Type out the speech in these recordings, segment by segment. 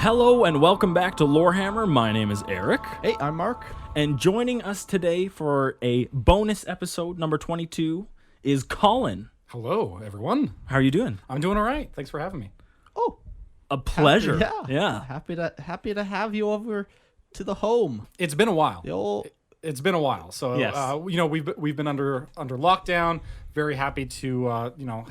Hello and welcome back to Lorehammer. My name is Eric. Hey, I'm Mark. And joining us today for a bonus episode, number 22, is Colyn. Hello, everyone. How are you doing? I'm doing all right. Thanks for having me. Oh, A pleasure. yeah. Happy to have you over to the home. It's been a while. The old It's been a while. So, Yes. we've been under lockdown. Very happy to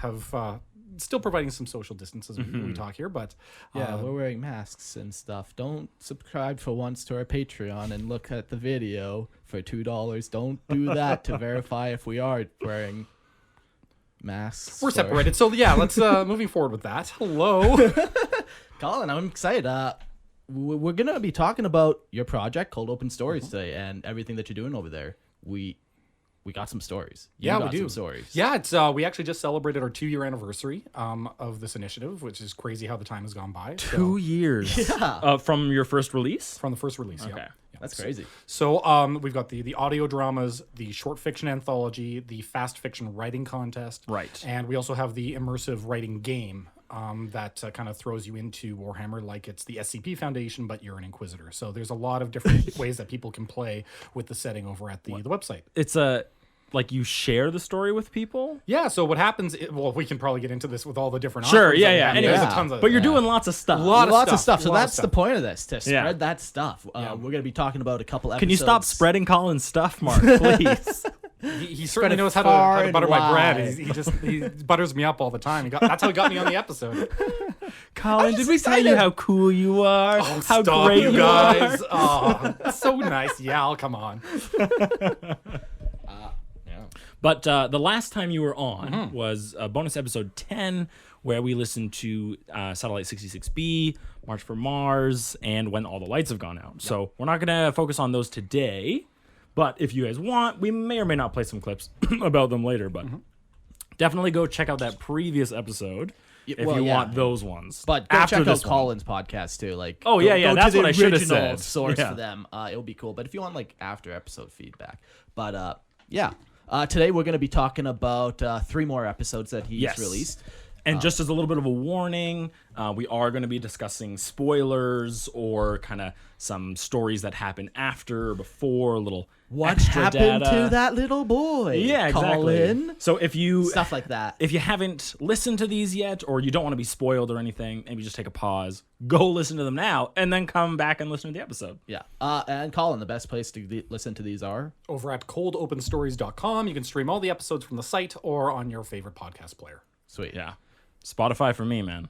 have still providing some social distance as we talk here, but we're wearing masks and stuff. Don't subscribe for once to our Patreon and look at the video for $2. Don't do that to verify if we are wearing masks. we're separated. So yeah, let's moving forward with that. Hello. Colyn, I'm excited. We're gonna be talking about your project called Open Stories today and everything that you're doing over there. We got some stories. You got we do. some stories. Yeah, it's we actually just celebrated our 2-year anniversary of this initiative, which is crazy how the time has gone by. 2 years Yeah. from your first release? From the first release. Okay. Yeah. That's crazy. So we've got the audio dramas, the short fiction anthology, the fast fiction writing contest. Right. And we also have the immersive writing game that kind of throws you into Warhammer like it's the SCP Foundation, but you're an Inquisitor. So there's a lot of different ways that people can play with the setting over at the website. It's like you share the story with people? Yeah, so what happens, we can probably get into this with all the different Sure, offerings yeah, that we yeah. have. Anyways, There's tons of, but you're doing lots of stuff. Lots of stuff. So Lot of that's the stuff. point of this, to Yeah. spread that stuff. We're going to be talking about a couple episodes. Can you stop spreading Colyn's stuff, Mark, please? He certainly it knows how far to and butter my bread. wide. He butters me up all the time. That's how he got me on the episode. Colyn, did we tell you how cool you are? Oh, how stop, great you you guys. are? Oh, so nice. Yeah, I'll come on. But the last time you were on was bonus episode 10, where we listened to Satellite 66B, March for Mars, and When All the Lights Have Gone Out. So we're not going to focus on those today, but if you guys want, we may or may not play some clips about them later, but definitely go check out that previous episode if you want those ones. But go after check out this one. Colyn's podcast too. Like, Oh, yeah, go that's to the what I should have original said. source Yeah. for them. It'll be cool. But if you want like after episode feedback, but today we're going to be talking about 3 more episodes that he's Yes. released. And just as a little bit of a warning, we are going to be discussing spoilers or kind of some stories that happen after or before, a little What extra happened data. to that little boy? Yeah, exactly. Colyn? So if you Stuff like that. if you haven't listened to these yet, or you don't want to be spoiled or anything, maybe just take a pause, go listen to them now, and then come back and listen to the episode. Yeah. And Colyn, the best place to listen to these are? Over at coldopenstories.com, you can stream all the episodes from the site or on your favorite podcast player. Sweet. Yeah, Spotify for me, man.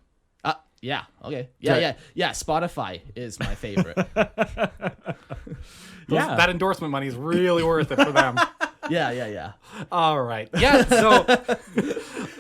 Yeah. Okay. Yeah. Spotify is my favorite. Yeah. That endorsement money is really worth it for them. Yeah. All right. Yeah. So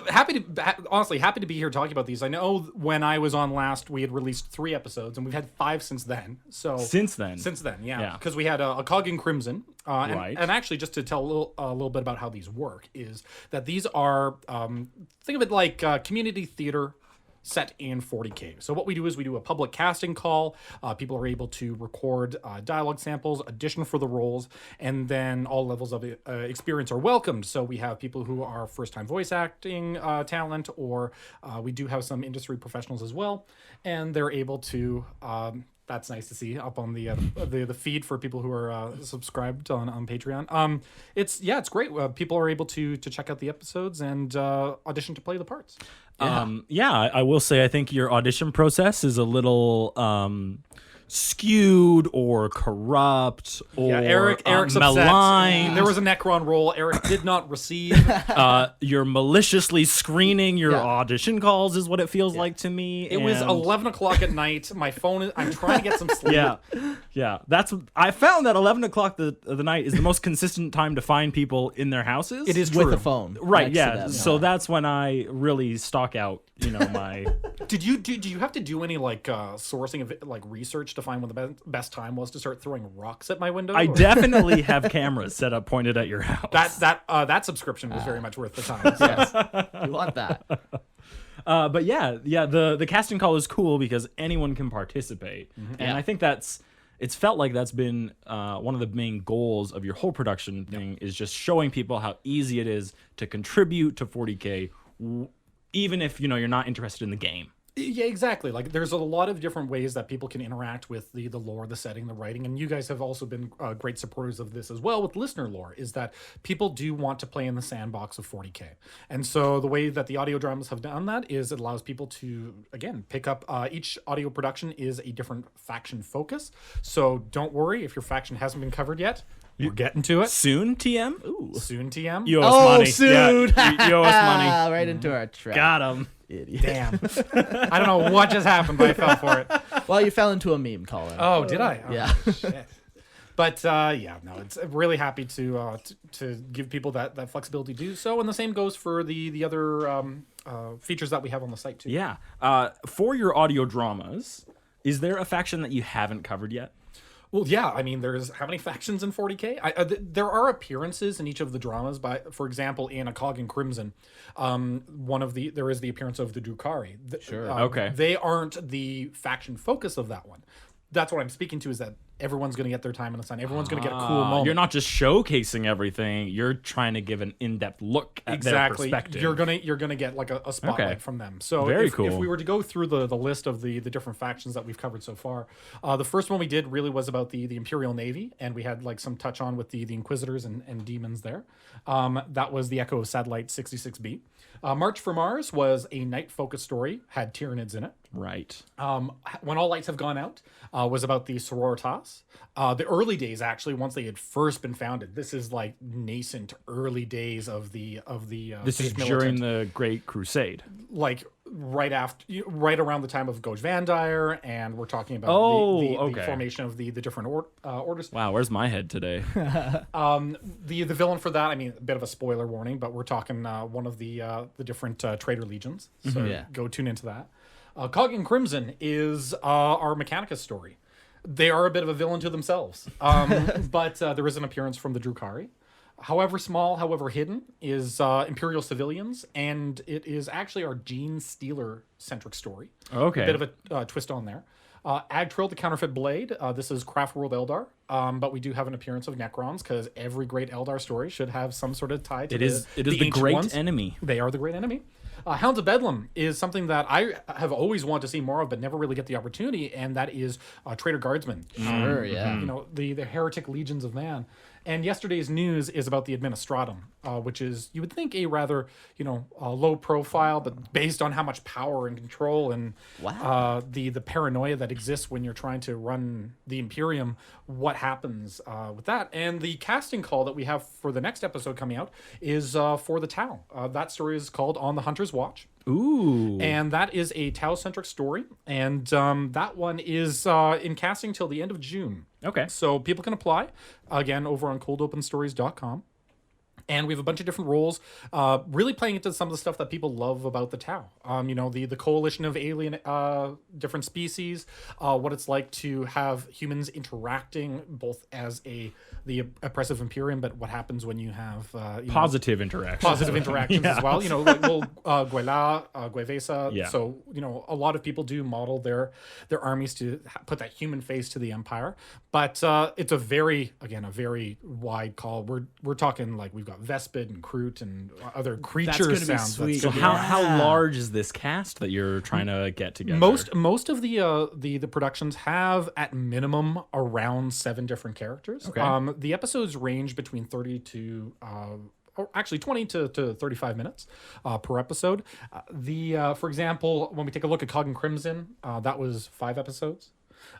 happy to be here talking about these. I know when I was on last, we had released 3 episodes, and we've had 5 since then. So Since then, yeah, Yeah. because we had a Cog in Crimson, Right. and actually just to tell a little bit about how these work is that these are think of it like community theater set in 40K. So what we do is we do a public casting call. People are able to record dialogue samples, audition for the roles, and then all levels of experience are welcomed. So we have people who are first-time voice acting talent, or we do have some industry professionals as well, and they're able to. That's nice to see up on the feed for people who are subscribed on Patreon. It's great. People are able to check out the episodes and audition to play the parts. I will say I think your audition process is a little skewed or corrupt or Eric's maligned. upset. There was a Necron roll Eric did not receive. You're maliciously screening your audition calls is what it feels like to me. It was and- 11 o'clock at night. My phone is. I'm trying to get some sleep. Yeah. I found that 11 o'clock of the night is the most consistent time to find people in their houses. It is true. With a phone. Right, next to yeah. them. So that's when I really stalk out, my... Did you have to do any sourcing of research to find when the best time was to start throwing rocks at my window? I or- definitely have cameras set up pointed at your house. that subscription was very much worth the time. So. Yes. You want that. But the casting call is cool because anyone can participate. And I think it's felt like that's been one of the main goals of your whole production thing is just showing people how easy it is to contribute to 40K, even if, you're not interested in the game. Yeah, exactly. Like there's a lot of different ways that people can interact with the lore, the setting, the writing, and you guys have also been great supporters of this as well with listener lore. Is that people do want to play in the sandbox of 40K, and so the way that the audio dramas have done that is it allows people to again pick up. Each audio production is a different faction focus, so don't worry if your faction hasn't been covered yet. We're getting to it Soon, TM? Ooh. soon. TM. You owe us money. Soon. Yeah, you owe us money. Right into our trap. Got him. Idiot. Damn. I don't know what just happened, but I fell for it. Well, you fell into a meme, Colin. Oh, did I? Oh, Yeah. Shit. But yeah, no, it's really happy to give people that flexibility to do so, and the same goes for the other features that we have on the site too. Yeah. For your audio dramas, is there a faction that you haven't covered yet? Well, yeah, I mean, there's how many factions in 40K? There are appearances in each of the dramas. For example, in A Cog and Crimson, there is the appearance of the Drukhari. Sure. Okay. They aren't the faction focus of that one. That's what I'm speaking to, is that everyone's going to get their time in the sun. Everyone's going to get a cool moment. You're not just showcasing everything. You're trying to give an in-depth look at their perspective. You're gonna get like a spotlight from them. So Very if we were to go through the list of the different factions that we've covered so far, the first one we did really was about the Imperial Navy, and we had like some touch on with the Inquisitors and demons there. That was the Echo of Satellite 66B. March for Mars was a night-focused story, had Tyranids in it. Right. When All Lights Have Gone Out was about the Sororitas. The early days, actually, once they had first been founded. This is like nascent early days of the. This is during the Great Crusade. Like right around the time of Goj Vandire, and we're talking about the formation of the different orders. Wow, where's my head today? The villain for that, I mean, a bit of a spoiler warning, but we're talking one of the different Traitor Legions. So go tune into that. Cog and Crimson is our Mechanicus story. They are a bit of a villain to themselves, but there is an appearance from the Drukhari. However small, however hidden, is Imperial Civilians, and it is actually our Gene Stealer-centric story. Okay. A bit of a twist on there. Agtril, the Counterfeit Blade. This is Craft World Eldar, but we do have an appearance of Necrons, because every great Eldar story should have some sort of tie to It is the great enemy. They are the great enemy. Hounds of Bedlam is something that I have always wanted to see more of, but never really get the opportunity, and that is Traitor Guardsmen. Sure, yeah. You know, the heretic legions of man. And yesterday's news is about the Administratum, which is, you would think, a rather, low profile, but based on how much power and control and the paranoia that exists when you're trying to run the Imperium, what happens with that. And the casting call that we have for the next episode coming out is for the Tau. That story is called On the Hunter's Watch. Ooh. And that is a Tau-centric story, and that one is in casting till the end of June. Okay. So people can apply, again, over on coldopenstories.com. And we have a bunch of different roles, really playing into some of the stuff that people love about the Tau. The coalition of alien different species, what it's like to have humans interacting both as the oppressive Imperium, but what happens when you have positive interactions. Positive interactions as well. Like Guela, Guevesa. Yeah. So a lot of people do model their armies to put that human face to the Empire, but it's a very wide call. We're talking like we've got Vespid and Kroot and other creature That's gonna sounds. be sweet. So how large is this cast that you're trying to get together? Most of the productions have at minimum around 7 different characters. Okay. The episodes range between 30 to or actually 20 to 35 minutes per episode. For example, when we take a look at Cog and Crimson, that was 5 episodes.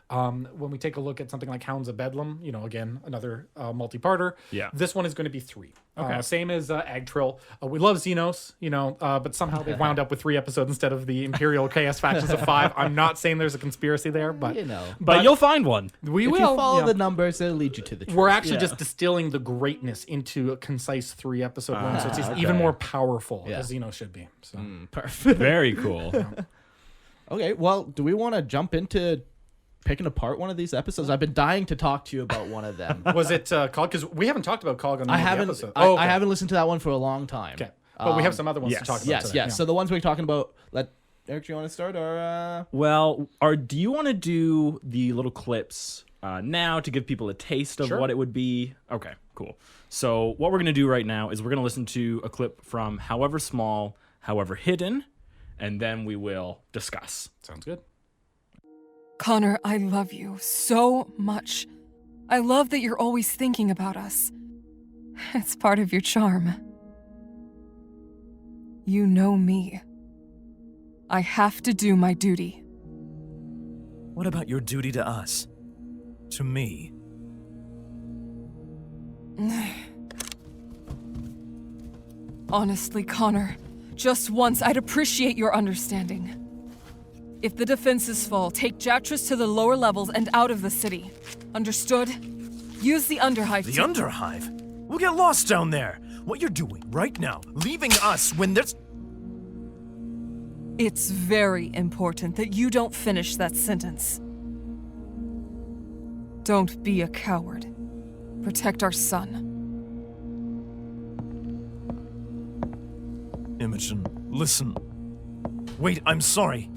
When we take a look at something like Hounds of Bedlam, again, another multi-parter. Yeah. This one is going to be 3. Okay. Same as Agtril. We love Xenos, but somehow they've wound up with 3 episodes instead of the Imperial Chaos factions of 5. I'm not saying there's a conspiracy there, but but you'll find one. We If will. you follow the numbers, it'll lead you to the truth. We're actually just distilling the greatness into a concise 3-episode one, so it's even more powerful, as Xenos should be. So. Perfect. Very cool. Okay, well, do we want to jump into picking apart one of these episodes? I've been dying to talk to you about one of them. Was it Cog? Because we haven't talked about Cog on the episode. I haven't listened to that one for a long time. Okay, but we have some other ones to talk about. Yes, today. yes. So the ones we're talking about. Eric, do you want to start or? Well, do you want to do the little clips now to give people a taste of what it would be? Okay, cool. So what we're gonna do right now is we're gonna listen to a clip from However Small, However Hidden. and then we will discuss. Sounds good. Connor, I love you so much. I love that you're always thinking about us. It's part of your charm. You know me. I have to do my duty. What about your duty to us? To me? Honestly, Connor, just once I'd appreciate your understanding. If the defenses fall, take Jatras to the lower levels and out of the city. Understood? Use the Underhive The Underhive? We'll get lost down there. What you're doing right now, leaving us when there's... It's very important that you don't finish that sentence. Don't be a coward. Protect our son. Imogen, listen. Wait, I'm sorry.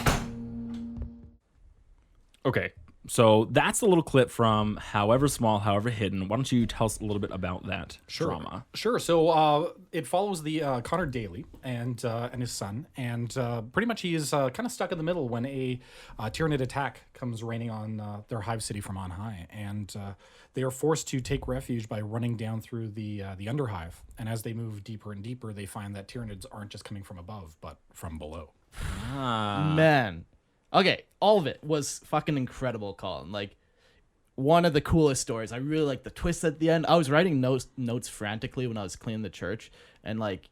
Okay, so that's a little clip from However Small, However Hidden. Why don't you tell us a little bit about that drama? Sure. So it follows the Connor Daly and his son, and pretty much he is kind of stuck in the middle when a Tyranid attack comes raining on their hive city from on high, and they are forced to take refuge by running down through the Underhive. And as they move deeper and deeper, they find that Tyranids aren't just coming from above, but from below. Man. Okay, all of it was fucking incredible, Colin. Like, one of the coolest stories. I really like the twist at the end. I was writing notes frantically when I was cleaning the church, and like,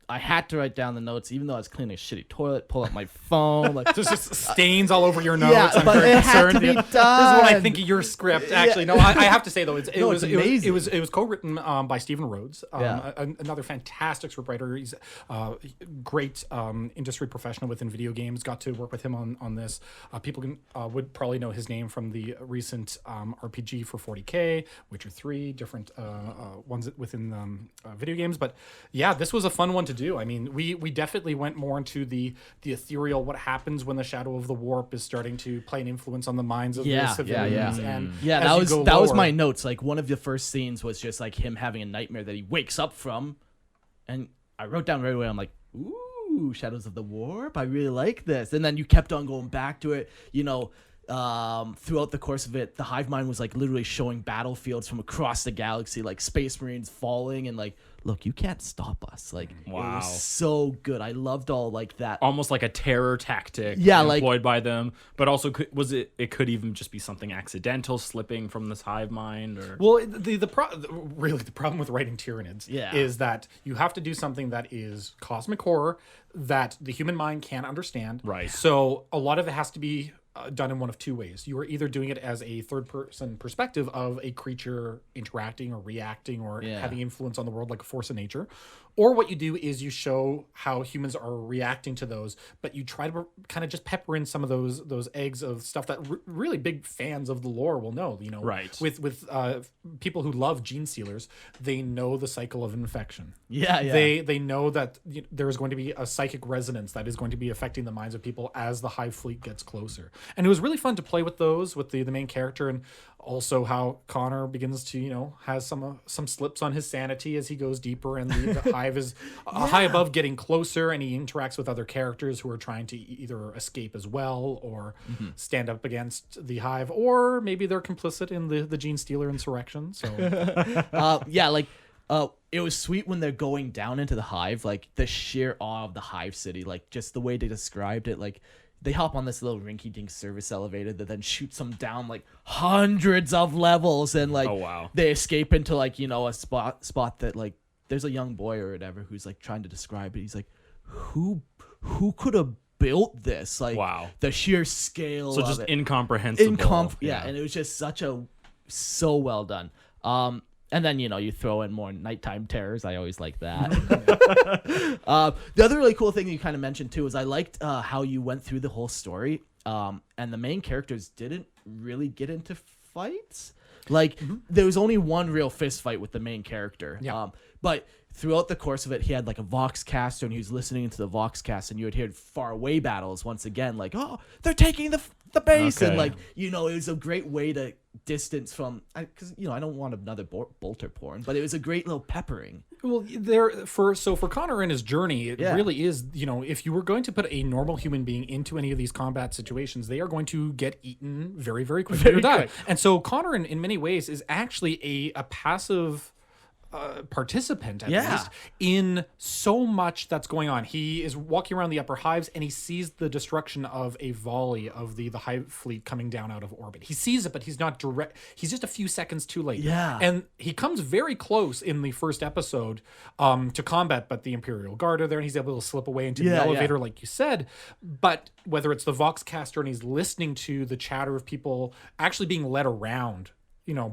I had to write down the notes, even though I was cleaning a shitty toilet. Pull up my phone, like There's just stains all over your notes. Yeah, I'm but very it had concerned. to be This is what I done. think of your script. Actually, no, I have to say though, it was amazing. it was co-written by Stephen Rhodes, Yeah. another fantastic scriptwriter. He's great industry professional within video games. Got to work with him on this. People would probably know his name from the recent RPG for 40K, Witcher 3, different ones within video games. But yeah, this was a fun one to do. I mean, we definitely went more into the ethereal, what happens when the shadow of the warp is starting to play an influence on the minds of the civilians. And yeah, as that you was go was lower- my notes. Like, one of the first scenes was just like him having a nightmare that he wakes up from, and I wrote down right away. I'm like, ooh, Shadows of the Warp. I really like this. And then you kept on going back to it. You know, throughout the course of it, the hive mind was like literally showing battlefields from across the galaxy, like space marines falling, and like, look, you can't stop us. Like, Wow. It was so good. I loved all like that. Almost like a terror tactic like- employed by them, but also it could even just be something accidental, slipping from this hive mind, or Well, the problem with writing Tyranids Yeah. is that you have to do something that is cosmic horror that the human mind can't understand. Right. So a lot of it has to be done in one of two ways. You are either doing it as a third-person perspective of a creature interacting or reacting or having influence on the world like a force of nature, or what you do is you show how humans are reacting to those, but you try to kind of just pepper in some of those eggs of stuff that really big fans of the lore will know. You know, Right. With people who love gene sealers, they know the cycle of infection. Yeah. They know that there is going to be a psychic resonance that is going to be affecting the minds of people as the hive fleet gets closer. And it was really fun to play with those, with the main character, and also how Connor begins to, has some slips on his sanity as he goes deeper, and the hive is high above, getting closer, and he interacts with other characters who are trying to either escape as well or stand up against the hive, or maybe they're complicit in the Gene Stealer insurrection. So it was sweet when they're going down into the hive, like the sheer awe of the hive city, like just the way they described it. Like, they hop on this little rinky-dink service elevator that then shoots them down like hundreds of levels, and like, Oh, wow. they escape into like, a spot that like there's a young boy or whatever who's like trying to describe it. He's like, who could have built this? Like, Wow. the sheer scale. so of just it. incomprehensible. And it was just so well done. And then, you throw in more nighttime terrors. I always like that. The other really cool thing you kind of mentioned too is I liked how you went through the whole story, and the main characters didn't really get into fights. Like, there was only one real fist fight with the main character. Yeah. But throughout the course of it, he had like a vox caster, and he was listening into the vox cast, and you would hear far away battles once again, like, oh, they're taking the base, Okay. and like, it was a great way to distance from, because I don't want another bolter porn, but it was a great little peppering. Well, for Connor and his journey, it really is, if you were going to put a normal human being into any of these combat situations, they are going to get eaten very, very quickly or die. And so Connor, in many ways, is actually a passive participant, at least, in so much that's going on. He is walking around the upper hives and he sees the destruction of a volley of the hive fleet coming down out of orbit. He sees it, but he's not direct. He's just a few seconds too late. Yeah. And he comes very close in the first episode to combat, but the Imperial Guard are there and he's able to slip away into the elevator, like you said. But whether it's the Voxcaster and he's listening to the chatter of people actually being led around,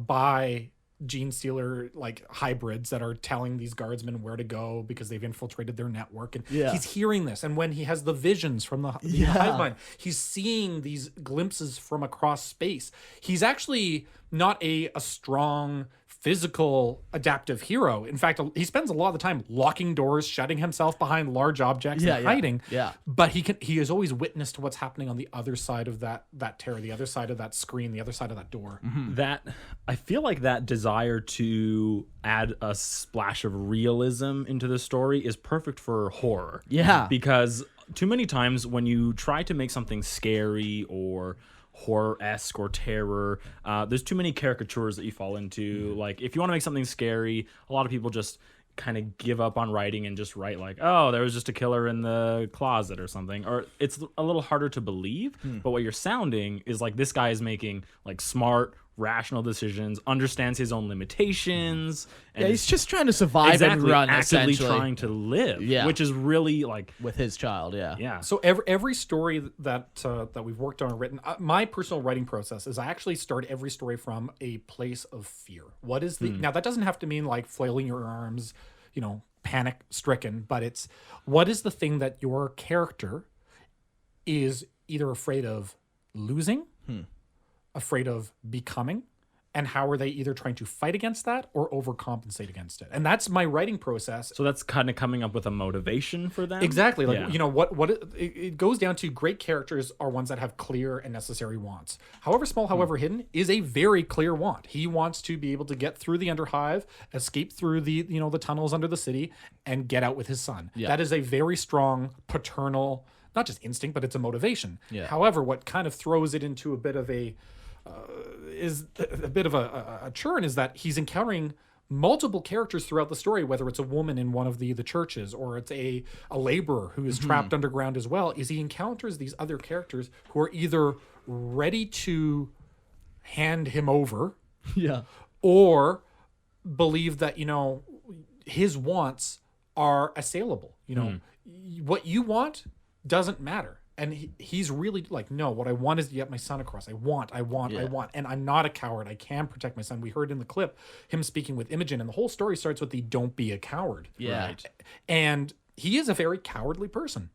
by gene stealer hybrids that are telling these guardsmen where to go because they've infiltrated their network, and he's hearing this. And when he has the visions from the hive mind, he's seeing these glimpses from across space. He's actually not a strong physical adaptive hero. In fact, he spends a lot of the time locking doors, shutting himself behind large objects and hiding. But he is always witness to what's happening on the other side of that terror, the other side of that screen, the other side of that door. That I feel like that desire to add a splash of realism into the story is perfect for horror. Yeah. Because too many times when you try to make something scary or horror-esque or terror, there's too many caricatures that you fall into. Like, if you want to make something scary, a lot of people just kind of give up on writing and just write there was just a killer in the closet or something, or it's a little harder to believe. But what you're sounding is like this guy is making smart, rational decisions, understands his own limitations, and he's just trying to survive and run, actively essentially trying to live, which is really with his child. So every story that we've worked on or written, my personal writing process is I actually start every story from a place of fear. What is the now that doesn't have to mean flailing your arms, panic stricken, but it's what is the thing that your character is either afraid of losing, afraid of becoming, and how are they either trying to fight against that or overcompensate against it? And that's my writing process. So that's kind of coming up with a motivation for them. Exactly. It goes down to great characters are ones that have clear and necessary wants. However small, however hidden, is a very clear want. He wants to be able to get through the Underhive, escape through the tunnels under the city, and get out with his son. That is a very strong paternal, not just instinct, but it's a motivation. However, what kind of throws it into a bit of a churn is that he's encountering multiple characters throughout the story, whether it's a woman in one of the churches or it's a laborer who is trapped underground as well, is he encounters these other characters who are either ready to hand him over or believe that, his wants are assailable. What you want doesn't matter. And he's really no, what I want is to get my son across. I want. And I'm not a coward. I can protect my son. We heard in the clip him speaking with Imogen, and the whole story starts with the don't be a coward. Right. And he is a very cowardly person.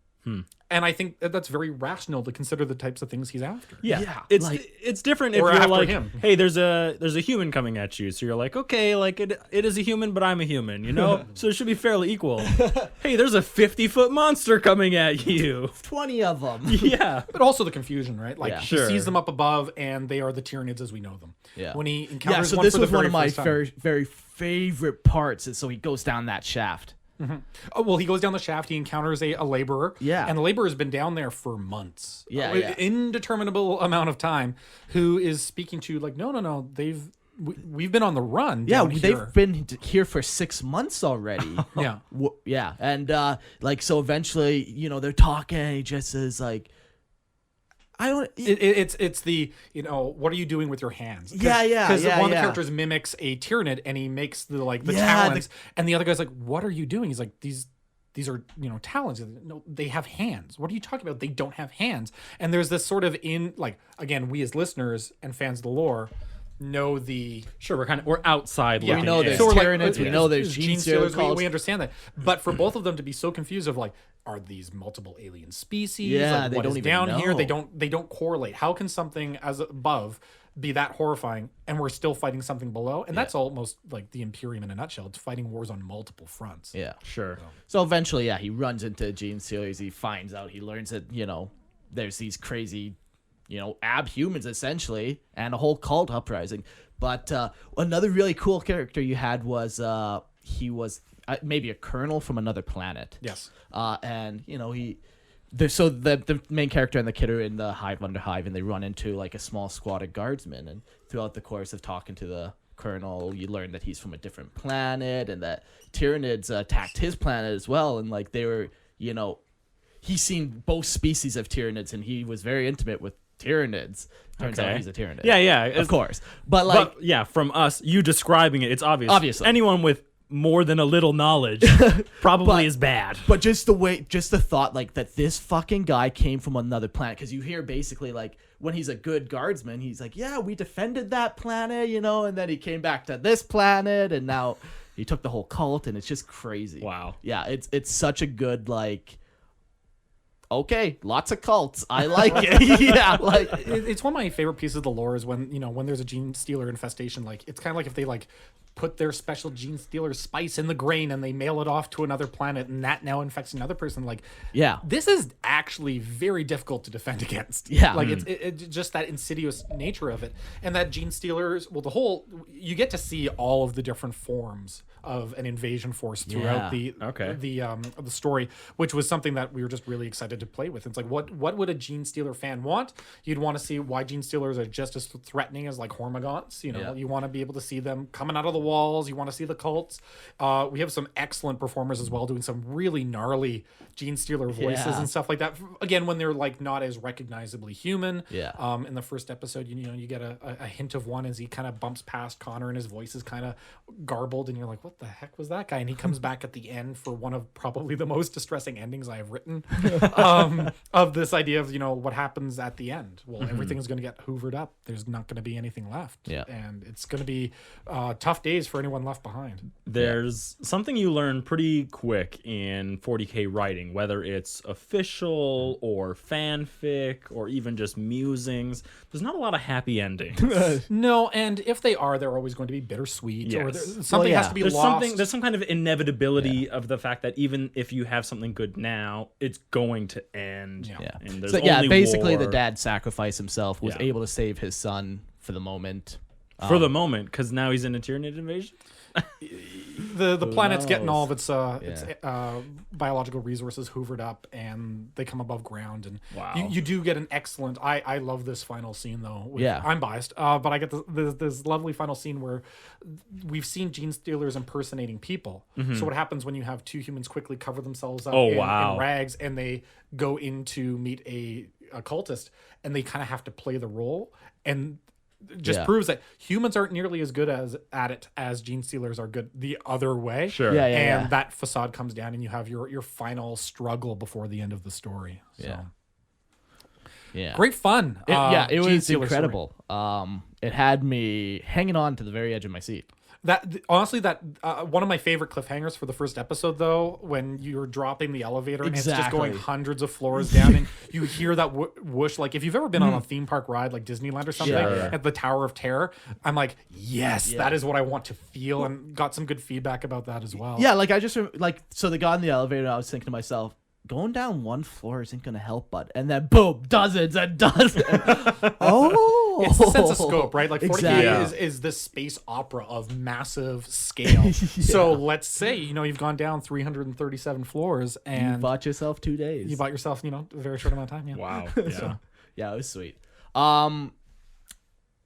And I think that's very rational to consider the types of things he's after. It's different if Or you're after like, him. hey, there's a human coming at you, so you're like, okay, it is a human, but I'm a human, so it should be fairly equal. Hey, there's a 50-foot monster coming at you. 20 of them. Yeah. But also the confusion, right? He Sure. sees them up above, and they are the Tyranids as we know them. When he encounters so one this for was the one of my first time. very, very favorite parts. And so he goes down that shaft. Oh, well, he goes down the shaft. He encounters a laborer. And the laborer has been down there for months. Indeterminable amount of time. Who is speaking to no. We've been on the run. Down here. They've been here for 6 months already. And so eventually, they're talking. And he just is like, I don't. It's the what are you doing with your hands? Because one of the characters mimics a Tyranid and he makes the talons, and the other guy's like, what are you doing? He's like, these are talons. No, they have hands. What are you talking about? They don't have hands. And there's this sort of again, we as listeners and fans of the lore know we're outside we know there's Tyranids, we know there's gene stealers, we understand that, but for both of them to be so confused of are these multiple alien species? They what don't is even down know. here? They don't correlate. How can something as above be that horrifying and we're still fighting something below? And that's almost like the Imperium in a nutshell. It's fighting wars on multiple fronts. So eventually he runs into gene stealers. He finds out, he learns that there's these crazy abhumans essentially, and a whole cult uprising. But another really cool character you had was he was maybe a colonel from another planet. Yes. And the main character and the kid are in the hive under hive, and they run into like a small squad of guardsmen. And throughout the course of talking to the colonel, you learn that he's from a different planet, and that Tyranids attacked his planet as well. And like they were, he's seen both species of Tyranids, and he was very intimate with Tyranids. Turns out he's a Tyranid. Yeah, of course. But from us, you describing it, it's obvious. Obviously. Anyone with more than a little knowledge probably is bad. But just the thought like that this fucking guy came from another planet, because you hear basically like when he's a good guardsman, he's like, yeah, we defended that planet, and then he came back to this planet, and now he took the whole cult, and it's just crazy. Wow. Yeah, it's such a good like. Okay, lots of cults. I like it. Yeah, like it's one of my favorite pieces of the lore is when when there's a gene stealer infestation. Like it's kind of like if they like put their special gene stealer spice in the grain and they mail it off to another planet, and that now infects another person. Like, yeah, this is actually very difficult to defend against. Yeah, like it's just that insidious nature of it, and that gene stealers. Well, you get to see all of the different forms of an invasion force throughout the story, which was something that we were just really excited to play with. It's like, what would a gene stealer fan want? You'd want to see why gene stealers are just as threatening as like Hormagaunts. You want to be able to see them coming out of the walls. You want to see the cults. We have some excellent performers as well, doing some really gnarly gene stealer voices and stuff like that. Again, when they're like not as recognizably human. Yeah. In the first episode, you get a hint of one as he kind of bumps past Connor and his voice is kind of garbled, and you're like, what the heck was that guy? And he comes back at the end for one of probably the most distressing endings I have written, of this idea of what happens at the end. Well, everything is going to get hoovered up. There's not going to be anything left. Yeah. And it's going to be tough days for anyone left behind. There's something you learn pretty quick in 40K writing, whether it's official or fanfic or even just musings. There's not a lot of happy endings. No, and if they are, they're always going to be bittersweet, or something has to be there's lost. There's some kind of inevitability of the fact that even if you have something good now, it's going to end. Yeah. And there's So only basically war. the dad sacrificed himself, was Yeah. able to save his son for the moment. For the moment, because now he's in a Tyranid invasion. The planet's getting all of its Yeah. biological resources hoovered up, and they come above ground. And Wow. you do get an excellent. I love this final scene though. Yeah. I'm biased, but I get this lovely final scene where we've seen gene stealers impersonating people. So what happens when you have two humans quickly cover themselves up in rags, and they go in to meet a cultist, and they kind of have to play the role, and just proves that humans aren't nearly as good at it as gene stealers are good the other way. Sure. And that facade comes down, and you have your final struggle before the end of the story. So. Yeah. Great fun. It Gene was Stealer story. incredible. It had me hanging on to the very edge of my seat. Honestly, one of my favorite cliffhangers for the first episode, though, when you're dropping the elevator and it's just going hundreds of floors down, and you hear that whoosh. Like if you've ever been on a theme park ride like Disneyland or something at the Tower of Terror, I'm like, yes, that is what I want to feel, and got some good feedback about that as well. Yeah, like I just so they got in the elevator. I was thinking to myself, going down one floor isn't going to help, bud. And then boom, dozens and dozens. It's the sense of scope, right? Like 40K Exactly. is this space opera of massive scale. So let's say, you've gone down 337 floors, and You bought yourself 2 days. you bought yourself, a very short amount of time. Yeah. Wow. Yeah. So, yeah, it was sweet.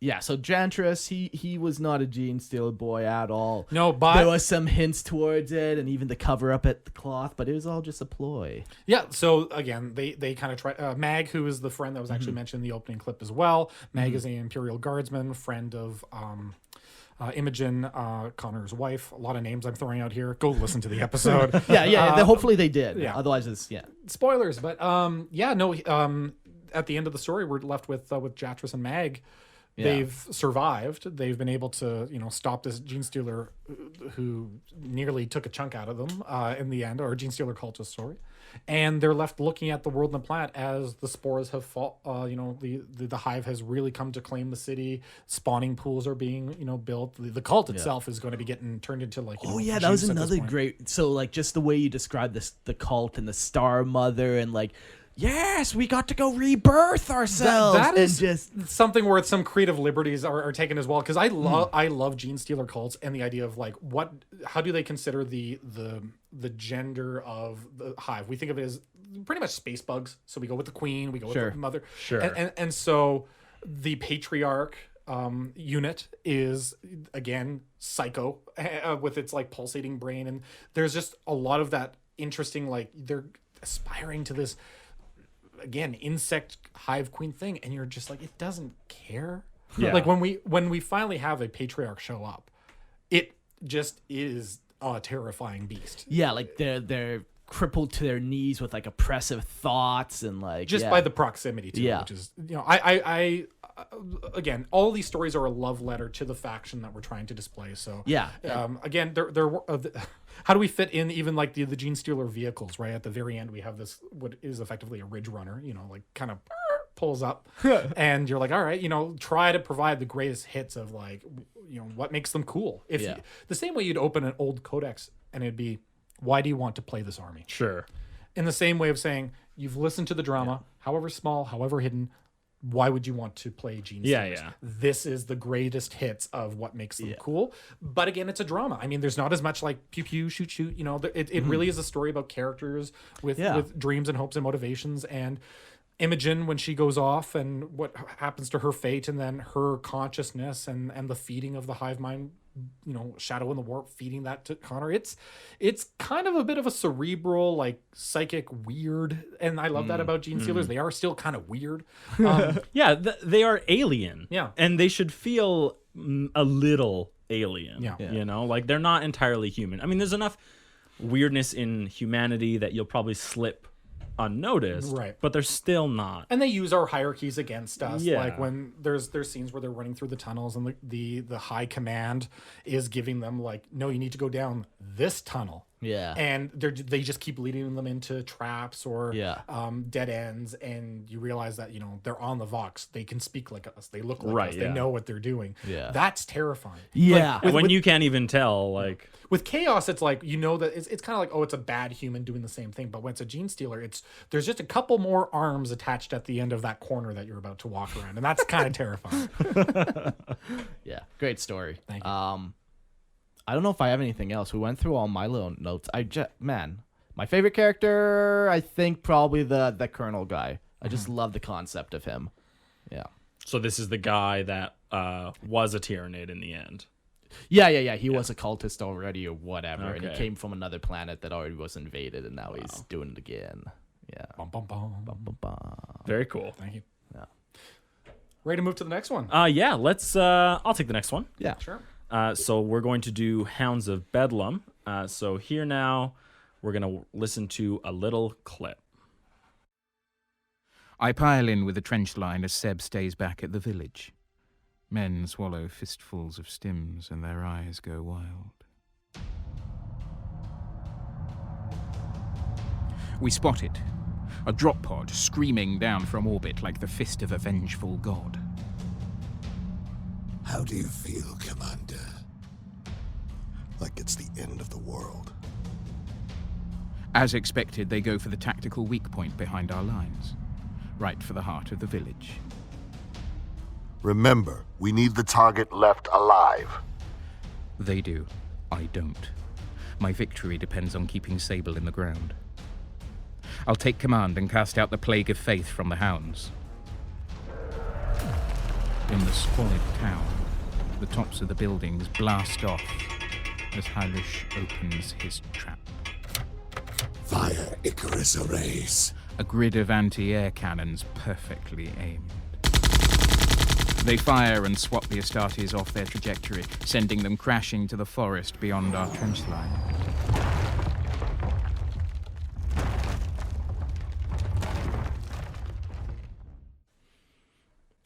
Yeah, so Jantris, he was not a gene stealer boy at all. No, but there was some hints towards it, and even the cover up at the cloth, but it was all just a ploy. yeah. So again, they kind of try. Mag, who is the friend that was actually mentioned in the opening clip as well. Mag is an Imperial Guardsman, friend of Imogen, Connor's wife. A lot of names I'm throwing out here. Go listen to the episode. Hopefully they did. yeah. Otherwise, it's Spoilers, but at the end of the story, we're left with Jatris and Mag. They've survived. They've been able to, stop this gene stealer who nearly took a chunk out of them in the end, or gene stealer cultist, sorry. And they're left looking at the world and the planet as the spores have the hive has really come to claim the city. Spawning pools are being, built. The cult itself is going to be getting turned into like. that was another great. So like just the way you described this, the cult and the Star Mother, and like yes, we got to go rebirth ourselves. That is just something where some creative liberties are taken as well. Because I love gene stealer cults and the idea of like how do they consider the gender of the hive? We think of it as pretty much space bugs. So we go with the queen, we go with the mother. Sure. And so the patriarch unit is again psycho with its like pulsating brain, and there's just a lot of that interesting, like they're aspiring to this again insect hive queen thing, and you're just like, it doesn't care. Like when we finally have a patriarch show up, it just is a terrifying beast. yeah, like they're crippled to their knees with like oppressive thoughts and like Just by the proximity to it, Yeah. which is, you know, I again, all these stories are a love letter to the faction that we're trying to display. So again, how do we fit in even like the gene stealer vehicles? Right at the very end, we have this what is effectively a ridge runner. You know, like kind of pulls up, and you're like, all right, you know, try to provide the greatest hits of like, you know, what makes them cool. If you, the same way you'd open an old codex and it'd be, why do you want to play this army? Sure. In the same way of saying, you've listened to the drama, however small, however hidden, why would you want to play Gene Stealers? Yeah. This is the greatest hits of what makes them cool. But again, it's a drama. I mean, there's not as much like pew pew, shoot shoot. You know, it really is a story about characters with dreams and hopes and motivations. And Imogen, when she goes off and what happens to her fate, and then her consciousness and the feeding of the hive mind, you know, Shadow in the Warp feeding that to Connor. It's kind of a bit of a cerebral, like psychic weird, and I love that about Gene Stealers. They are still kind of weird. They are alien. Yeah. And they should feel a little alien. Yeah. You know, like they're not entirely human. I mean, there's enough weirdness in humanity that you'll probably slip unnoticed, Right. but they're still not. And they use our hierarchies against us. Yeah. Like when there's scenes where they're running through the tunnels and the high command is giving them like, no, you need to go down this tunnel. Yeah. And they just keep leading them into traps or Yeah. dead ends, and you realize that, you know, they're on the Vox. They can speak like us. They look like Right, us. yeah. They know what they're doing. Yeah. That's terrifying. Yeah. When you can't even tell, like, With Chaos, it's like, you know, that it's kind of like, oh, it's a bad human doing the same thing. But when it's a Gene Stealer, there's just a couple more arms attached at the end of that corner that you're about to walk around, and that's kind of terrifying. Yeah, great story. Thank you. I don't know if I have anything else. We went through all my little notes. My favorite character, I think probably the Colonel guy. I just love the concept of him. Yeah. so this is the guy that was a Tyranid in the end. Yeah. He was a cultist already or whatever, and he Okay. came from another planet that already was invaded, and now he's doing it again. Yeah. Bum, bum, bum. Bum, bum, bum. Very cool. Thank you. Yeah. Ready to move to the next one? Yeah, let's I'll take the next one. Yeah. Sure. So we're going to do Hounds of Bedlam. So here now, we're going to listen to a little clip. I pile in with the trench line as Seb stays back at the village. Men swallow fistfuls of stims and their eyes go wild. We spot it. A drop pod screaming down from orbit like the fist of a vengeful god. How do you feel, Commander? Like it's the end of the world. As expected, they go for the tactical weak point behind our lines. Right for the heart of the village. Remember, we need the target left alive. They do. I don't. My victory depends on keeping Sable in the ground. I'll take command and cast out the Plague of Faith from the Hounds. In the squalid town, the tops of the buildings blast off as Hylish opens his trap. Fire Icarus arrays. A grid of anti-air cannons perfectly aimed. They fire and swat the Astartes off their trajectory, sending them crashing to the forest beyond our trench line.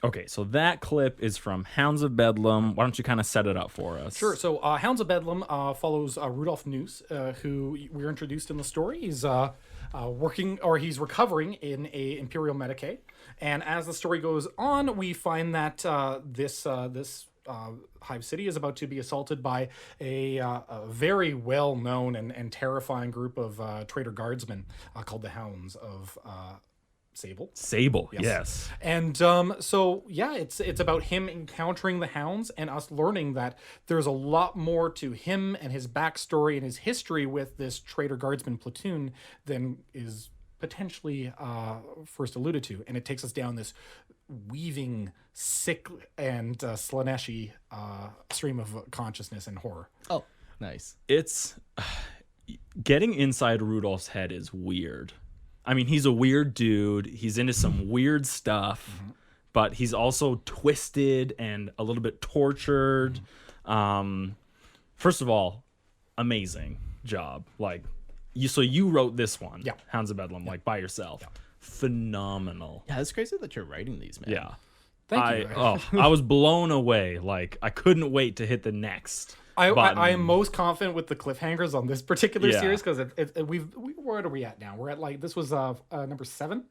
Okay, so that clip is from Hounds of Bedlam. Why don't you kind of set it up for us? Sure. So Hounds of Bedlam follows Rudolph Noose, who we were introduced in the story. He's he's recovering in a Imperial Medicae. And as the story goes on, we find that this Hive City is about to be assaulted by a very well-known and terrifying group of traitor guardsmen called the Hounds of Sable. Sable, yes. And so yeah, it's about him encountering the Hounds and us learning that there's a lot more to him and his backstory and his history with this Traitor Guardsman platoon than is potentially first alluded to. And it takes us down this weaving, sick and Slaneshi stream of consciousness and horror. Oh, nice. It's getting inside Rudolph's head is weird. I mean, he's a weird dude. He's into some weird stuff, but he's also twisted and a little bit tortured. First of all, amazing job. Like, you wrote this one, Hounds of Bedlam, like by yourself. Yeah. Phenomenal. Yeah, it's crazy that you're writing these, man. Yeah. Thank you. I was blown away. Like, I couldn't wait to hit the next. I am most confident with the cliffhangers on this particular series because where are we at now? We're at like this was number 7,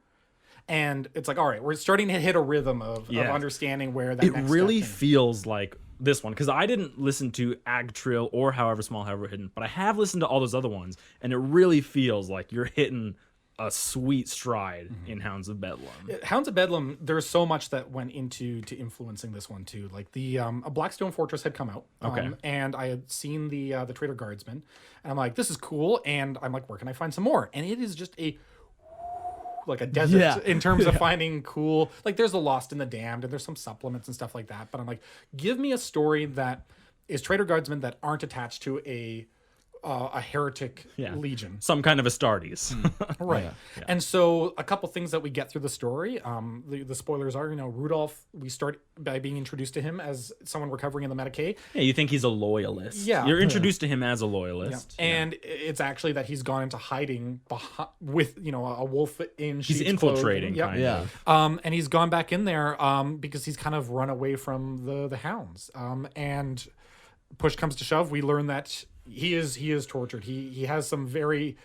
and it's like all right, we're starting to hit a rhythm of understanding where that. It really feels like this one because I didn't listen to Agtril or However Small, However Hidden, but I have listened to all those other ones, and it really feels like you're hitting a sweet stride in Hounds of Bedlam. Hounds of Bedlam, there's so much that went into influencing this one too. Like the a Blackstone Fortress had come out, and I had seen the Traitor Guardsman, and I'm like, this is cool, and I'm like, where can I find some more? And it is just a desert in terms of finding cool. Like there's the Lost and the Damned, and there's some supplements and stuff like that. But I'm like, give me a story that is Traitor Guardsmen that aren't attached to a heretic legion, some kind of Astartes. Right. Yeah. And so a couple things that we get through the story, the spoilers are, Rudolph, we start by being introduced to him as someone recovering in the Medicaid. Yeah, you think he's a loyalist. Yeah. You're introduced to him as a loyalist. Yeah. And it's actually that he's gone into hiding with, a wolf in sheep's He's infiltrating. Kind of. And he's gone back in there because he's kind of run away from the Hounds. And push comes to shove, we learn that he is tortured. He has some very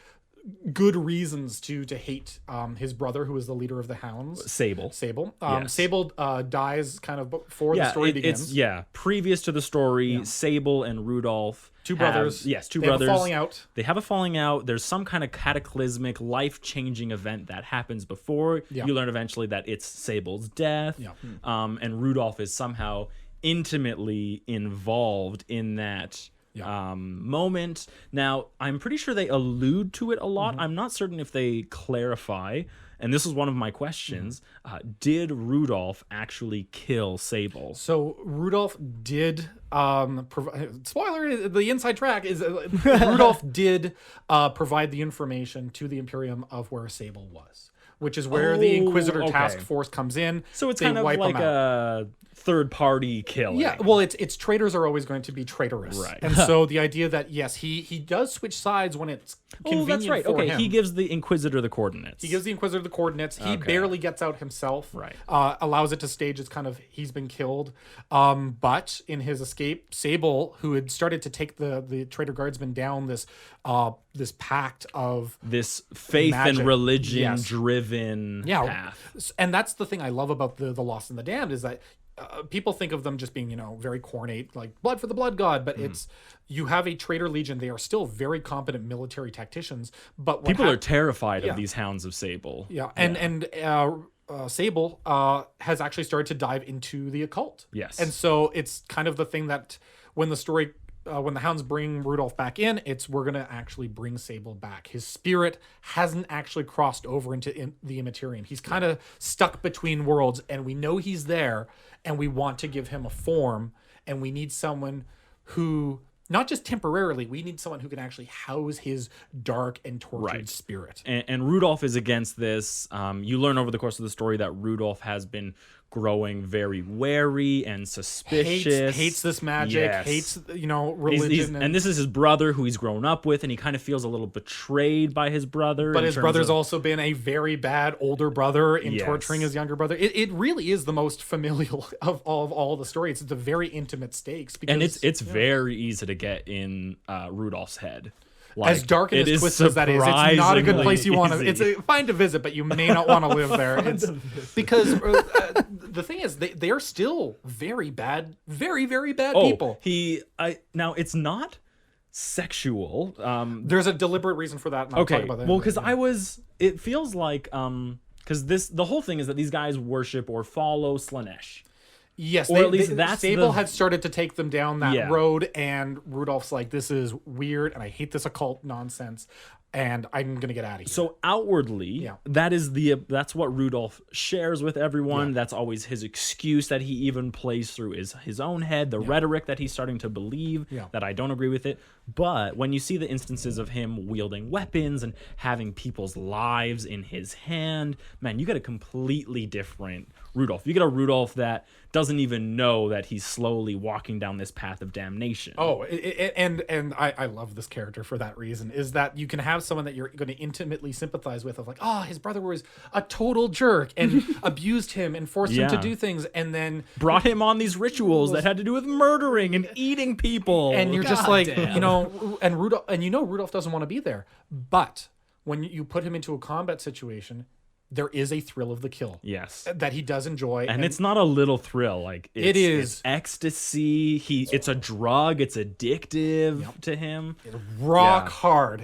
good reasons to hate his brother, who is the leader of the Hounds. Sable. Yes. Sable dies kind of before the story begins. Previous to the story, Sable and Rudolph. Two brothers. They brothers. Have a falling out. They have a falling out. There's some kind of cataclysmic, life-changing event that happens before. You learn eventually that it's Sable's death. Yeah. And Rudolph is somehow intimately involved in that moment. Now, I'm pretty sure they allude to it a lot. I'm not certain if they clarify, and this is one of my questions. Did Rudolph actually kill Sable? So Rudolph did spoiler, the inside track is Rudolph did provide the information to the Imperium of where Sable was, which is where the Inquisitor task force comes in. So it's kind of like a third-party killing. Yeah, well, it's traitors are always going to be traitorous. Right. And so the idea that, yes, he does switch sides when it's convenient that's right. for him. He gives the Inquisitor the coordinates. He gives the Inquisitor the coordinates. He barely gets out himself. Right. Allows it to stage as kind of he's been killed. But in his escape, Sable, who had started to take the Traitor Guardsmen down this pact of this faith magic. And religion driven path. And that's the thing I love about the Lost and the Damned is that people think of them just being, very cornate, like blood for the blood god, but it's you have a traitor legion. They are still very competent military tacticians, but people are terrified of these Hounds of Sable. Yeah, and Sable has actually started to dive into the occult. Yes, and so it's kind of the thing that when the story. When the Hounds bring Rudolph back in, we're going to actually bring Sable back. His spirit hasn't actually crossed over into the Immaterium. He's kind of stuck between worlds, and we know he's there, and we want to give him a form, and we need someone who, not just temporarily, we need someone who can actually house his dark and tortured spirit. And Rudolph is against this. You learn over the course of the story that Rudolph has been growing very wary and suspicious. Hates this magic, hates, religion. And this is his brother who he's grown up with, and he kind of feels a little betrayed by his brother. But his brother's also been a very bad older brother in torturing his younger brother. It really is the most familial of all the stories. It's a very intimate stakes. Because, and it's very easy to get in Rudolph's head. Like, as dark and as twisted as that is, it's not a good place you want to. It's fine to visit, but you may not want to live there. It's because the thing is, they are still very bad, very very bad people. Now it's not sexual. There's a deliberate reason for that. And I'll talk about that well, because it feels like because the whole thing is that these guys worship or follow Slaanesh. Yes, Or at least that's Sable the- had started to take them down that Yeah. road, and Rudolph's like, "This is weird, and I hate this occult nonsense, and I'm gonna get out of here." So outwardly, that's what Rudolph shares with everyone. That's always his excuse that he even plays through his own head, the rhetoric that he's starting to believe, that I don't agree with it. But when you see the instances of him wielding weapons and having people's lives in his hand, man, you get a completely different Rudolph. You get a Rudolph that doesn't even know that he's slowly walking down this path of damnation. Oh, and I love this character for that reason, is that you can have someone that you're going to intimately sympathize with, of like, oh, his brother was a total jerk and abused him and forced him to Yeah. do things, and then Brought him on these rituals that had to do with murdering and eating people. and you're just like, damn. you know, and Rudolph doesn't want to be there, but when you put him into a combat situation, there is a thrill of the kill. Yes. That he does enjoy. And it's not a little thrill. Like It is. It's ecstasy. It's a drug. It's addictive to him. rock hard.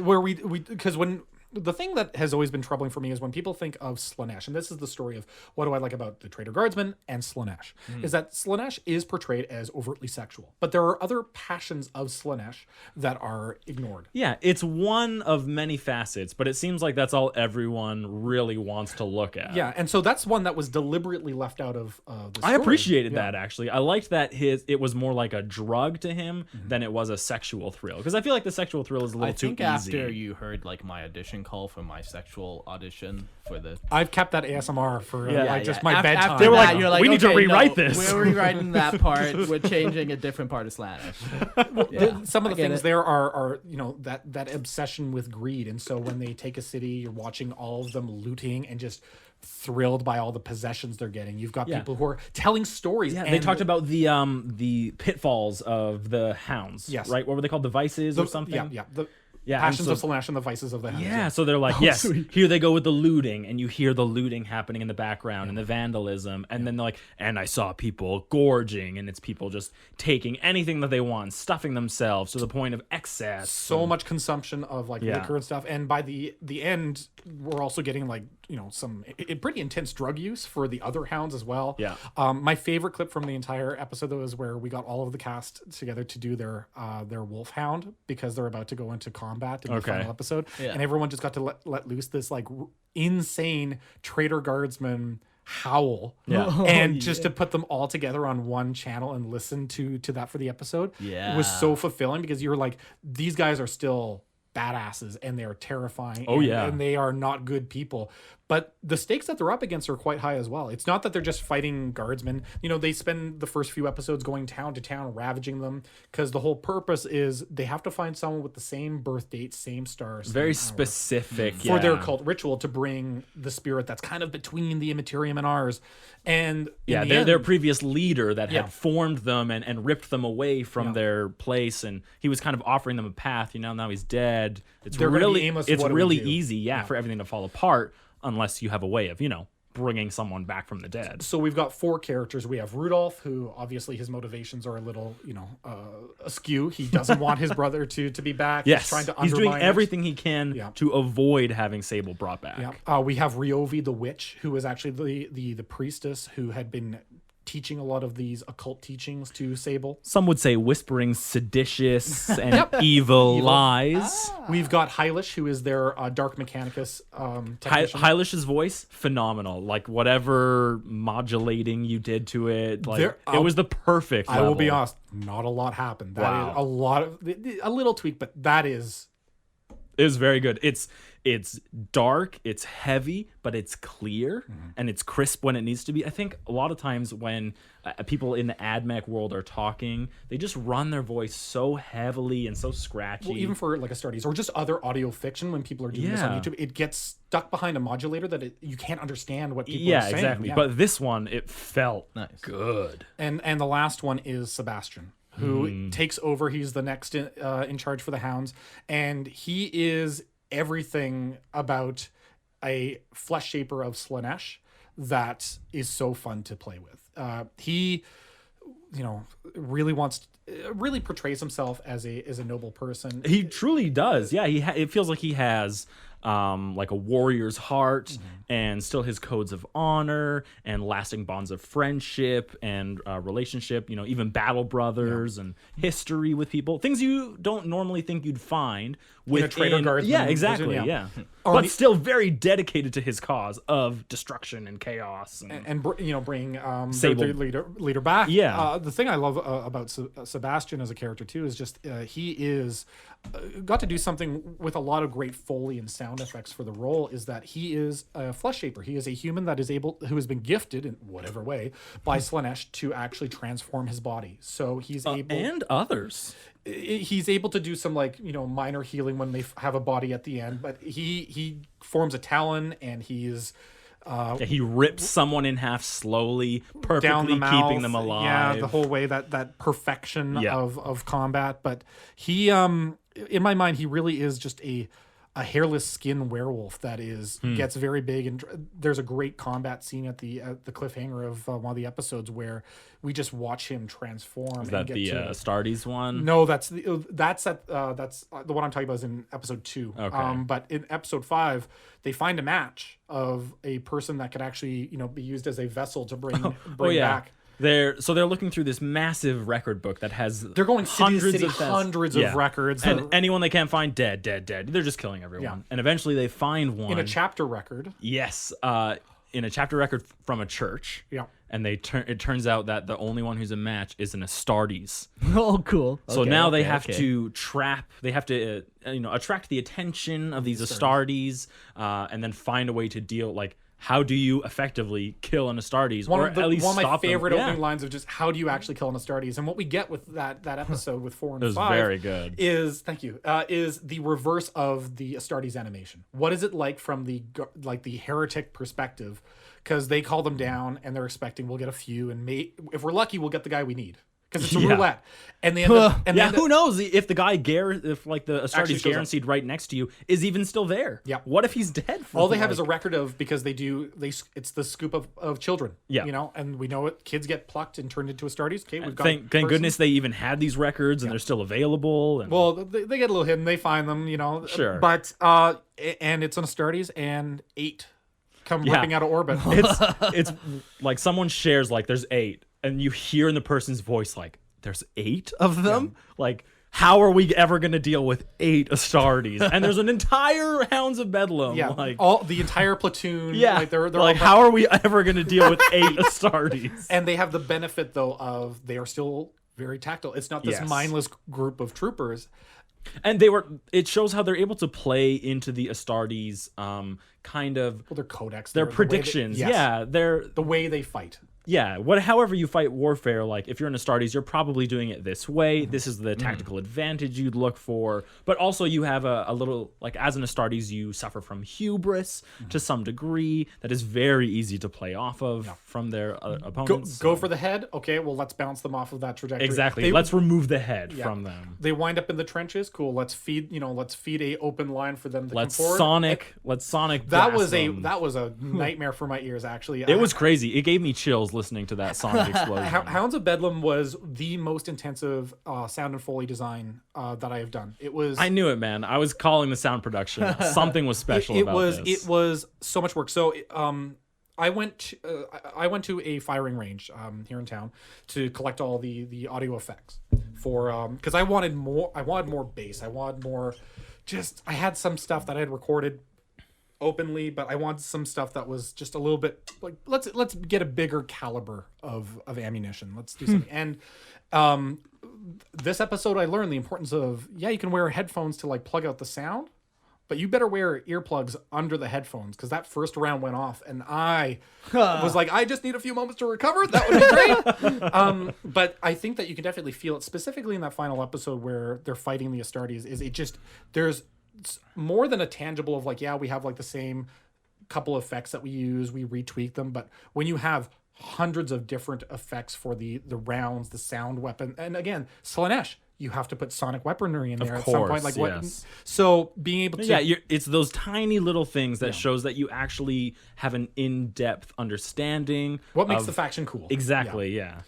Where because when the thing that has always been troubling for me is when people think of Slaanesh, and this is the story of what do I like about the Traitor Guardsman and Slaanesh, is that Slaanesh is portrayed as overtly sexual, but there are other passions of Slaanesh that are ignored. Yeah, it's one of many facets, but it seems like that's all everyone really wants to look at. Yeah, and so that's one that was deliberately left out of the story. I appreciated that, actually. I liked that it was more like a drug to him than it was a sexual thrill. Because I feel like the sexual thrill is a little I too think easy. after you heard like my audition call for my sexual audition for the I've kept that ASMR for just my Af- bedtime. after They were that, like, you're "We need to okay, rewrite no, this." We're rewriting that part. We're changing a different part of Slaanesh. Some of the I get things it. there are that obsession with greed, and so when they take a city, you're watching all of them looting and just thrilled by all the possessions they're getting. You've got people who are telling stories. Yeah, and they talked about the pitfalls of the Hounds. Yes. Right? What were they called? The vices or something? The Yeah, passions and so- of Slaanesh and the vices of the Hounds. Yeah, so they're like, yes, here they go with the looting, and you hear the looting happening in the background and the vandalism, and then they're like, and I saw people gorging, and it's people just taking anything that they want, stuffing themselves to the point of excess. So much consumption of like Yeah. liquor and stuff, and by the end, we're also getting like some pretty intense drug use for the other Hounds as well. Yeah. My favorite clip from the entire episode though is where we got all of the cast together to do their wolf hound because they're about to go into combat in the final episode, and everyone just got to let loose this like insane Traitor Guardsman howl, and just to put them all together on one channel and listen to that for the episode, it was so fulfilling because you were like, these guys are still badasses and they are terrifying. And they are not good people. But the stakes that they're up against are quite high as well. It's not that they're just fighting guardsmen. They spend the first few episodes going town to town, ravaging them, because the whole purpose is they have to find someone with the same birth date, same stars. Very specific. For their cult ritual to bring the spirit that's kind of between the Immaterium and ours. And their previous leader that had formed them and ripped them away from their place, and he was kind of offering them a path. Now he's dead. They're really aimless. It's What do really we do? easy, for everything to fall apart unless you have a way of bringing someone back from the dead. So we've got 4 characters. We have Rudolph, who obviously his motivations are a little, askew. He doesn't want his brother to be back. Yes, He's trying to he's doing undermine it. everything he can to avoid having Sable brought back. Yeah. We have Ryovi the witch, who is actually the priestess who had been teaching a lot of these occult teachings to Sable. Some would say whispering seditious and evil lies. We've got Hylish, who is their Dark Mechanicus technician. Hylish's voice, phenomenal. Like whatever modulating you did to it, it was the perfect level. I will be honest, not a lot happened. That is a little tweak, but that is... It was very good. It's dark, it's heavy, but it's clear and it's crisp when it needs to be. I think a lot of times when people in the AdMech world are talking, they just run their voice so heavily and so scratchy. Well, even for like Astartes or just other audio fiction, when people are doing this on YouTube, it gets stuck behind a modulator that you can't understand what people are saying. Exactly. Yeah. But this one, it felt good. And the last one is Sebastian, who takes over. He's the next in charge for the Hounds, and he is everything about a flesh shaper of Slaanesh that is so fun to play with. He, really portrays himself as a noble person. He truly does. Yeah, it feels like he has like a warrior's heart, and still his codes of honor and lasting bonds of friendship and relationship, even battle brothers and history with people, things you don't normally think you'd find within a trader guardsman. Yeah, exactly. Yeah. Yeah. But still very dedicated to his cause of destruction and chaos and bring Sable. their leader back. Yeah. The thing I love about Sebastian as a character too is just he is got to do something with a lot of great Foley and sound effects for the role. Is that he is a flesh shaper. He is a human that is who has been gifted in whatever way by Slaanesh to actually transform his body. So he's able and others. He's able to do some minor healing when they have a body at the end, but he forms a talon and he's he rips someone in half slowly, down perfectly the mouth, keeping them alive. Yeah, the whole way that perfection of combat. But he, in my mind, he really is just a hairless skin werewolf that gets very big. And there's a great combat scene at the cliffhanger of one of the episodes where we just watch him transform. Is that the Astartes one? No, that's the one I'm talking about is in episode 2. Okay. But in episode 5, they find a match of a person that could actually be used as a vessel to bring back. They're looking through this massive record book that has They're going hundreds of records, and anyone they can't find dead. They're just killing everyone. Yeah. And eventually they find one in a chapter record. Yes, in a chapter record from a church. Yeah. And it turns out that the only one who's a match is an Astartes. Oh, cool. So now they have to attract the attention of these Astartes, and then find a way to deal, how do you effectively kill an Astartes, One of my favorite them? opening lines of just how do you actually kill an Astartes, and what we get with that episode with 4 and 5 was very good. Is the reverse of the Astartes animation. What is it like from the heretic perspective? Because they call them down and they're expecting we'll get a few, and if we're lucky we'll get the guy we need. Because it's a roulette, and they end up, who knows if the guy the Astartes shows guaranteed right next to you is even still there? Yeah. What if he's dead? All they have is a record of, because it's the scoop of children. Yeah. And we know it. Kids get plucked and turned into Astartes. Okay, we've got. Thank goodness they even had these records and they're still available. And well, they get a little hidden. They find them. Sure. But and it's an Astartes, and 8 come ripping out of orbit. It's like someone shares there's 8. And you hear in the person's voice, there's 8 of them? Yeah. How are we ever going to deal with 8 Astartes? And there's an entire Hounds of Bedlam. Yeah, the entire platoon. Yeah, they're how are we ever going to deal with 8 Astartes? And they have the benefit, though, of they are still very tactile. It's not this mindless group of troopers. And it shows how they're able to play into the Astartes kind of... Well, their codex. Their predictions. The way they fight. Yeah, however you fight warfare, if you're an Astartes, you're probably doing it this way. This is the tactical advantage you'd look for. But also you have a little, as an Astartes, you suffer from hubris to some degree that is very easy to play off of from their opponents. Go for the head? Okay, well, let's bounce them off of that trajectory. Exactly. Let's remove the head from them. They wind up in the trenches. Cool. Let's feed a open line for them to let's come forward. Sonic That blast was them. a nightmare for my ears, actually. It was crazy. It gave me chills listening to that sonic explosion. Hounds of Bedlam was the most intensive sound and Foley design that I have done. It was. I knew it, man. I was calling the sound production. Something was special about this. It was so much work. So I went to a firing range here in town to collect all the audio effects for because I wanted more bass. I wanted more. I had some stuff that I had recorded openly, but I wanted some stuff that was just a little bit let's get a bigger caliber of ammunition. Let's do something. And this episode I learned the importance of you can wear headphones to plug out the sound, but you better wear earplugs under the headphones, because that first round went off and I was I just need a few moments to recover. That would be great. But I think that you can definitely feel it, specifically in that final episode where they're fighting the Astartes. There's more than a tangible of we have the same couple effects that we use, we retweak them, but when you have hundreds of different effects for the rounds, the sound weapon, and again, Slaanesh, you have to put sonic weaponry in there at some point. Yes. So being able to it's those tiny little things that shows that you actually have an in-depth understanding. What makes the faction cool? Exactly. Yeah.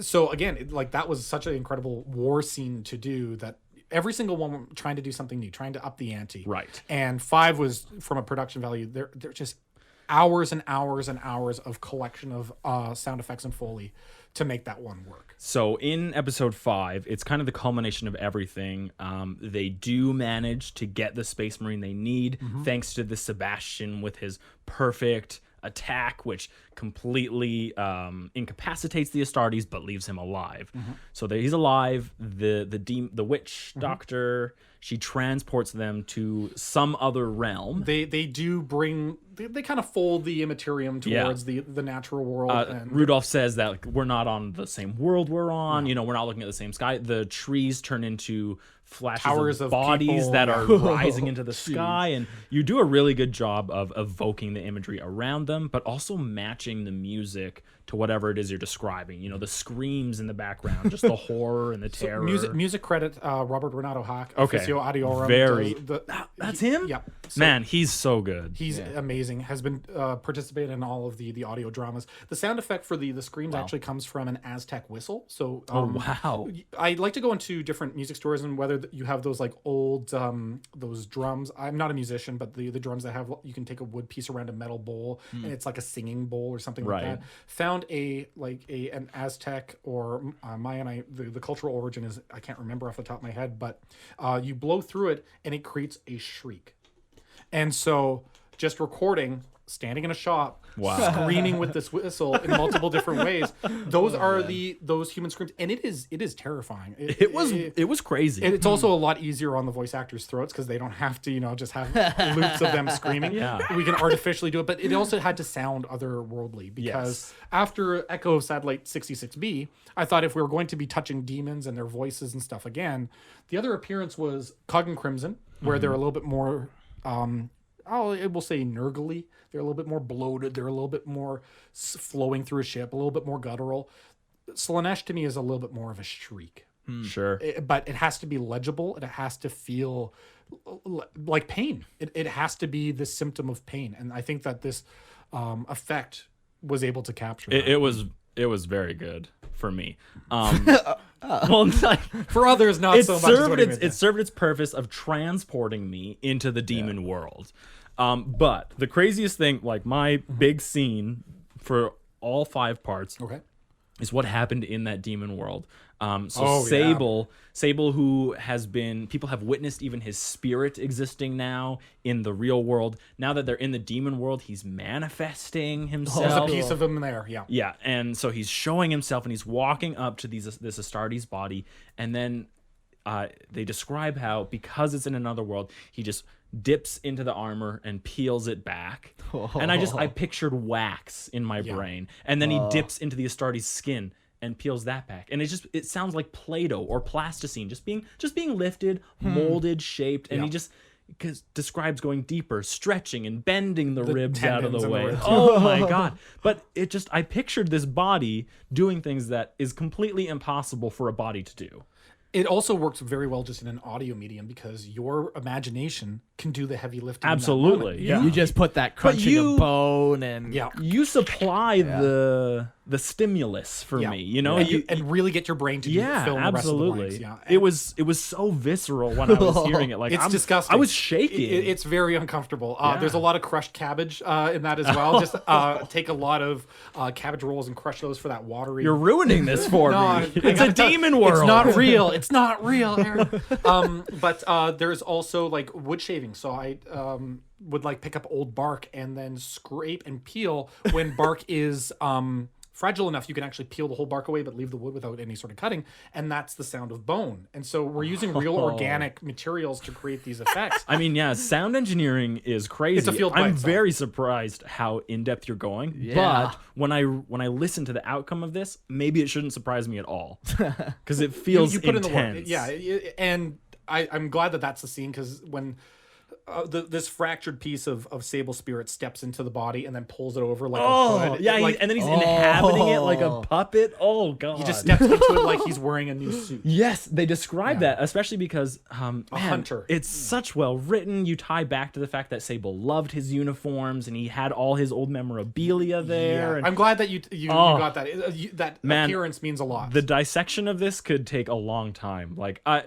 So again, that was such an incredible war scene to do, that every single one trying to do something new, trying to up the ante. Right. And 5 was, from a production value, they're just hours and hours and hours of collection of sound effects and Foley to make that one work. So in episode 5, it's kind of the culmination of everything. They do manage to get the Space Marine they need, thanks to the Sebastian with his perfect attack, which completely incapacitates the Astartes but leaves him alive. So he's alive. The witch doctor, she transports them to some other realm. They do bring they kind of fold the immaterium towards the natural world. And Rudolph says that we're not on the same world we're on. You know, we're not looking at the same sky. The trees turn into flashes Towers of of bodies people, that yeah. are rising into the sky, and you do a really good job of evoking the imagery around them, but also matching the music to whatever it is you're describing. You know, the screams in the background, just the horror and the terror. Music credit Robert Renato Hack. Okay. Officio Audiorum Very. That's him? Yeah. So Man, he's so good. he's amazing. Has been participated in all of the audio dramas. The sound effect for the screams actually comes from an Aztec whistle. So wow. I like to go into different music stores, and whether you have those like old those drums. I'm not a musician, but the drums that have, you can take a wood piece around a metal bowl and it's like a singing bowl or something like that. Found an Aztec or Mayan. The cultural origin is, I can't remember off the top of my head, but you blow through it and it creates a shriek. And so just recording, standing in a shop, screaming with this whistle in multiple different ways. Those are those human screams, and it is terrifying. It was crazy. And it's also a lot easier on the voice actors' throats because they don't have to, just have loops of them screaming. Yeah. We can artificially do it, but it also had to sound otherworldly because after Echo Satellite 66B, I thought if we were going to be touching demons and their voices and stuff again, the other appearance was Cog and Crimson, where they're a little bit more, we'll say nurgly. They're a little bit more bloated. They're a little bit more flowing through a ship, a little bit more guttural. Slaanesh to me is a little bit more of a shriek. Sure. But it has to be legible. It has to feel like pain. It has to be the symptom of pain. And I think that this effect was able to capture that. It was very good for me. Well, For others, not so much. It served its purpose of transporting me into the demon world. But the craziest thing, like my big scene for all 5 parts, is what happened in that demon world. Sable, who has been, people have witnessed even his spirit existing now in the real world. Now that they're in the demon world, he's manifesting himself. There's a piece of him there, Yeah, and so he's showing himself, and he's walking up to this Astartes body, and then they describe how, because it's in another world, he just dips into the armor and peels it back. And I pictured wax in my brain, and then he dips into the Astartes skin and peels that back, and it sounds like Play-Doh or plasticine just being lifted, molded, shaped, and he just describes going deeper, stretching and bending the ribs out of the way. Oh my god. But I pictured this body doing things that is completely impossible for a body to do. It also works very well just in an audio medium because your imagination can do the heavy lifting. Absolutely. In that moment. You just put that crunching of bone and you supply the stimulus for me, and really get your brain to fill in the rest of the blanks. Yeah, it was so visceral when I was hearing it. Like, it's disgusting. I was shaking. It's very uncomfortable. There's a lot of crushed cabbage in that as well. Just take a lot lot of cabbage rolls and crush those for that watery. You're ruining this for me. It's a demon world. It's not real. It's not real, Aaron. But there's also like wood shaving. So I would like pick up old bark and then scrape and peel when bark is fragile enough you can actually peel the whole bark away but leave the wood without any sort of cutting, and that's the sound of bone. And so we're using real organic materials to create these effects. I mean, yeah, sound engineering is crazy. It's a field by I'm itself. very surprised how in-depth you're going. Yeah. But when I listen to the outcome of this, maybe it shouldn't surprise me at all because it feels you put intense. in the work. Yeah, and I'm glad that that's the scene, because when this fractured piece of Sable spirit steps into the body and then pulls it over like a hood. Yeah, and then he's inhabiting it like a puppet. Oh god, he just steps into it like he's wearing a new suit. Yes, they describe that, especially because a hunter. It's such well written. You tie back to the fact that Sable loved his uniforms and he had all his old memorabilia there. Yeah. And I'm glad that you got that. That appearance means a lot. The dissection of this could take a long time. Like I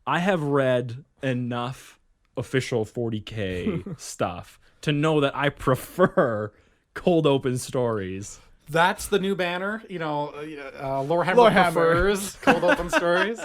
have read enough official 40K stuff to know that I prefer cold open stories. That's the new banner. Lorehammer prefers cold open stories.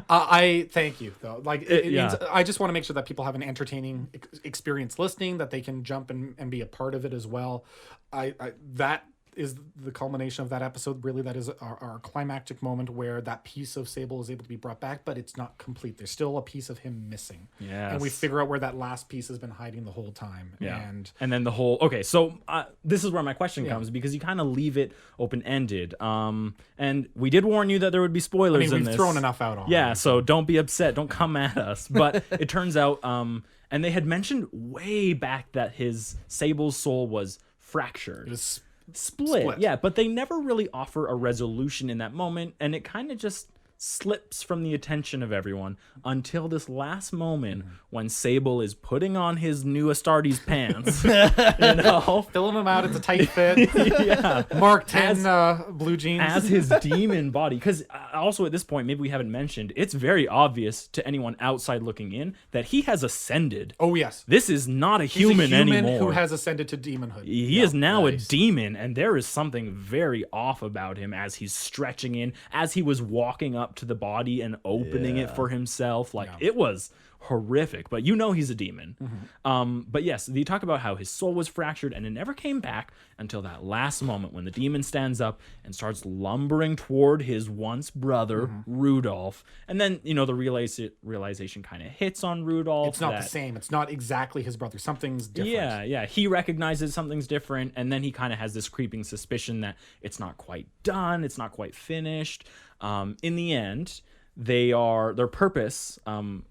I thank you though. Like it means I just want to make sure that people have an entertaining experience listening, that they can jump and be a part of it as well. That is the culmination of that episode. Really, that is our climactic moment where that piece of Sable is able to be brought back, but it's not complete. There's still a piece of him missing. Yes. And we figure out where that last piece has been hiding the whole time. Yeah. And then the whole... Okay, so this is where my question comes, because you kind of leave it open-ended. And we did warn you that there would be spoilers in this. We've thrown enough out on Yeah, so don't be upset. Don't come at us. But it turns out... and they had mentioned way back that his Sable's soul was fractured. It was split. Yeah, but they never really offer a resolution in that moment, and it kind of just slips from the attention of everyone until this last moment when Sable is putting on his new Astartes pants. Filling him out. It's a tight fit. Yeah. Mark 10 blue jeans. As his demon body. Because also at this point, maybe we haven't mentioned, it's very obvious to anyone outside looking in that he has ascended. Oh, yes. This is not a He's human a human anymore. who has ascended to demonhood. He is now a demon, and there is something very off about him as he's stretching in, as he was walking up to the body and opening it for himself. It was horrific, but he's a demon. But yes, they talk about how his soul was fractured and it never came back until that last moment when the demon stands up and starts lumbering toward his once brother Rudolph. And then the realization kind of hits on Rudolph. It's not the same. It's not exactly his brother. Something's different. Yeah. He recognizes something's different, and then he kind of has this creeping suspicion that it's not quite done, it's not quite finished. In the end, their purpose,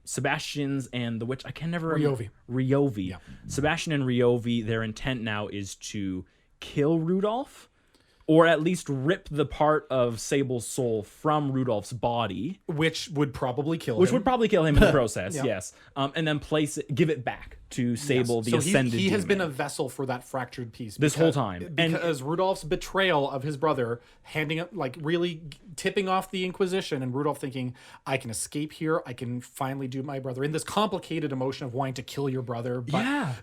Sebastian's and the witch, I can never remember. Ryovi. Yeah. Sebastian and Ryovi, their intent now is to kill Rudolph, or at least rip the part of Sable's soul from Rudolph's body. Which would probably kill him. Which would probably kill him in the process, yes. And then give it back to Sable, the ascended he has demon. been a vessel for that fractured piece. This whole time. Because Rudolph's betrayal of his brother, really tipping off the Inquisition, and Rudolph thinking, I can escape here, I can finally do my brother. In this complicated emotion of wanting to kill your brother.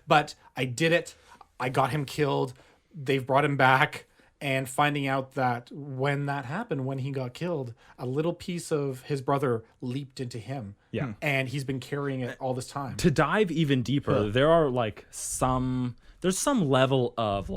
But I did it. I got him killed. They've brought him back. And finding out that when that happened, when he got killed, a little piece of his brother leaped into him. Yeah. And he's been carrying it all this time. To dive even deeper, there are there's some level of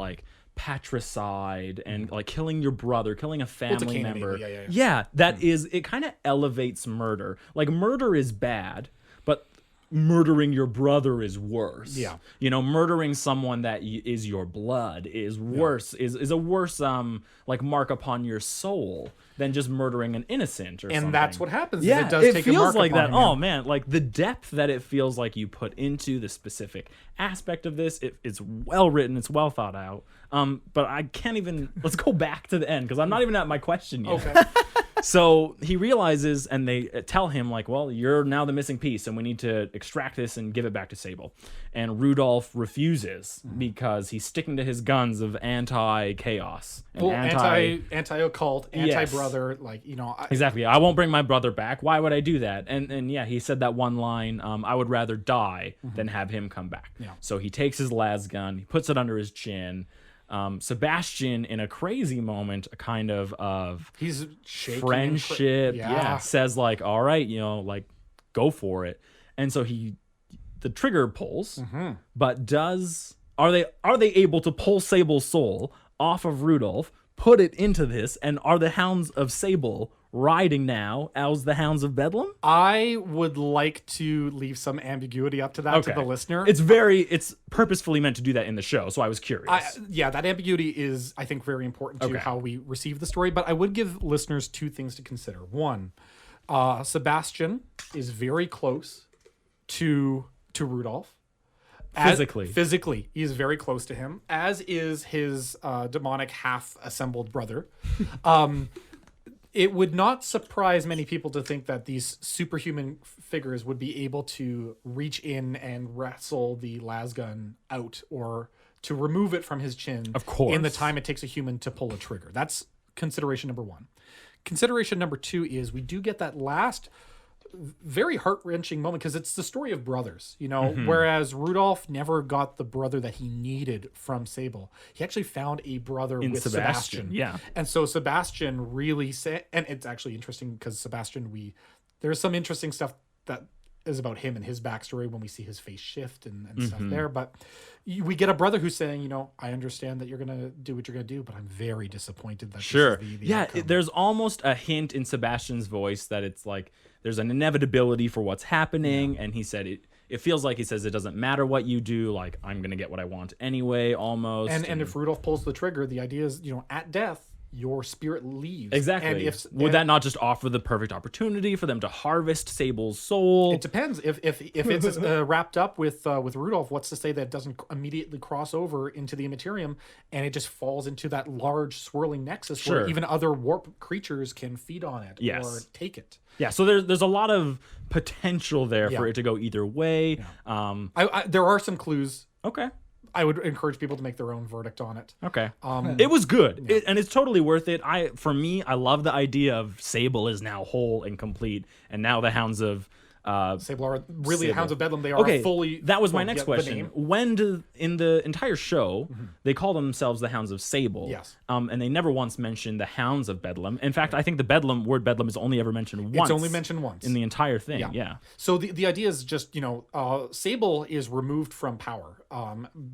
patricide and killing your brother, killing a family member. It kind of elevates murder. Murder is bad, but murdering your brother is worse. Yeah. Murdering someone that is your blood is worse, is a worse mark upon your soul than just murdering an innocent or something. And that's what happens. Yeah, it does take a mark like upon that. him, Oh man, the depth that it feels like you put into the specific aspect of this, it's well written, it's well thought out. But I can't even, let's go back to the end because I'm not even at my question yet. Okay. So he realizes, and they tell him, well, you're now the missing piece, and we need to extract this and give it back to Sable. And Rudolph refuses because he's sticking to his guns of anti-chaos. And anti-occult, anti-brother, Exactly. I won't bring my brother back. Why would I do that? And he said that one line, I would rather die than have him come back. Yeah. So he takes his las gun, he puts it under his chin. Sebastian, in a crazy moment, a kind of he's shaking friendship, says all right, go for it. And so the trigger pulls, but are they able to pull Sable's soul off of Rudolph, put it into this, and are the Hounds of Sable riding now as the Hounds of Bedlam? I would like to leave some ambiguity up to that to the listener. It's purposefully meant to do that in the show, so I was curious. That ambiguity is, I think, very important to how we receive the story, but I would give listeners two things to consider. One, Sebastian is very close to Rudolph. Physically, he is very close to him, as is his demonic half-assembled brother. It would not surprise many people to think that these superhuman figures would be able to reach in and wrestle the lasgun out or to remove it from his chin. Of course. In the time it takes a human to pull a trigger. That's consideration number one. Consideration number two is we do get that last very heart-wrenching moment because it's the story of brothers, whereas Rudolph never got the brother that he needed from Sable. He actually found a brother with Sebastian. Yeah. And so Sebastian really said, and it's actually interesting because Sebastian, there's some interesting stuff that is about him and his backstory when we see his face shift and stuff there. But we get a brother who's saying, I understand that you're going to do what you're going to do, but I'm very disappointed that this is the outcome. There's almost a hint in Sebastian's voice that it's like there's an inevitability for what's happening. And he said it feels like he says it doesn't matter what you do, like I'm going to get what I want anyway, almost. And if Rudolph pulls the trigger, the idea is, at death, your spirit leaves. Exactly. And would that not just offer the perfect opportunity for them to harvest Sable's soul? It depends. If it's wrapped up with Rudolph, what's to say that it doesn't immediately cross over into the Immaterium and it just falls into that large swirling nexus where even other warp creatures can feed on it or take it. Yeah, so there's a lot of potential there for it to go either way. Yeah. There are some clues. Okay. I would encourage people to make their own verdict on it. Okay. It was good. And it's totally worth it. For me, I love the idea of Sable is now whole and complete, and now the Hounds of Sable are really Hounds of Bedlam. They are fully. That was my next question. When in the entire show they call themselves the Hounds of Sable? Yes. And they never once mentioned the Hounds of Bedlam. In fact, I think the word Bedlam is only ever mentioned once. It's only mentioned once in the entire thing. Yeah. So the idea is just Sable is removed from power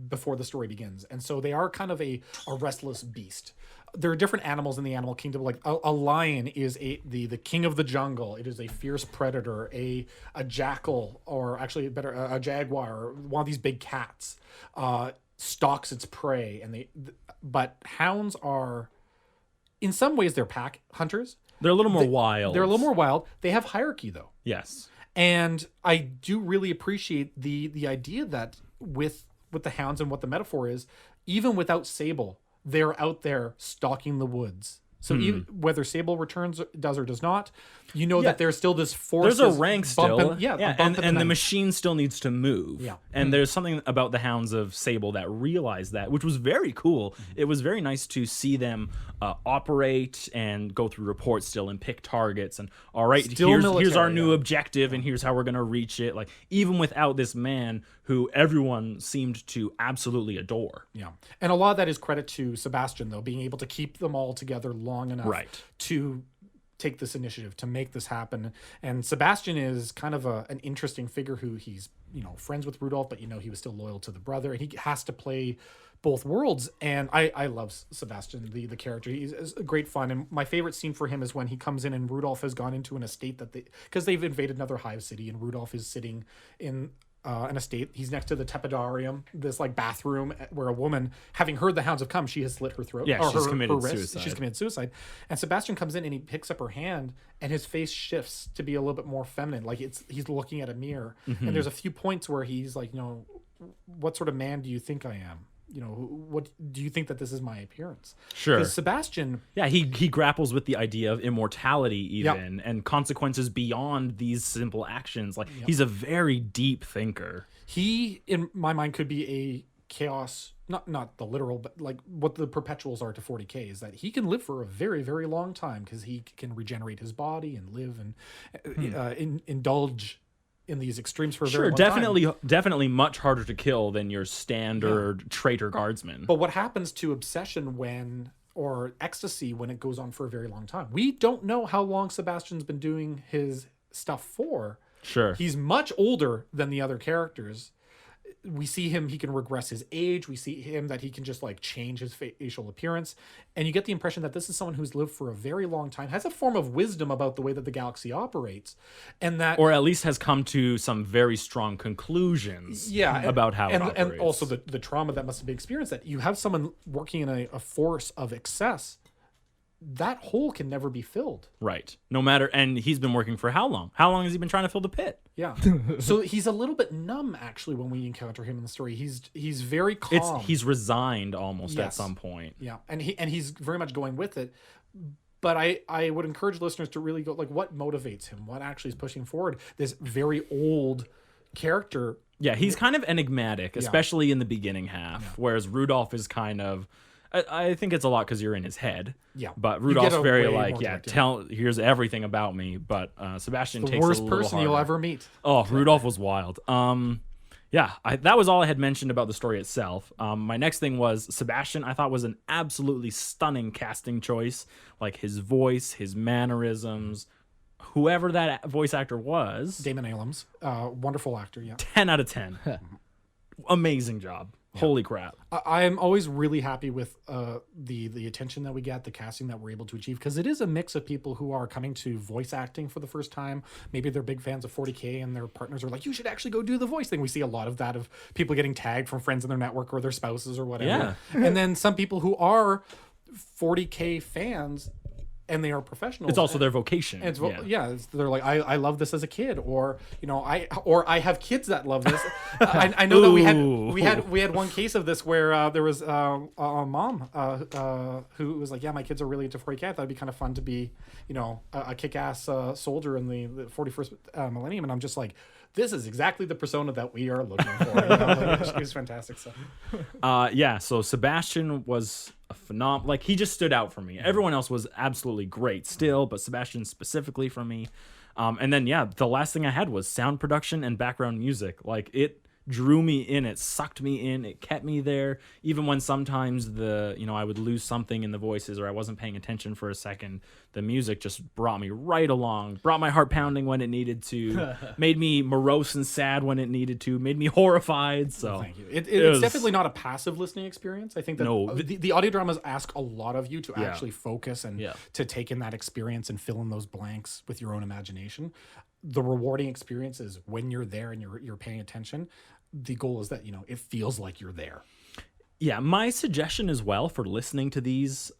before the story begins, and so they are kind of a restless beast. There are different animals in the animal kingdom. Like a lion is the king of the jungle. It is a fierce predator. A jackal, or actually a jaguar, one of these big cats, stalks its prey. But hounds are, in some ways, they're pack hunters. They're a little more wild. They're a little more wild. They have hierarchy though. Yes. And I do really appreciate the idea that with the hounds and what the metaphor is, even without Sable, they're out there stalking the woods. So even whether Sable does or does not, that there's still this force. There's a rank still. And the machine still needs to move. Yeah. And there's something about the Hounds of Sable that realized that, which was very cool. It was very nice to see them operate and go through reports still and pick targets. And all right, here's our new objective and here's how we're going to reach it. Like, even without this man who everyone seemed to absolutely adore. Yeah. And a lot of that is credit to Sebastian, though, being able to keep them all together long enough to take this initiative, to make this happen. And Sebastian is kind of an interesting figure who he's, friends with Rudolph, but, he was still loyal to the brother. And he has to play both worlds. And I love Sebastian, the character. He's great fun. And my favorite scene for him is when he comes in and Rudolph has gone into an estate because they've invaded another hive city, and Rudolph is sitting in an estate. He's next to the tepidarium, this bathroom where a woman, having heard the hounds have come, she has slit her throat. Yeah, she's committed suicide. She's committed suicide. And Sebastian comes in and he picks up her hand, and his face shifts to be a little bit more feminine. Like he's looking at a mirror. And there's a few points where he's like, what sort of man do you think I am? What do you think that this is my appearance? Sure. Because Sebastian, he grapples with the idea of immortality even and consequences beyond these simple actions. Like he's a very deep thinker. He, in my mind, could be a chaos, not the literal, but like what the perpetuals are to 40K is that he can live for a very, very long time because he can regenerate his body and live and indulge in these extremes for a very long time. Definitely much harder to kill than your standard traitor guardsman. But what happens to obsession or ecstasy when it goes on for a very long time? We don't know how long Sebastian's been doing his stuff for. Sure. He's much older than the other characters. We see him, he can regress his age. We see him that he can just change his facial appearance. And you get the impression that this is someone who's lived for a very long time, has a form of wisdom about the way that the galaxy operates. And that, or at least has come to some very strong conclusions about how it operates. And also the trauma that must have been experienced, that you have someone working in a force of excess. That hole can never be filled. Right. No matter, and he's been working for how long? How long has he been trying to fill the pit? Yeah. So he's a little bit numb actually when we encounter him in the story. He's very calm. He's resigned almost at some point. Yeah. And he's very much going with it. But I would encourage listeners to really go what motivates him? What actually is pushing forward this very old character? Yeah, he's kind of enigmatic, especially in the beginning half, whereas Rudolph is kind of I think it's a lot because you're in his head. Yeah. But You get Rudolph's a very way like, more yeah, direct, here's everything about me. But Sebastian The takes worst it a little person you'll harder. ever meet. Oh, Rudolph was wild. Yeah, that was all I had mentioned about the story itself. My next thing was Sebastian, I thought was an absolutely stunning casting choice. Like his voice, his mannerisms, whoever that voice actor was. Damon Ahlams, wonderful actor. Yeah. 10 out of 10. Amazing job. Holy crap. I'm always really happy with the attention that we get, the casting that we're able to achieve, because it is a mix of people who are coming to voice acting for the first time. Maybe they're big fans of 40K and their partners are like, you should actually go do the voice thing. We see a lot of that, of people getting tagged from friends in their network or their spouses or whatever. Yeah. And then some people who are 40K fans and they are professionals. It's also their vocation. And they're like, I love this as a kid, or I have kids that love this. I know that we had one case of this where there was a mom who was like, yeah, my kids are really into 40K. That'd be kind of fun to be, a kick-ass soldier in the 41st millennium. And I'm just like, this is exactly the persona that we are looking for. She was fantastic. So. So Sebastian was a phenomenal. Like, he just stood out for me. Everyone else was absolutely great still, but Sebastian specifically for me. And then, the last thing I had was sound production and background music. Like, it drew me in, it sucked me in, it kept me there, even when sometimes I would lose something in the voices or I wasn't paying attention for a second. The music just brought me right along, brought my heart pounding when it needed to, made me morose and sad when it needed to, made me horrified. So thank you. It's definitely not a passive listening experience. I think that No. the audio dramas ask a lot of you to Yeah. actually focus and to take in that experience and fill in those blanks with your own imagination. The rewarding experience is when you're there and you're paying attention. The goal is that, it feels like you're there. Yeah, my suggestion as well for listening to these,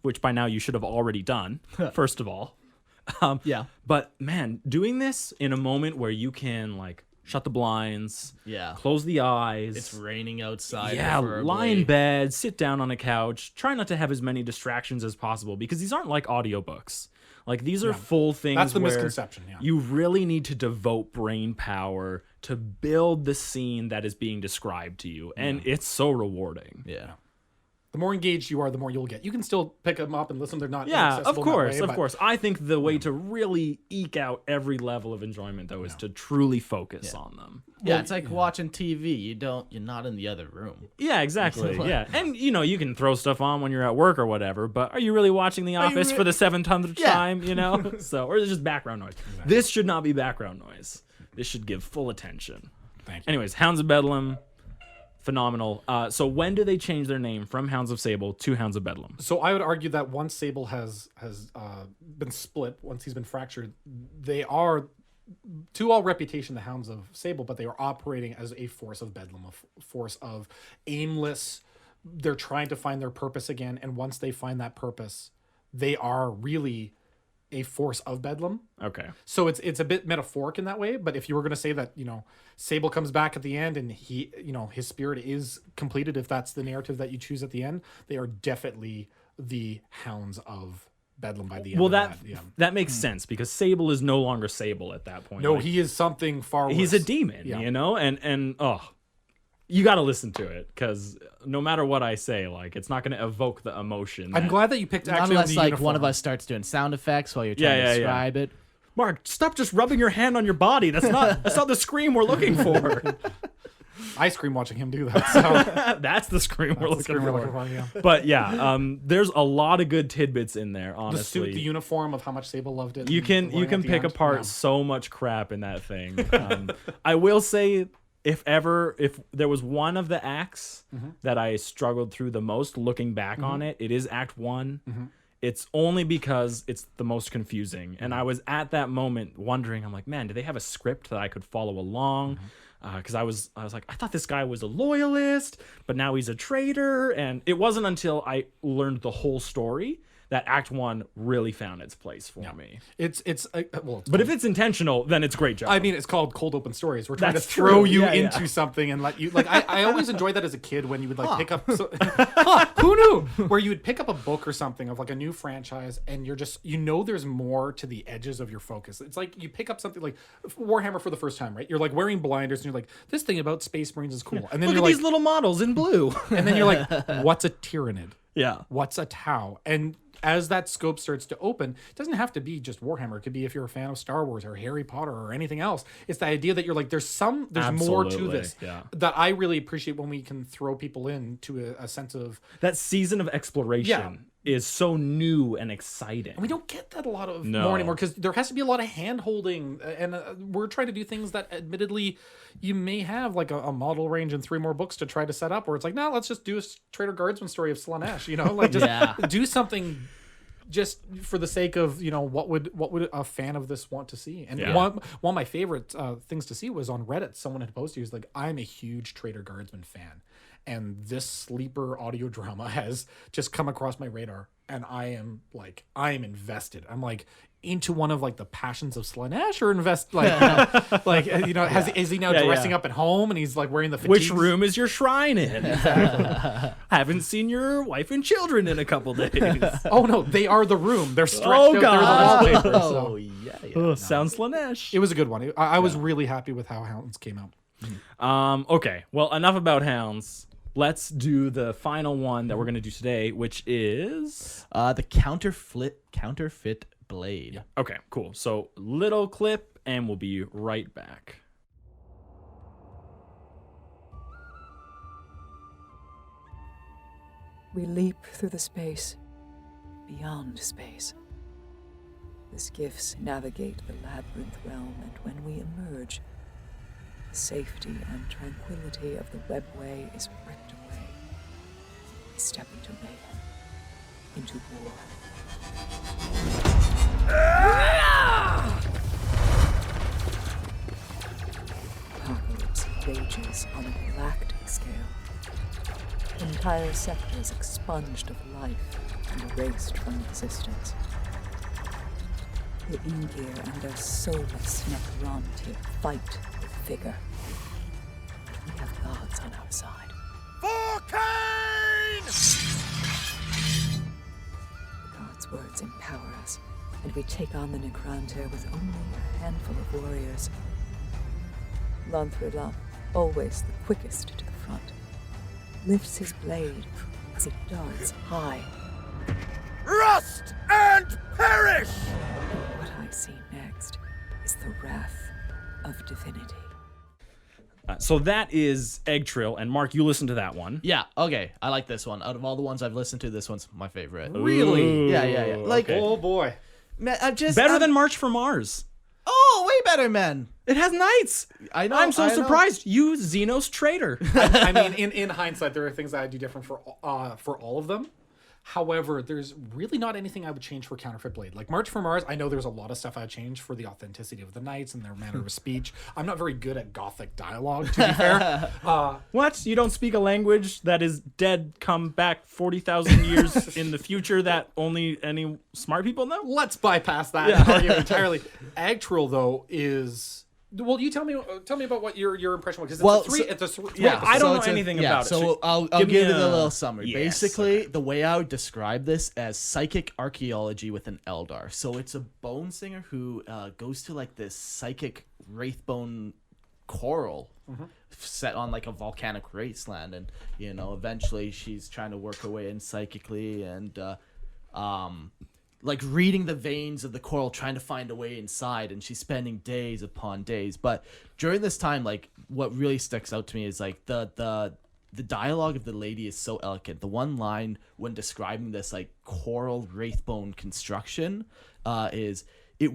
which by now you should have already done, first of all. But man, doing this in a moment where you can shut the blinds, close the eyes. It's raining outside. Yeah, preferably. lie in bed, sit down on a couch, try not to have as many distractions as possible because these aren't like audiobooks. Like, these are full things. That's the where misconception. Yeah. You really need to devote brain power to build the scene that is being described to you, and it's so rewarding. Yeah. The more engaged you are, the more you'll get. You can still pick them up and listen. They're not Yeah, of accessible course, that way, of course. I think the way to really eke out every level of enjoyment, though, is to truly focus on them. Yeah, it's like watching TV. You're not in the other room. Yeah, exactly. Yeah, and you can throw stuff on when you're at work or whatever, but are you really watching The Office for the 700th time? So, or is it just background noise? Exactly. This should not be background noise. This should give full attention. Thank you. Anyways, Hounds of Bedlam, phenomenal. So when do they change their name from Hounds of Sable to Hounds of Bedlam? So I would argue that once Sable has been split, once he's been fractured, they are, to all reputation, the Hounds of Sable, but they are operating as a force of Bedlam, a force of aimless. They're trying to find their purpose again, and once they find that purpose, they are really a force of Bedlam. Okay. So it's a bit metaphoric in that way, but if you were going to say that, Sable comes back at the end and he, his spirit is completed, if that's the narrative that you choose at the end, they are definitely the Hounds of Bedlam by the end. Well, of that. that makes sense because Sable is no longer Sable at that point. No, he is something far worse. He's a demon, and you got to listen to it because no matter what I say, it's not going to evoke the emotion. I'm glad that you picked actually Unless the one uniform. of us starts doing sound effects while you're trying to describe it. Mark, stop just rubbing your hand on your body. That's not the scream we're looking for. I scream watching him do that. So That's the scream we're looking for. yeah. But there's a lot of good tidbits in there, honestly. The suit, the uniform of how much Sable loved it. You can and at the pick end. apart Yeah. so much crap in that thing. I will say, if there was one of the acts that I struggled through the most, looking back on it, it is Act 1. It's only because it's the most confusing. And I was at that moment wondering, I'm like, man, do they have a script that I could follow along? Because I was like, I thought this guy was a loyalist, but now he's a traitor. And it wasn't until I learned the whole story that Act 1 really found its place for me. But if it's intentional, then it's great job. I mean, it's called cold open stories. We're trying That's to throw true. you Yeah, into something and let you I always enjoyed that as a kid when you would pick up who knew, where you would pick up a book or something of a new franchise and you're just there's more to the edges of your focus. It's like you pick up something like Warhammer for the first time, right? You're wearing blinders and you're like, this thing about Space Marines is cool. And then Look you're at these little models in blue. and then you're like, what's a Tyranid? Yeah. What's a Tau? And as that scope starts to open, it doesn't have to be just Warhammer. It could be if you're a fan of Star Wars or Harry Potter or anything else. It's the idea that you're like, there's more to Absolutely, this yeah. that I really appreciate when we can throw people into a sense of. That season of exploration is so new and exciting. And we don't get that a lot of more anymore because there has to be a lot of hand holding, and we're trying to do things that admittedly you may have like a model range and 3 more books to try to set up where it's like, no, let's just do a Trader Guardsman story of Slaanesh, you know, like just do something just for the sake of, you know, what would a fan of this want to see? And one of my favorite things to see was on Reddit. Someone had posted, he was like, I'm a huge Trader Guardsman fan, and this sleeper audio drama has just come across my radar, and I am invested. I'm like into one of like the passions of Slaanesh, or invest like is he now dressing up at home and he's like wearing the fatigues? Which room is your shrine in? Haven't seen your wife and children in a couple days. Oh no, they are the room. They're stretched out. God. They're the wallpaper. So. Oh yeah. Sounds Slaanesh. It was a good one. I was really happy with how Hounds came out. Okay, well, enough about Hounds. Let's do the final one that we're going to do today, which is... the Counterfeit Blade. Okay, cool. So, little clip, and we'll be right back. We leap through the space, beyond space. The skiffs navigate the labyrinth realm, and when we emerge, the safety and tranquility of the webway is ripped away. We step into mayhem, into war. Apocalypse rages on a galactic scale. Entire sectors expunged of life and erased from existence. The Ingir and their soulless Necrontyr fight with vigor. We have gods on our side. For Cain! The gods' words empower us, and we take on the Necrontyr with only a handful of warriors. Lanthrilam, always the quickest to the front, lifts his blade as it darts high. Rust and perish! And what I see next is the wrath of divinity. So that is Agtril, and Mark, you listened to that one. Yeah, okay. I like this one. Out of all the ones I've listened to, this one's my favorite. Really? Yeah. Like, Oh boy. man, Better than March for Mars. Oh, way better, man. It has knights. I know. I'm so I know. surprised. You Xenos traitor. I mean, in hindsight, there are things that I do different for all of them. However, there's really not anything I would change for Counterfeit Blade. Like March for Mars, I know there's a lot of stuff I'd change for the authenticity of the knights and their manner of speech. I'm not very good at Gothic dialogue, to be fair. What? You don't speak a language that is dead, come back 40,000 years in the future that only any smart people know? Let's bypass that argument entirely. Agtril, though, is... Well, you tell me about what your impression was, because it's a three. Yeah, I don't know it's anything about it. So I'll give give me you the a- little summary. Yes, Basically, the way I would describe this as psychic archaeology with an Eldar. So it's a bone singer who goes to like this psychic wraithbone coral set on like a volcanic wasteland, and eventually she's trying to work her way in psychically and like reading the veins of the coral, trying to find a way inside, and she's spending days upon days. But during this time, like what really sticks out to me is like the dialogue of the lady is so eloquent. The one line when describing this like coral wraithbone construction is it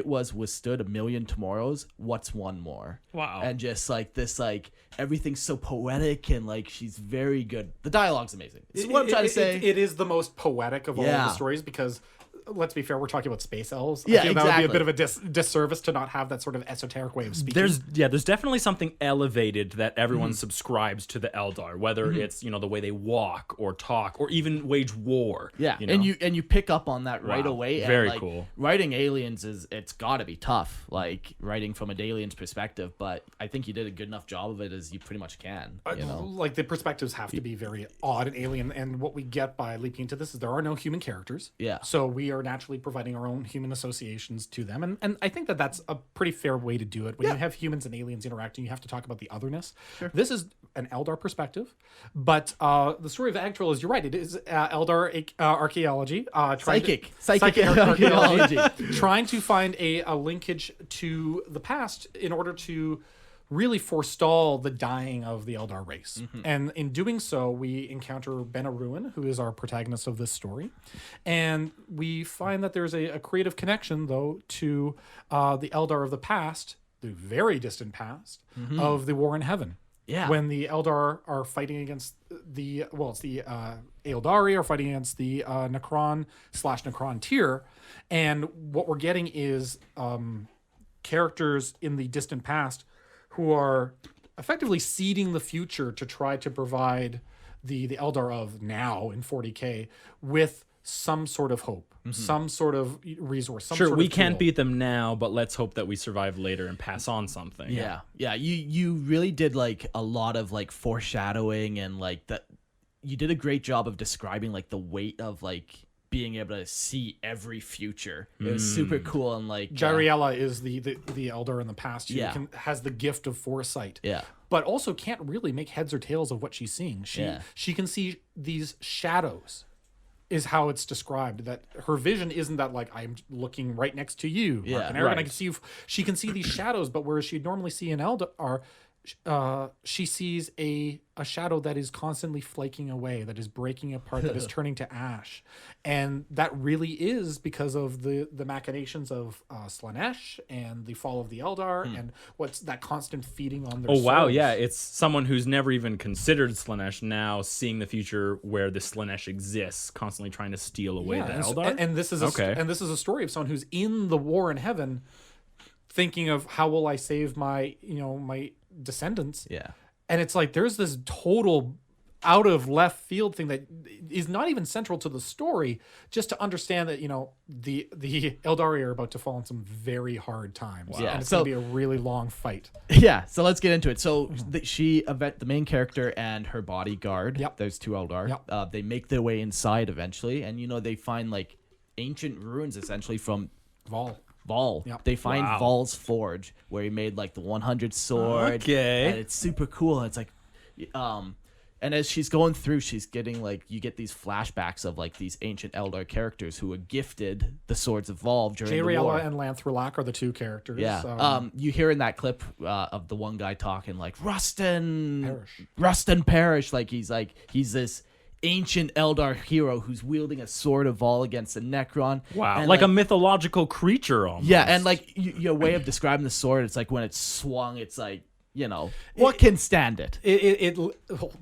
was withstood a million tomorrows. What's one more? Wow. And just like this, like everything's so poetic and like she's very good. The dialogue's amazing. This is what I'm trying to say. It is the most poetic of all of Yeah. the stories because, let's be fair, we're talking about space elves. Yeah, I feel that would be a exactly. bit of a disservice to not have that sort of esoteric way of speaking. There's definitely something elevated that everyone subscribes to the Eldar, whether it's the way they walk or talk or even wage war. Yeah, you know? and you pick up on that right Wow, away. And very like, cool. Writing aliens it's got to be tough, like writing from an alien's perspective. But I think you did a good enough job of it as you pretty much can. Like the perspectives have to be very odd and alien, and what we get by leaping into this is there are no human characters. Yeah. So we are naturally providing our own human associations to them. And I think that that's a pretty fair way to do it. When you have humans and aliens interacting, you have to talk about the otherness. Sure. This is an Eldar perspective, but the story of Agtril is, you're right, it is Eldar archaeology. Psychic archaeology. Trying to find a linkage to the past in order to really forestall the dying of the Eldar race. And in doing so, we encounter Benaruin, who is our protagonist of this story. And we find that there's a creative connection, though, to the Eldar of the past, the very distant past, of the War in Heaven. Yeah. When the Eldar are fighting against the Eldari are fighting against the Necron/Necron tier. And what we're getting is characters in the distant past who are effectively seeding the future to try to provide the Eldar of now in 40K with some sort of hope, some sort of resource. Some Sure, sort we of can't tool. beat them now, but let's hope that we survive later and pass on something. Yeah. You really did like a lot of like foreshadowing, and like that. You did a great job of describing like the weight of like being able to see every future. It was super cool, and like Jariella is the Eldar in the past who Yeah. has the gift of foresight. Yeah. But also can't really make heads or tails of what she's seeing. She can see these shadows, is how it's described. That her vision isn't that like, I'm looking right next to you, Mark and Eric, and I can see you. She can see these shadows, but whereas she'd normally see an Eldar, she sees a shadow that is constantly flaking away, that is breaking apart, that is turning to ash. And that really is because of the machinations of Slaanesh and the fall of the Eldar and what's that constant feeding on their Oh, wow, souls. yeah. It's someone who's never even considered Slaanesh now seeing the future where the Slaanesh exists, constantly trying to steal away the and, Eldar. and this is a story of someone who's in the war in heaven, thinking of how will I save my descendants. Yeah. And it's like there's this total out of left field thing that is not even central to the story, just to understand that the Eldari are about to fall in some very hard times. Yeah. And it's So- going to be a really long fight. Yeah, so let's get into it. So the main character and her bodyguard, Yep. there's two Eldar, Yep. they make their way inside eventually, and they find like ancient ruins essentially from Vol. Yep. They find Wow. Vol's forge where he made like the 100 sword. Okay. And it's super cool. And it's like, and as she's going through, she's getting like, you get these flashbacks of like these ancient Eldar characters who were gifted the swords of Vol during the war. Jariella and Lanthrulak are the two characters. Yeah. You hear in that clip of the one guy talking like Rustin Parrish, like he's this ancient Eldar hero who's wielding a sword of Vol against a Necron. Wow, And, like a mythological creature almost. yeah, and like your way of describing the sword, it's like when it's swung, it's like what can stand it? It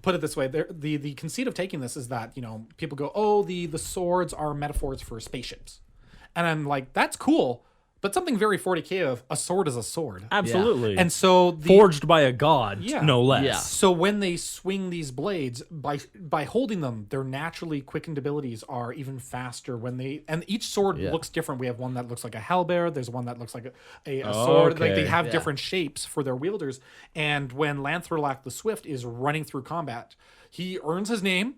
put it this way, the conceit of taking this is that people go, oh, the swords are metaphors for spaceships, and I'm like, that's cool, but something very 40K of a sword is a sword. Absolutely. And so forged by a god, Yeah. no less. Yeah. So when they swing these blades, by holding them, their naturally quickened abilities are even faster and each sword looks different. We have one that looks like a halberd. There's one that looks like a sword. Like they have different shapes for their wielders. And when Lanthrulak the Swift is running through combat, he earns his name.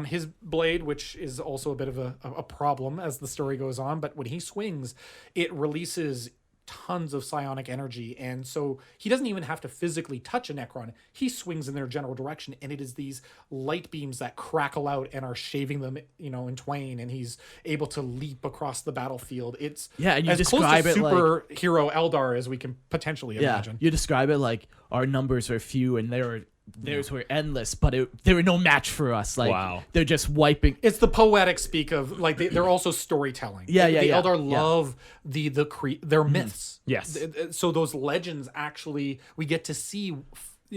His blade, which is also a bit of a problem as the story goes on, but when he swings, it releases tons of psionic energy, and so he doesn't even have to physically touch a Necron. He swings in their general direction, and it is these light beams that crackle out and are shaving them, in twain, and he's able to leap across the battlefield. It's And you as close describe to it like superhero Eldar as we can potentially imagine. You describe it like our numbers are few and theirs were endless, but they were no match for us. Like, Wow. they're just wiping. It's the poetic speak of like they're also storytelling. The Eldar love their myths. Yes. So those legends actually we get to see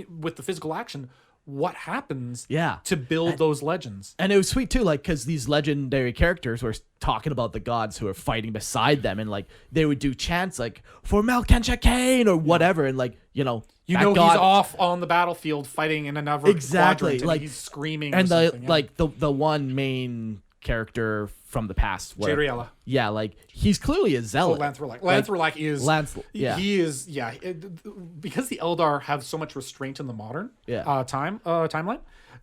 with the physical action what happens. To build those legends. And it was sweet too, like because these legendary characters were talking about the gods who are fighting beside them, and like they would do chants like for Malkancha Kane or whatever, and like he's God, off on the battlefield fighting in another quadrant, and like he's screaming. and or the one main character from the past, Jariella. Yeah, like he's clearly a zealot. Lanthrulak is. He is. Yeah, because the Eldar have so much restraint in the modern timeline.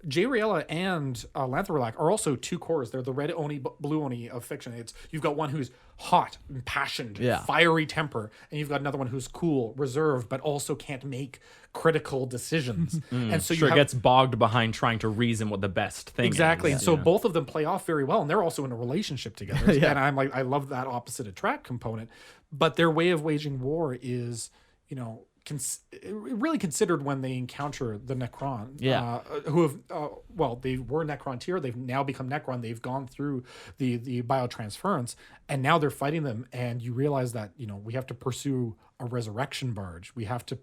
Jariella and Lanthrolak are also two cores. They're the red Oni, blue Oni of fiction. You've got one who's hot, impassioned, fiery temper, and you've got another one who's cool, reserved, but also can't make critical decisions. And so Sure, gets bogged behind trying to reason what the best thing exactly. is. And so both of them play off very well, and they're also in a relationship together. And I'm like, I love that opposite attract component. But their way of waging war is, you know, really considered when they encounter the Necron, who have well, they were Necrontyr, they've now become Necron, they've gone through the biotransference, and now they're fighting them, and you realize that, you know, we have to pursue a resurrection barge, we have to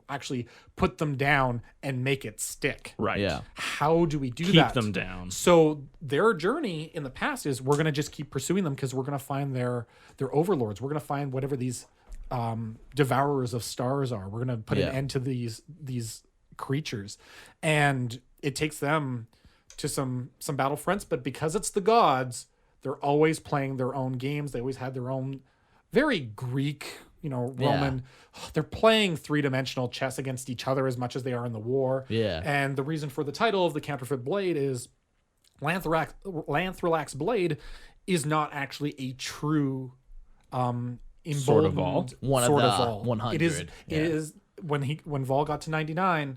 actually put them down and make it stick. Right. Yeah. How do we do Keep that? them down. So their journey in the past is, we're going to just keep pursuing them because we're going to find their overlords, we're going to find whatever these devourers of stars are. We're going to put an end to these creatures, and it takes them to some battlefronts. But because it's the gods, they're always playing their own games. They always had their own very Greek, Roman. They're playing 3-dimensional chess against each other as much as they are in the war. Yeah. And the reason for the title of the Counterfeit Blade is Lanthrolak's blade is not actually a true Sword of Vol. One Sword of the Vol. 100. It is when Vol got to 99,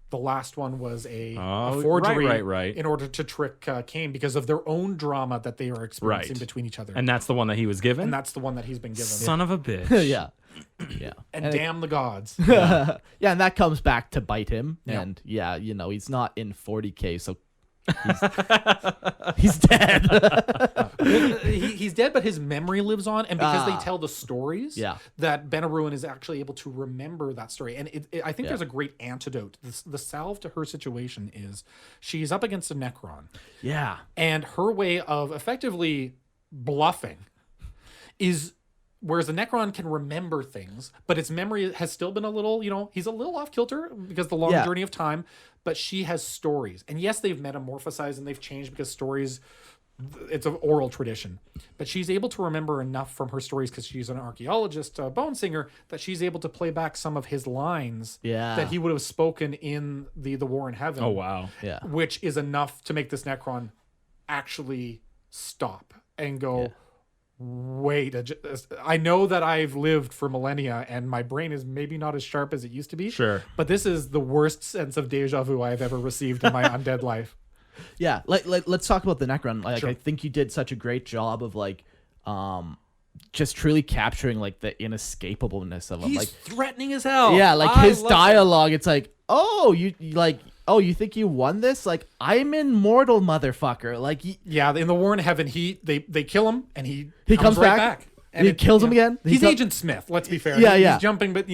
the last one was a forgery right. in order to trick Cain because of their own drama that they are experiencing between each other. And that's the one that he was given? And that's the one that he's been given. Son of a bitch. yeah. And damn the gods. Yeah, and that comes back to bite him. And he's not in 40K, so he's dead. He's dead, but his memory lives on, and because they tell the stories, that Benaruin is actually able to remember that story. And I think there's a great antidote. The salve to her situation is she's up against a Necron. Yeah. And her way of effectively bluffing is, whereas the Necron can remember things, but its memory has still been a little, he's a little off kilter because of the long journey of time, but she has stories. And yes, they've metamorphosized and they've changed because stories, it's an oral tradition. But she's able to remember enough from her stories because she's an archaeologist, bone singer, that she's able to play back some of his lines that he would have spoken in the War in Heaven. Oh, wow. Yeah. Which is enough to make this Necron actually stop and go, wait, I know that I've lived for millennia and my brain is maybe not as sharp as it used to be. Sure. But this is the worst sense of deja vu I've ever received in my undead life. Yeah, let's talk about the Necron. I think you did such a great job of just truly capturing the inescapableness of him. He's threatening as hell. Yeah, his dialogue. It's like, you think you won this? I'm immortal, motherfucker. In the War in Heaven, they kill him and he comes right back. And he kills him again. He's Agent Smith. Let's be fair. He's jumping, but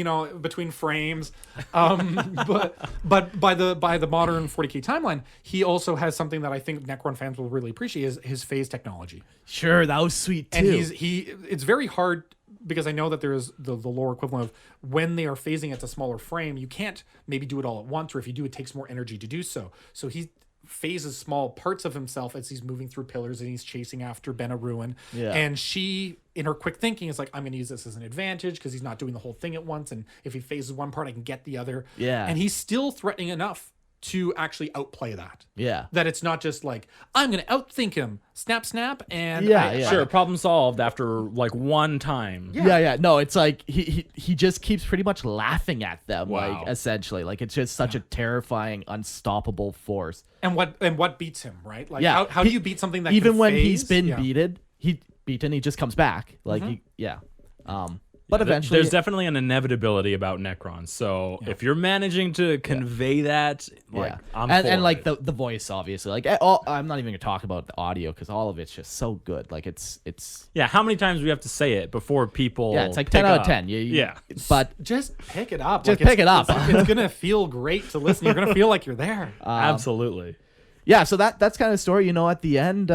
between frames. But by the modern 40K timeline, he also has something that I think Necron fans will really appreciate: is his phase technology. Sure, that was sweet too. And it's very hard because I know that there's the lore equivalent of when they are phasing at a smaller frame, you can't maybe do it all at once, or if you do, it takes more energy to do so. So he phases small parts of himself as he's moving through pillars and he's chasing after Benaruin. Yeah. And she, in her quick thinking, is like, I'm going to use this as an advantage because he's not doing the whole thing at once. And if he phases one part, I can get the other. Yeah. And he's still threatening enough to actually outplay that. Yeah. That it's not just like, I'm going to outthink him. Snap, snap. And Sure, problem solved after one time. Yeah. No, it's like he just keeps pretty much laughing at them, Wow. essentially. It's just such a terrifying, unstoppable force. And what beats him, right? How do you beat something that even can when phase? he's been beaten, he just comes back. But eventually, there's definitely an inevitability about Necron. So if you're managing to convey that, I'm for it. the voice, obviously. I'm not even gonna talk about the audio because all of it's just so good. It's how many times do we have to say it before people? Yeah, it's like pick 10 out of up? 10. But just pick it up. Just pick it up. It's gonna feel great to listen. You're gonna feel like you're there. Absolutely. Yeah. So that's kind of the story. At the end,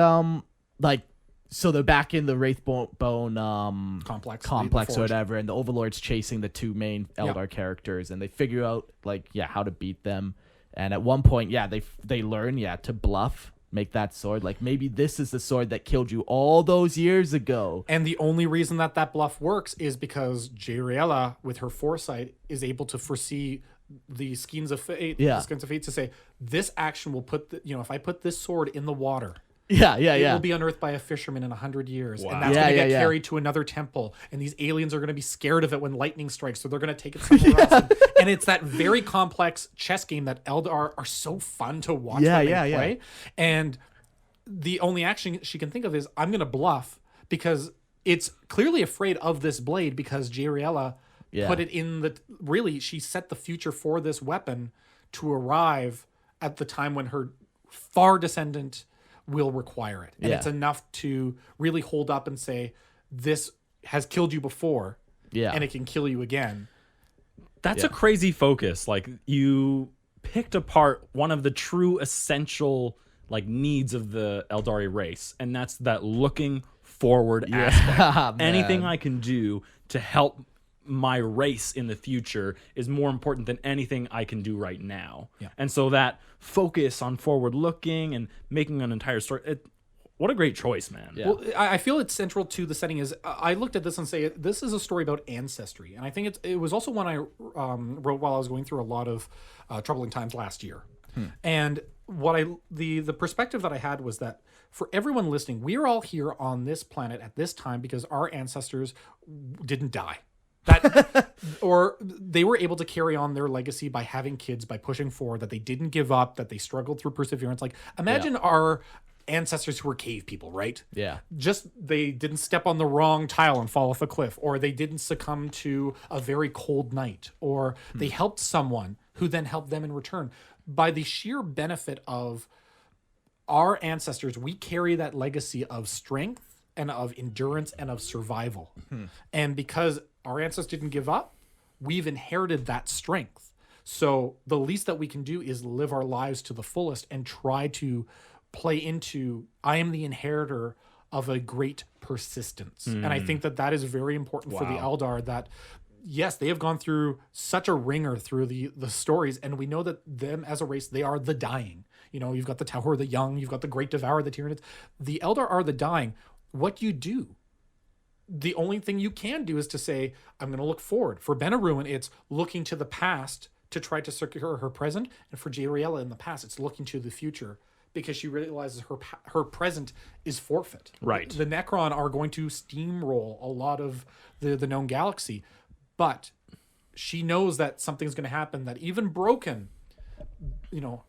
so they're back in the Wraithbone complex or whatever, and the Overlord's chasing the two main Eldar characters, and they figure out how to beat them. And at one point, they learn to bluff, make that sword. Maybe this is the sword that killed you all those years ago. And the only reason that bluff works is because Jariella, with her foresight, is able to foresee the Skeins of Fate, Yeah. the Skeins of Fate to say this action will put if I put this sword in the water, it will be unearthed by a fisherman in 100 years, and that's going to get carried to another temple, and these aliens are going to be scared of it when lightning strikes, so they're going to take it somewhere else. And it's that very complex chess game that Eldar are so fun to watch when they play. And the only action she can think of is, I'm going to bluff, because it's clearly afraid of this blade, because Jariella put it in the... Really, she set the future for this weapon to arrive at the time when her far descendant will require it. And it's enough to really hold up and say, this has killed you before, and it can kill you again. That's a crazy focus. Like, you picked apart one of the true essential needs of the Eldari race, and that's that looking forward aspect. Anything I can do to help my race in the future is more important than anything I can do right now. And so that focus on forward looking and making an entire story, what a great choice, man. Well, I feel it's central to the setting. Is I looked at this and say, this is a story about ancestry, and I think it was also one I wrote while I was going through a lot of troubling times last year. And what the perspective that I had was that for everyone listening, we're all here on this planet at this time because our ancestors didn't die. Or they were able to carry on their legacy by having kids, by pushing forward, that they didn't give up, that they struggled through perseverance. Like, imagine our ancestors who were cave people, right? Yeah. Just they didn't step on the wrong tile and fall off a cliff, or they didn't succumb to a very cold night, or they helped someone who then helped them in return. By the sheer benefit of our ancestors, we carry that legacy of strength and of endurance and of survival. And because our ancestors didn't give up, we've inherited that strength. So the least that we can do is live our lives to the fullest and try to play into, I am the inheritor of a great persistence. And I think that is very important for the Eldar, that yes, they have gone through such a ringer through the stories, and we know that them as a race, they are the dying. You've got the Tower of the Young, you've got the Great Devourer, the Tyranids. The Eldar are the dying. What you do, the only thing you can do is to say, I'm going to look forward. For Benaruin, it's looking to the past to try to secure her present, and for Jariella in the past, it's looking to the future, because she realizes her present is forfeit. Right. The Necron are going to steamroll a lot of the known galaxy, but she knows that something's going to happen, that even broken,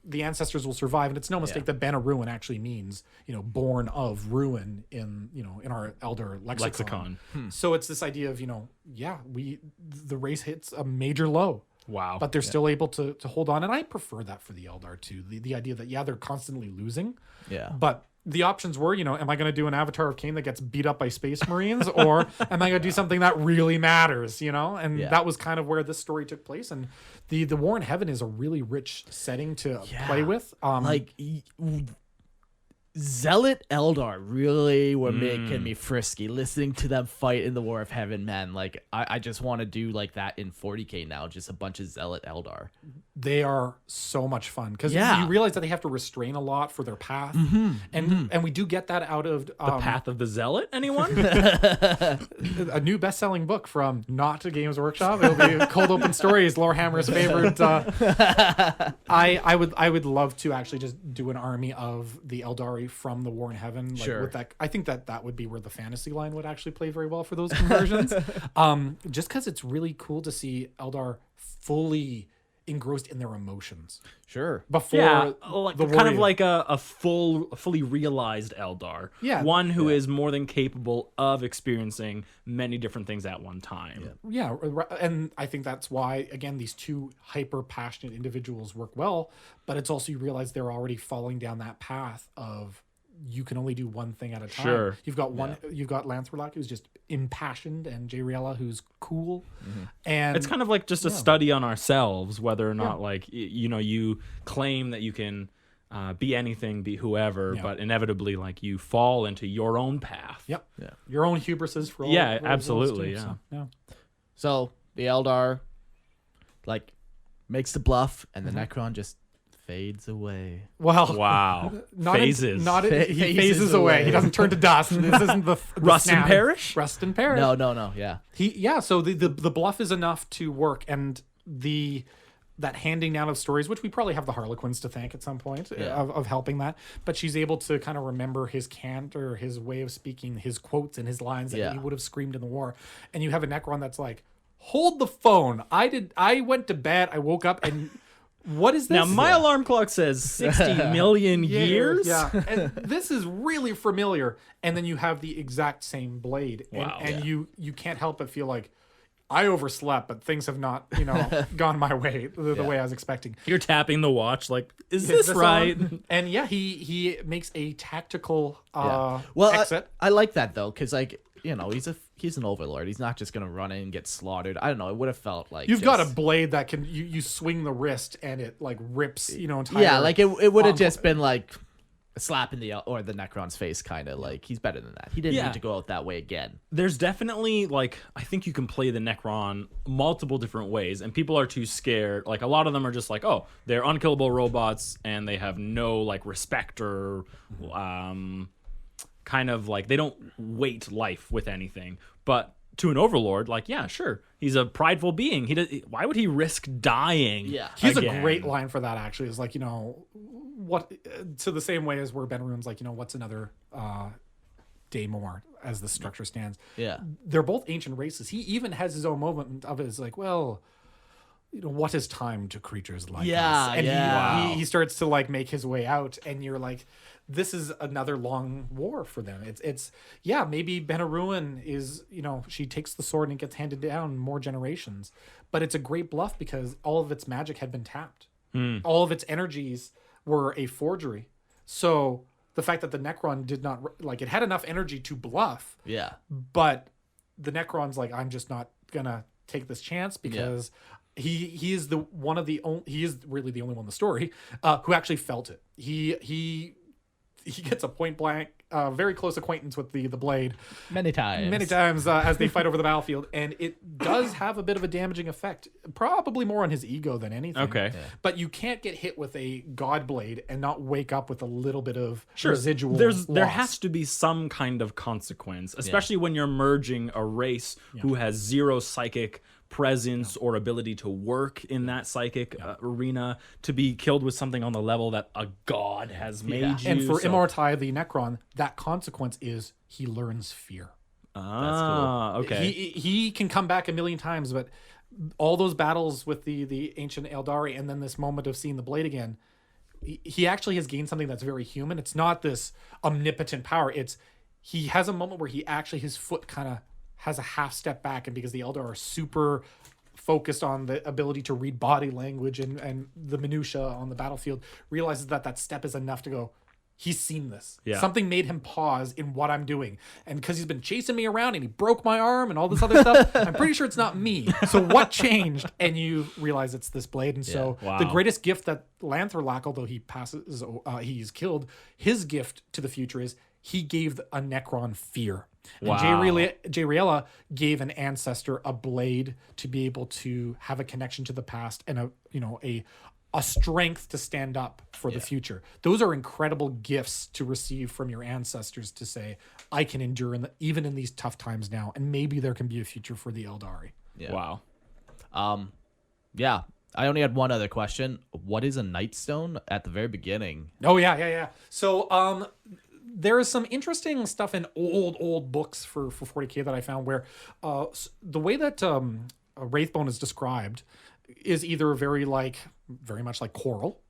the ancestors will survive. And it's no mistake that Benaruin actually means, born of ruin in our Elder lexicon. So it's this idea of, the race hits a major low. Wow. But they're still able to hold on. And I prefer that for the Eldar too. The idea that, they're constantly losing. Yeah. But the options were, am I going to do an Avatar of Cain that gets beat up by space marines, or am I going to do something that really matters, And that was kind of where this story took place. And the War in Heaven is a really rich setting to play with. Zealot Eldar really were making me frisky listening to them fight in the War of Heaven, man. Like, I just want to do like that in 40K now, just a bunch of Zealot Eldar. They are so much fun because you realize that they have to restrain a lot for their path, and we do get that out of the Path of the Zealot. Anyone? A new best-selling book from Not a Games Workshop. It'll be Cold Open Stories, Lorehammer's favorite. I would love to actually just do an army of the Eldari from the War in Heaven. Like, with that, I think that would be where the fantasy line would actually play very well for those conversions. Just because it's really cool to see Eldar fully engrossed in their emotions. Sure. Before the kind of like a fully realized Eldar. Yeah. One who is more than capable of experiencing many different things at one time. Yeah, and I think that's why, again, these two hyper passionate individuals work well, but it's also, you realize they're already falling down that path of, you can only do one thing at a time. Sure. You've got you've got Lanthrolak, who's just impassioned, and Jariella, who's cool. And it's kind of like just a study on ourselves, whether or not you claim that you can be anything, be whoever, but inevitably you fall into your own path. Yep. Yeah. Your own hubrises for all. Yeah, absolutely. So the Eldar makes the bluff, and the Necron just fades away. Well, wow. Phases. He phases away. He doesn't turn to dust. This isn't the Rust and perish? Rust and perish. No. Yeah. So the bluff is enough to work, and the that handing down of stories, which we probably have the Harlequins to thank at some point of helping that. But she's able to kind of remember his cant or his way of speaking, his quotes and his lines that he would have screamed in the war. And you have a Necron that's like, hold the phone. I went to bed. I woke up and what is this? Now, my alarm clock says 60 million years. Yeah. And this is really familiar. And then you have the exact same blade. Wow. And you can't help but feel like, I overslept, but things have not, gone my way the way I was expecting. You're tapping the watch like, is this right? And yeah, he makes a tactical Well, exit. I like that though, because he's an overlord. He's not just gonna run in and get slaughtered. I don't know. It would have felt like You've got a blade that can you swing the wrist and it like rips entire. Yeah, like it would have just been like a slap in the Necron's face, kind of like he's better than that. He didn't need to go out that way again. There's definitely like I think you can play the Necron multiple different ways, and people are too scared. Like a lot of them are just like, oh, they're unkillable robots, and they have no like respect or kind of like they don't weight life with anything. But to an overlord, like yeah, sure, he's a prideful being. Why would he risk dying? Yeah, he's again? a great line for that. Actually, is like what to the same way as where Ben Rune's like what's another day more as the structure stands. Yeah, they're both ancient races. He even has his own moment of it. It's like, well, what is time to creatures like us? And he starts to like make his way out, and you're like, this is another long war for them. It's maybe Benaruin is, she takes the sword and it gets handed down more generations, but it's a great bluff because all of its magic had been tapped. All of its energies were a forgery. So the fact that the Necron did not it had enough energy to bluff. Yeah. But the Necron's like, I'm just not gonna take this chance because he is he is really the only one in the story who actually felt it. He gets a point blank, very close acquaintance with the blade many times as they fight over the battlefield, and it does have a bit of a damaging effect, probably more on his ego than anything. Okay. But you can't get hit with a god blade and not wake up with a little bit of residual there loss. has to be some kind of consequence, especially when you're merging a race who has zero psychic presence or ability to work in that psychic arena, to be killed with something on the level that a god has made you. And for Immortai the Necron, that consequence is he learns fear. That's cool. Okay. He can come back a million times, but all those battles with the ancient Eldari and then this moment of seeing the blade again, he actually has gained something that's very human. It's not this omnipotent power. He has a moment where his foot kind of has a half step back, and because the Eldar are super focused on the ability to read body language and the minutia on the battlefield, realizes that step is enough to go, he's seen this. Yeah. Something made him pause in what I'm doing. And because he's been chasing me around and he broke my arm and all this other stuff, I'm pretty sure it's not me. So what changed? And you realize it's this blade. And so the greatest gift that Lantherlac, although he passes, he's killed, his gift to the future is he gave a Necron fear. And Jariella gave an ancestor a blade to be able to have a connection to the past and a strength to stand up for the future. Those are incredible gifts to receive from your ancestors to say, I can endure even in these tough times now, and maybe there can be a future for the Eldari. Yeah. Wow. I only had one other question. What is a Nightstone at the very beginning? Oh, yeah. So, there is some interesting stuff in old books for 40K that I found where the way that Wraithbone is described is either very much like coral,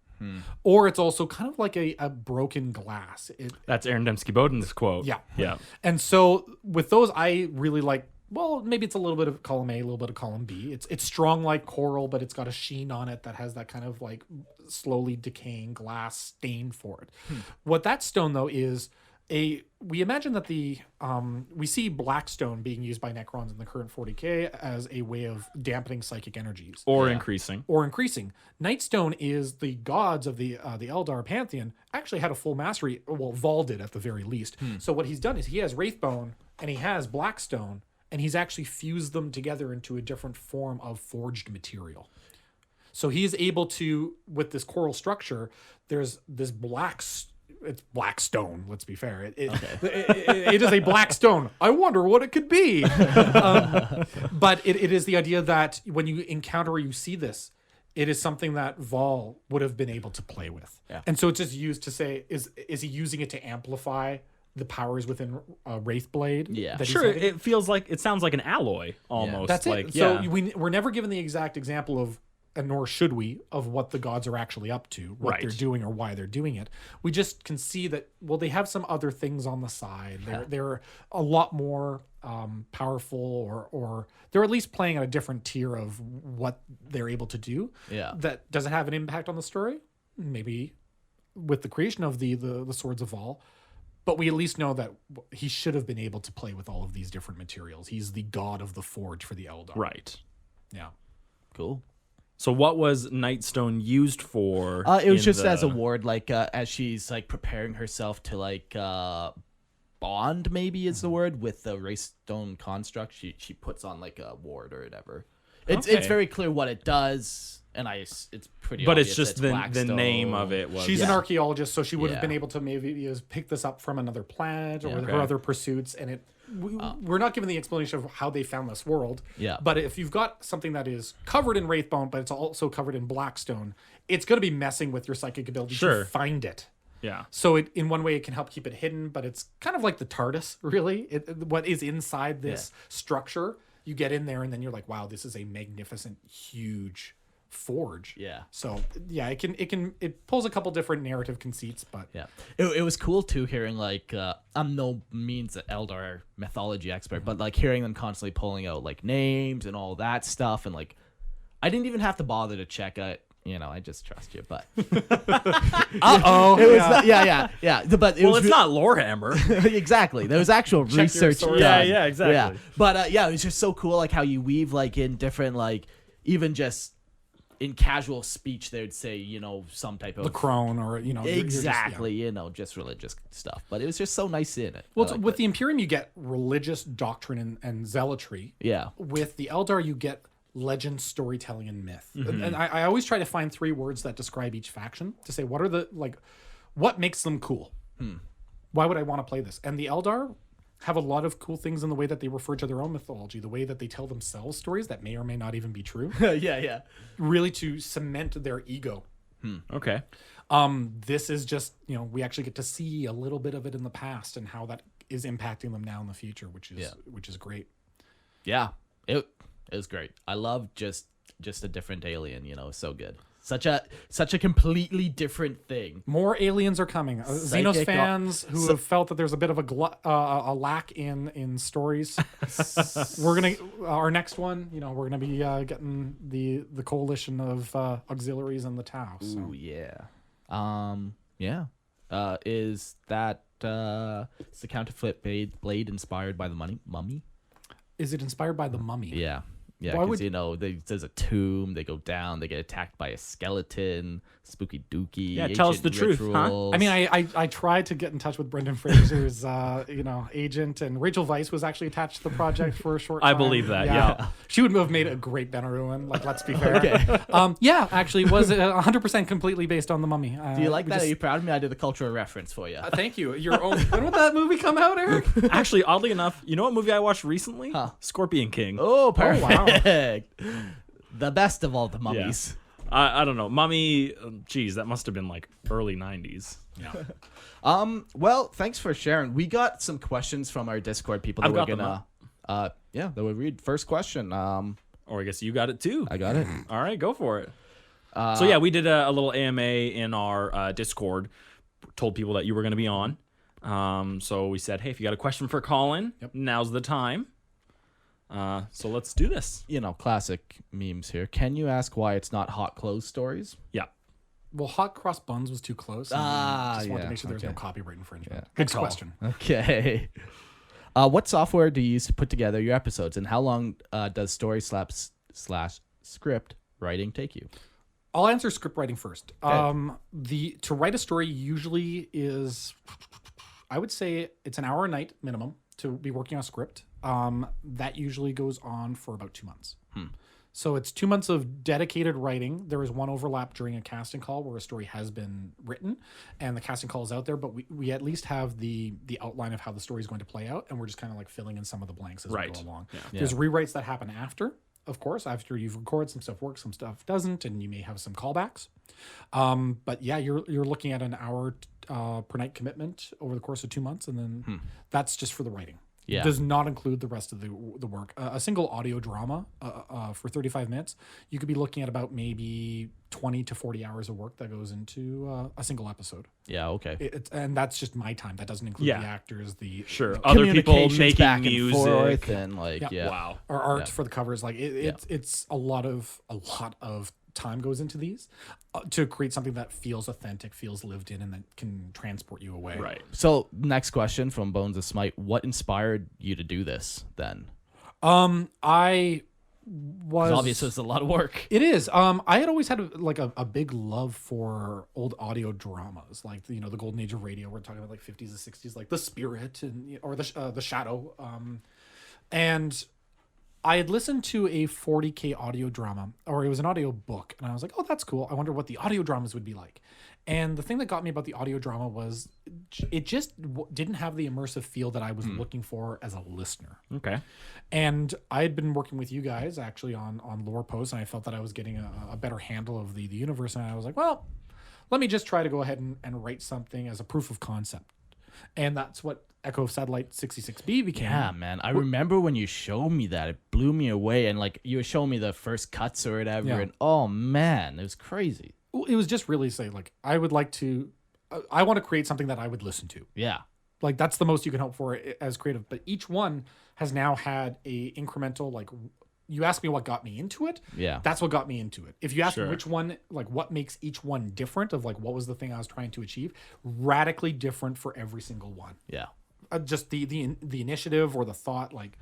or it's also kind of like a broken glass. That's Aaron Dembski-Bowden's quote. Yeah. And so with those, I really like, well, maybe it's a little bit of column A, a little bit of column B. It's strong like coral, but it's got a sheen on it that has that kind of like slowly decaying glass stain for it. What that stone though is we imagine that we see Blackstone being used by Necrons in the current 40K as a way of dampening psychic energies. Or increasing. Nightstone is the gods of the Eldar pantheon actually had a full mastery, well, Vol did at the very least. So what he's done is he has Wraithbone and he has Blackstone, and he's actually fused them together into a different form of forged material. So he's able to, with this coral structure, there's this it's black stone, let's be fair. It is a black stone. I wonder what it could be. But it is the idea that when you encounter or you see this, it is something that Vol would have been able to play with. Yeah. And so it's just used to say, is he using it to amplify the powers within Wraithblade? Yeah. that he's Sure, having? it sounds like an alloy almost. That's like, it. So yeah. we're never given the exact example of, and nor should we, of what the gods are actually up to, what Right. they're doing or why they're doing it. We just can see that, well, they have some other things on the side. They're a lot more powerful, or they're at least playing at a different tier of what they're able to do. Yeah. That doesn't have an impact on the story. Maybe with the creation of the Swords of Vol. But we at least know that he should have been able to play with all of these different materials. He's the god of the forge for the Eldar. Right. Yeah. Cool. So what was Nightstone used for? It was in just the- as a ward, like as she's like preparing herself to like bond, maybe is the word, with the Wraithstone construct. She puts on like a ward or whatever. It's Okay. very clear what it does, and it's pretty. But obvious it's just that the Blackstone. name of it was. She's an archaeologist, so she would have Yeah. been able to maybe pick this up from another planet or Okay. her other pursuits. And we're not given the explanation of how they found this world. Yeah. But if you've got something that is covered in Wraithbone, but it's also covered in Blackstone, it's going to be messing with your psychic ability Sure. to find it. Yeah. So in one way, it can help keep it hidden, but it's kind of like the TARDIS, really. What is inside this structure, you get in there, and then you're like, wow, this is a magnificent, huge forge. Yeah. So yeah, it pulls a couple different narrative conceits, but Yeah, it was cool too hearing like I'm no means an Eldar mythology expert, but like hearing them constantly pulling out like names and all that stuff, and like I didn't even have to bother to check it. I just trust you, but oh, it was yeah. But it Well, was it's not Lorehammer. exactly. There was actual your research source. done. Yeah, exactly. Yeah, but yeah, it was just so cool, like how you weave like in different like even just in casual speech, they'd say some type of the crone, or you're just, exactly just religious stuff. But it was just so nice in it. Well, with the Imperium, you get religious doctrine and zealotry. Yeah. With the Eldar, you get legend, storytelling, and myth. Mm-hmm. And I always try to find 3 words that describe each faction to say what makes them cool. Why would I want to play this? And the Eldar have a lot of cool things in the way that they refer to their own mythology, the way that they tell themselves stories that may or may not even be true, yeah. really to cement their ego. Okay. This is just, we actually get to see a little bit of it in the past and how that is impacting them now in the future, which is great. Yeah, it was great. I love just a different alien. So good. Such a completely different thing. More aliens are coming. Xenos Psychic- fans who have felt that there's a bit of a lack in stories. We're gonna our next one. We're gonna be getting the coalition of auxiliaries and the Tau. So. Ooh, yeah. Yeah. Is that is the Counterfeit Blade inspired by the Mummy? Is it inspired by the Mummy? Yeah. Yeah, Why because there's a tomb. They go down. They get attacked by a skeleton. Spooky dooky. Yeah, tell us the truth, huh? rituals. I mean, I tried to get in touch with Brendan Fraser's, agent, and Rachel Weisz was actually attached to the project for a short time. I believe that, yeah. She would have made a great Benaruin, let's be fair. Okay. Actually, was 100% completely based on the Mummy. Do you like that? Are you proud of me? I did a cultural reference for you. Thank you. Your own. When would that movie come out, Eric? Actually, oddly enough, you know what movie I watched recently? Huh. Scorpion King. Oh, perfect. wow. The best of all the mummies. I don't know. Mummy, geez, that must have been like early 90s. Yeah. Well, thanks for sharing. We got some questions from our Discord people that I've we're got them gonna that we'll read. First question. Or I guess you got it too. I got it. All right, go for it. So yeah, we did a little AMA in our Discord. Told people that you were going to be on. So we said, hey, if you got a question for Colyn, now's the time. So let's do this. Classic memes here. Can you ask why it's not hot clothes stories? Yeah. Well, Hot Cross Buns was too close. And just wanted to make sure there was no copyright infringement. Next call. question. Okay. What software do you use to put together your episodes, and how long does story / script writing take you? I'll answer script writing first. Okay. To write a story usually is, I would say it's an hour a night minimum to be working on a script. That usually goes on for about 2 months. So it's 2 months of dedicated writing. There is one overlap during a casting call where a story has been written and the casting call is out there, but we at least have the outline of how the story is going to play out, and we're just kind of like filling in some of the blanks as we go along. There's rewrites that happen after. of course, after you've recorded, some stuff works, some stuff doesn't, and you may have some callbacks. But yeah, you're looking at an hour per night commitment over the course of 2 months, and then that's just for the writing. Yeah. Does not include the rest of the work. A single audio drama for 35 minutes, you could be looking at about maybe 20 to 40 hours of work that goes into a single episode. Yeah, okay. And that's just my time. That doesn't include the actors, other people Communications making back and music. forth and like, Yeah. Wow. or art for the covers. Like it's a lot of time goes into these to create something that feels authentic, feels lived in, and that can transport you away. Right. So, next question from Bones of Smite. What inspired you to do this then? I was 'Cause obviously it's a lot of work. It is. I had always had a big love for old audio dramas, like the golden age of radio. We're talking about like 50s and 60s, like The Spirit or the Shadow. And I had listened to a 40K audio drama, or it was an audio book, and I was like, oh, that's cool. I wonder what the audio dramas would be like. And the thing that got me about the audio drama was it just didn't have the immersive feel that I was looking for as a listener. Okay. And I had been working with you guys actually on lore posts, and I felt that I was getting a better handle of the universe. And I was like, well, let me just try to go ahead and write something as a proof of concept. And that's what Echo of Satellite 66B became. Yeah, man. I remember when you showed me that. It blew me away. And like you were showing me the first cuts or whatever. Yeah. And oh, man, it was crazy. It was just really saying, like, I want to create something that I would listen to. Yeah. Like, that's the most you can hope for as creative. But each one has now had a incremental, like, you ask me what got me into it. Yeah. That's what got me into it. If you ask me Sure. which one, like, what makes each one different of, like, what was the thing I was trying to achieve, radically different for every single one. Yeah. Just the initiative or the thought, like,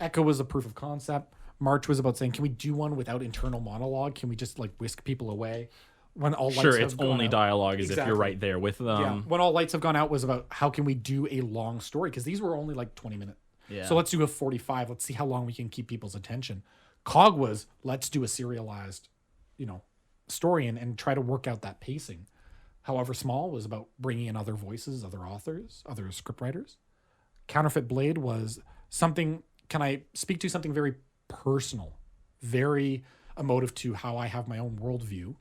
Echo was a proof of concept. March was about saying, can we do one without internal monologue? Can we just, like, whisk people away? When all lights Sure, have it's gone only out? dialogue as if Exactly. you're right there with them. Yeah. When all lights have gone out was about how can we do a long story, because these were only like 20 minutes. Yeah. So let's do a 45. Let's see how long we can keep people's attention. Cog was let's do a serialized, story and try to work out that pacing. However small was about bringing in other voices, other authors, other scriptwriters. Counterfeit Blade was something. Can I speak to something very personal, very emotive to how I have my own worldview?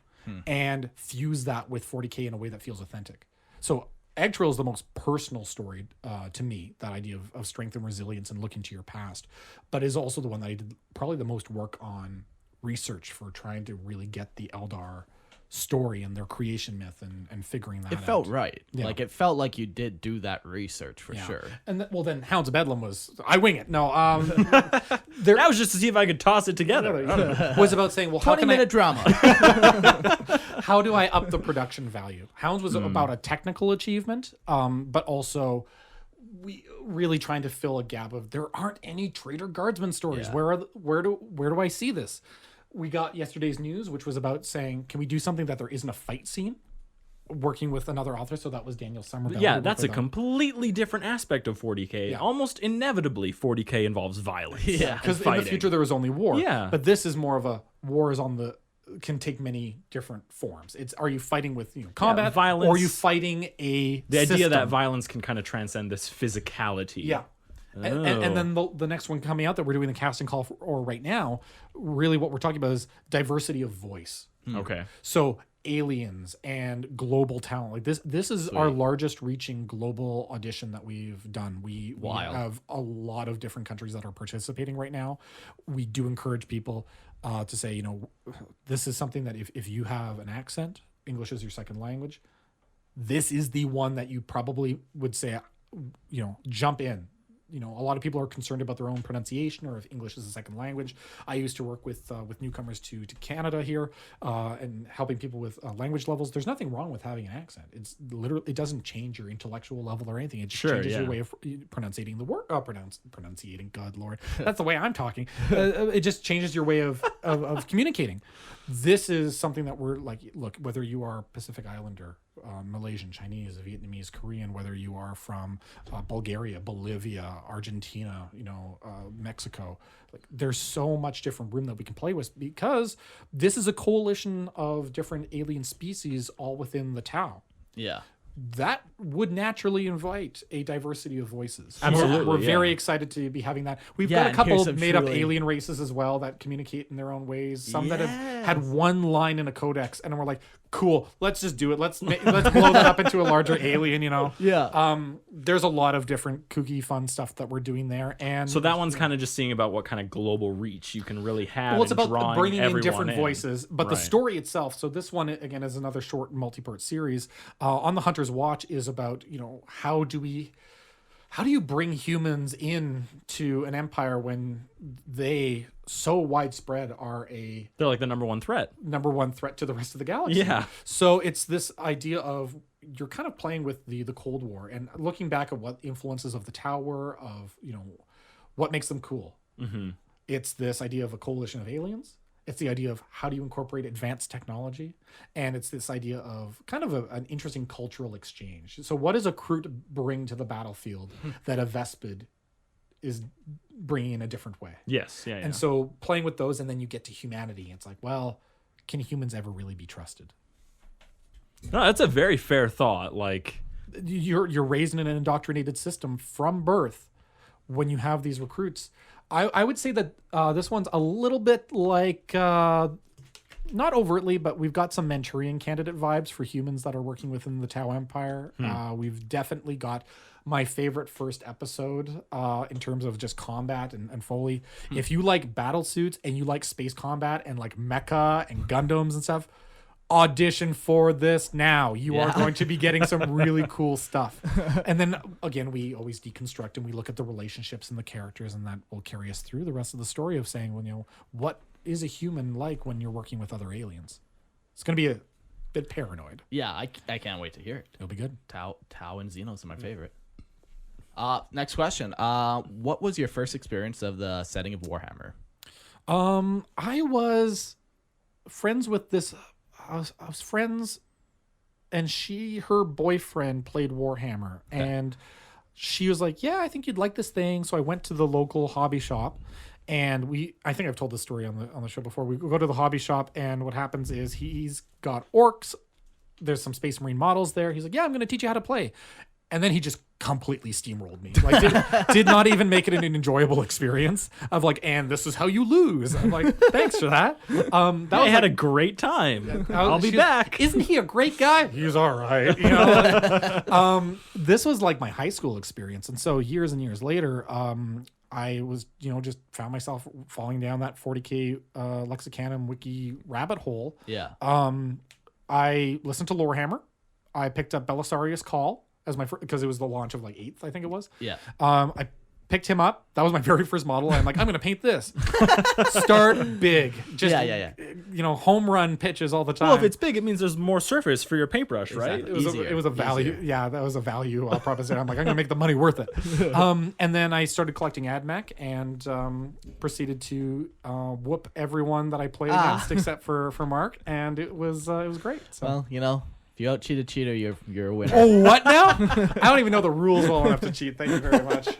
And fuse that with 40K in a way that feels authentic. So Agtril is the most personal story to me, that idea of strength and resilience and looking to your past, but is also the one that I did probably the most work on research for, trying to really get the Eldar story and their creation myth and figuring that out. It felt right. Yeah. Like it felt like you did do that research for Yeah. sure. And then Hounds of Bedlam was, I wing it. No, That was just to see if I could toss it together. was about saying, well, how 20-minute drama. how do I up the production value? Hounds was about a technical achievement, but also we really trying to fill a gap of there aren't any traitor guardsman stories. Yeah. Where do I see this? We got yesterday's news, which was about saying, can we do something that there isn't a fight scene? Working with another author, so that was Daniel Somerville. Yeah, that's a completely different aspect of 40K. Yeah. Almost inevitably, 40K involves violence. Yeah. because in the future there was only war. Yeah. But this is more of a war is can take many different forms. It's, are you fighting with combat, violence. or are you fighting the idea that violence can kind of transcend this physicality. Yeah. And then the next one coming out that we're doing the casting call for, or right now, really what we're talking about is diversity of voice. Okay. So aliens and global talent. Like this is our largest reaching global audition that we've done. We have a lot of different countries that are participating right now. We do encourage people to say, this is something that if you have an accent, English is your second language, this is the one that you probably would say, jump in. A lot of people are concerned about their own pronunciation or if English is a second language. I used to work with newcomers to Canada here and helping people with language levels. There's nothing wrong with having an accent. It's literally, it doesn't change your intellectual level or anything. It just changes your way of pronunciating the word. Pronunciating, God Lord, that's the way I'm talking. It just changes your way of communicating. This is something that we're like, look, whether you are Pacific Islander, Malaysian, Chinese, Vietnamese, Korean, whether you are from Bulgaria, Bolivia, Argentina, Mexico, like there's so much different room that we can play with, because this is a coalition of different alien species all within the Tau. Yeah. that would naturally invite a diversity of voices. Absolutely, We're yeah. very excited to be having that. We've Yeah, got a and couple here's some made up truly- alien races as well that communicate in their own ways. Some that have had one line in a codex, and we're like, cool, let's just do it. Let's blow that up into a larger alien, you know? Yeah. There's a lot of different kooky, fun stuff that we're doing there. And So that one's kind of just seeing about what kind of global reach you can really have. well, it's in about drawing bringing in everyone different voices, but the Right. story itself. So this one again is another short multi-part series. On the Hunter's Watch is about how do you bring humans in to an empire when they so widespread are a They're like the number one threat. number one threat to the rest of the galaxy. Yeah. So it's this idea of you're kind of playing with the Cold War and looking back at what influences of the Tower of what makes them cool. Mm-hmm. It's this idea of a coalition of aliens. It's the idea of how do you incorporate advanced technology, and it's this idea of kind of an interesting cultural exchange. So what does a Kroot bring to the battlefield that a Vespid is bringing in a different way? Yes. Yeah. And so playing with those, and then you get to humanity. It's like, well, can humans ever really be trusted? No, that's a very fair thought. Like, You're raised in an indoctrinated system from birth. When you have these recruits, I would say that this one's a little bit like, not overtly, but we've got some Manchurian Candidate vibes for humans that are working within the Tau Empire. We've definitely got my favorite first episode in terms of just combat and Foley. If you like battle suits and you like space combat and like mecha and Gundams and stuff, audition for this now. You are going to be getting some really cool stuff. And then again, we always deconstruct and we look at the relationships and the characters, and that will carry us through the rest of the story of saying, well, what is a human like when you're working with other aliens? It's going to be a bit paranoid. Yeah, I can't wait to hear it. It'll be good. Tau and Xenos are my favorite. Next question. What was your first experience of the setting of Warhammer? I was friends with this. I was friends, and her boyfriend played Warhammer, and she was like, "Yeah, I think you'd like this thing." So I went to the local hobby shop, and I think I've told this story on the show before. We go to the hobby shop, and what happens is he's got orcs. There's some Space Marine models there. He's like, "Yeah, I'm going to teach you how to play." And then he just completely steamrolled me. Like, did not even make it an enjoyable experience of like, and this is how you lose. I'm like, thanks for that. I had a great time. I'll be back. Isn't he a great guy? He's all right. This was like my high school experience. And so years and years later, I was, just found myself falling down that 40K Lexicanum wiki rabbit hole. Yeah. I listened to Lorehammer. I picked up Belisarius Call as my because it was the launch of like 8th, I think it was. Yeah. I picked him up. That was my very first model. I'm like, I'm going to paint this. Start big. Just, home run pitches all the time. Well, if it's big, it means there's more surface for your paintbrush, right? Exactly. It was a value. Easier. Yeah, that was a value proposition. I'm like, I'm going to make the money worth it. And then I started collecting AdMech and proceeded to whoop everyone that I played against except for Mark. And it was great. So. Well, if you out-cheat a cheater, you're a winner. Oh, what now? I don't even know the rules well enough to cheat. Thank you very much.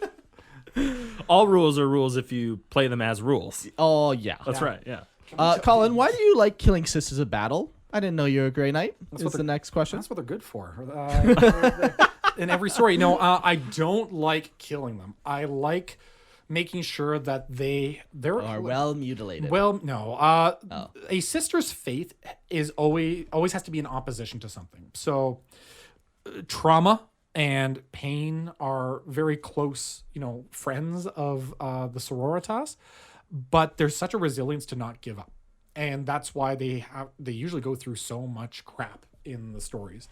All rules are rules if you play them as rules. Oh, yeah. That's right, yeah. Colin, why do you like killing sisters of battle? I didn't know you were a Grey Knight. That's the next question. That's what they're good for. In every story. No, I don't like killing them. I like making sure that they're well mutilated. Well, no. A sister's faith is always has to be in opposition to something. So trauma and pain are very close, friends of the sororitas, but there's such a resilience to not give up. And that's why they usually go through so much crap in the stories.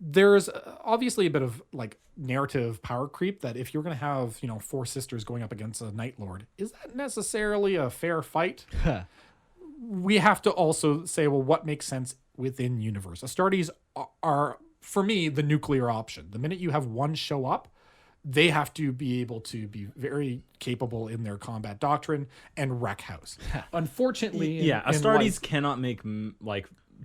There's obviously a bit of like narrative power creep that if you're going to have, 4 sisters going up against a Night Lord, is that necessarily a fair fight? We have to also say, well, what makes sense within universe? Astartes are, for me, the nuclear option. The minute you have one show up, they have to be able to be very capable in their combat doctrine and wreck house. Unfortunately, Astartes cannot make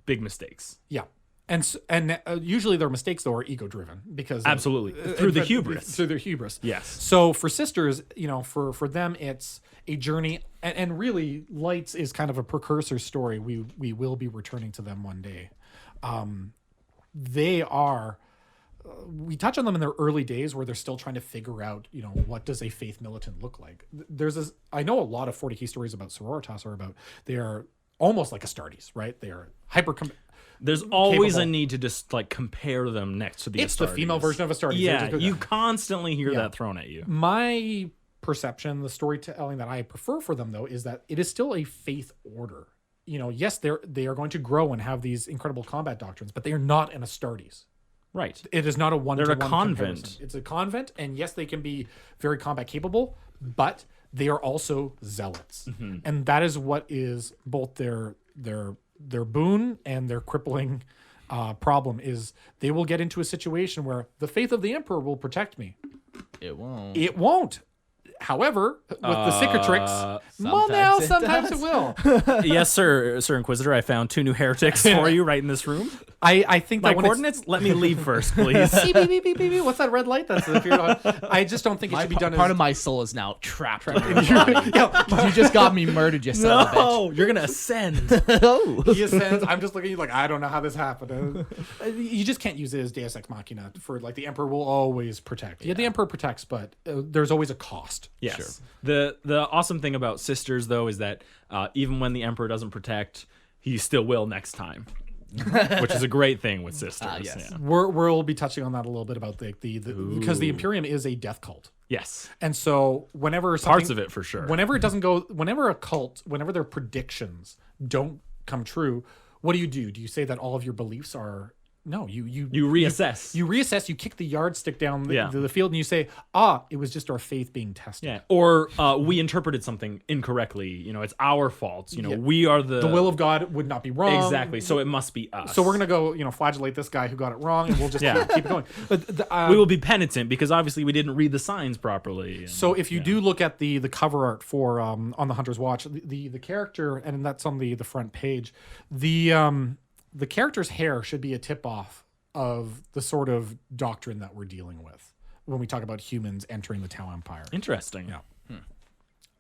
big mistakes. Yeah. And usually their mistakes, though, are ego-driven because absolutely through the hubris. Through their hubris. Yes. So for sisters, for them, it's a journey, and really, Lights is kind of a precursor story. We will be returning to them one day. they are. We touch on them in their early days where they're still trying to figure out, what does a faith militant look like? I know a lot of 40k stories about Sororitas are about, they are almost like Astartes, right? They are There's always capable. a need to just like compare them next to the It's Astartes. the female version of Astartes. Yeah, you constantly hear that thrown at you. My perception, the storytelling that I prefer for them, though, is that it is still a faith order. Yes, they are going to grow and have these incredible combat doctrines, but they are not an Astartes. Right. It is not a one-to-one They're a convent. comparison. It's a convent, and yes, they can be very combat capable, but they are also zealots, and that is what is both their boon and their crippling problem. Is they will get into a situation where the faith of the Emperor will protect me. It won't. It won't. However, with the cicatrix, sometimes it will. Yes, sir, Inquisitor. I found 2 new heretics for you right in this room. I think My that when coordinates. Let me leave first, please. beep, beep, beep, beep, beep, beep. What's that red light? That's the period on. I just don't think it should be done. Part as, of my soul is now trapped in your body. You just got me murdered, you son of a bitch. No, you're gonna ascend. Oh. He ascends. I'm just looking at you like, I don't know how this happened. You just can't use it as Deus Ex Machina for like the Emperor will always protect. Yeah, the Emperor protects, but there's always a cost. Yes. Sure. The awesome thing about Sisters though is that even when the Emperor doesn't protect, he still will next time. Which is a great thing with Sisters. Yes. Yeah. We'll be touching on that a little bit about the because the Imperium is a death cult. Yes. And so whenever Parts of it for sure. whenever it doesn't go, whenever their predictions don't come true, what do? Do you say that all of your beliefs are no? You reassess. You reassess. You kick the yardstick down Yeah. the field, and you say, it was just our faith being tested. Yeah. Or we interpreted something incorrectly. It's our fault. We are the will of God would not be wrong. Exactly. So it must be us. So we're gonna go, flagellate this guy who got it wrong, and we'll just keep it going. But we will be penitent because obviously we didn't read the signs properly. So if you do look at the cover art for on the Hunter's Watch, the character, and that's on the front page, the character's hair should be a tip off of the sort of doctrine that we're dealing with when we talk about humans entering the Tau Empire. Interesting. Yeah.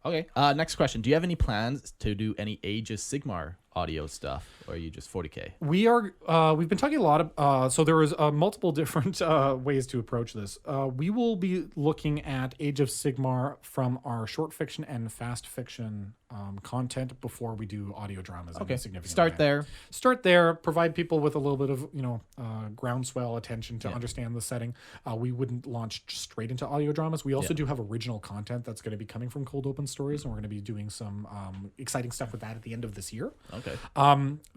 Okay. Next question. Do you have any plans to do any Age of Sigmar audio stuff, or are you just 40K? We've been talking a lot of, so there is multiple different ways to approach this. We will be looking at Age of Sigmar from our short fiction and fast fiction content before we do audio dramas. Okay. In a significant Start way. there. Start there. Provide people with a little bit of groundswell attention to understand the setting. We wouldn't launch straight into audio dramas. We also do have original content that's going to be coming from Cold Open Stories, and we're going to be doing some exciting stuff with that at the end of this year. Okay.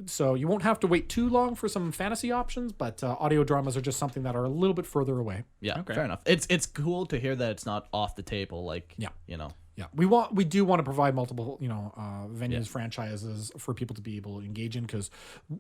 So you won't have to wait too long for some fantasy options, but audio dramas are just something that are a little bit further away. Yeah. Fair enough. It's cool to hear that it's not off the table. Like Yeah, we do want to provide multiple, venues, franchises for people to be able to engage in, because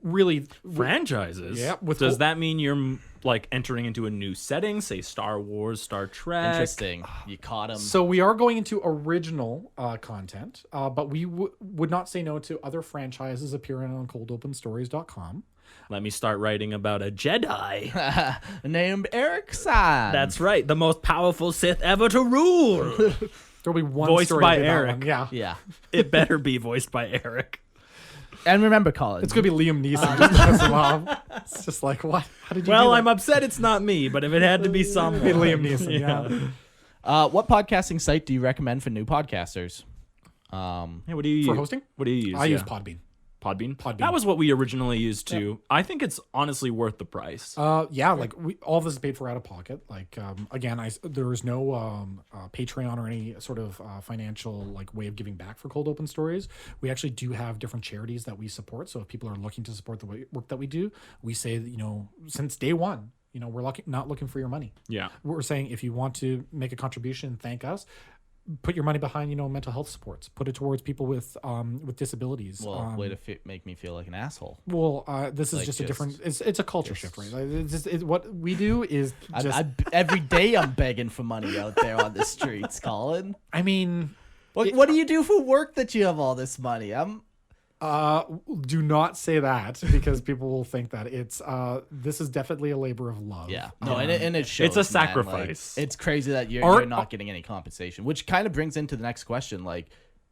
really Franchises. Yeah, Does that mean you're like entering into a new setting, say Star Wars, Star Trek? Interesting. You caught him. So we are going into original content, but we would not say no to other franchises appearing on coldopenstories.com. Let me start writing about a Jedi. Named Erickson. That's right, the most powerful Sith ever to rule. There'll be one Voiced story by to that Eric. one. Yeah. Yeah. It better be voiced by Eric. And remember, Colin. It's going to be Liam Neeson just to piss him off. It's just like, what? How did you do Well, that? I'm upset it's not me, but if it had to be someone. Be Liam Neeson, yeah. What podcasting site do you recommend for new podcasters? Hey, what do you For use? hosting? What do you use? I use Podbean. Podbean? Podbean. That was what we originally used too. I think it's honestly worth the price. Yeah, like all of this is paid for out of pocket. Like again, there is no Patreon or any sort of financial like way of giving back for Cold Open Stories. We actually do have different charities that we support. So if people are looking to support the work that we do, we say that, since day one, we're not looking for your money. Yeah. We're saying if you want to make a contribution, thank us. Put your money behind, mental health supports. Put it towards people with disabilities. Well, way to make me feel like an asshole. Well, this is Like just a just- different. It's a culture shift, right? Like, what we do is just. Every day I'm begging for money out there on the streets, Colin. I mean, What do you do for work that you have all this money? do not say that because people will think that it's. This is definitely a labor of love. Yeah. No, and it shows. It's a man. sacrifice. Like, it's crazy that you're not getting any compensation, which kind of brings into the next question. Like,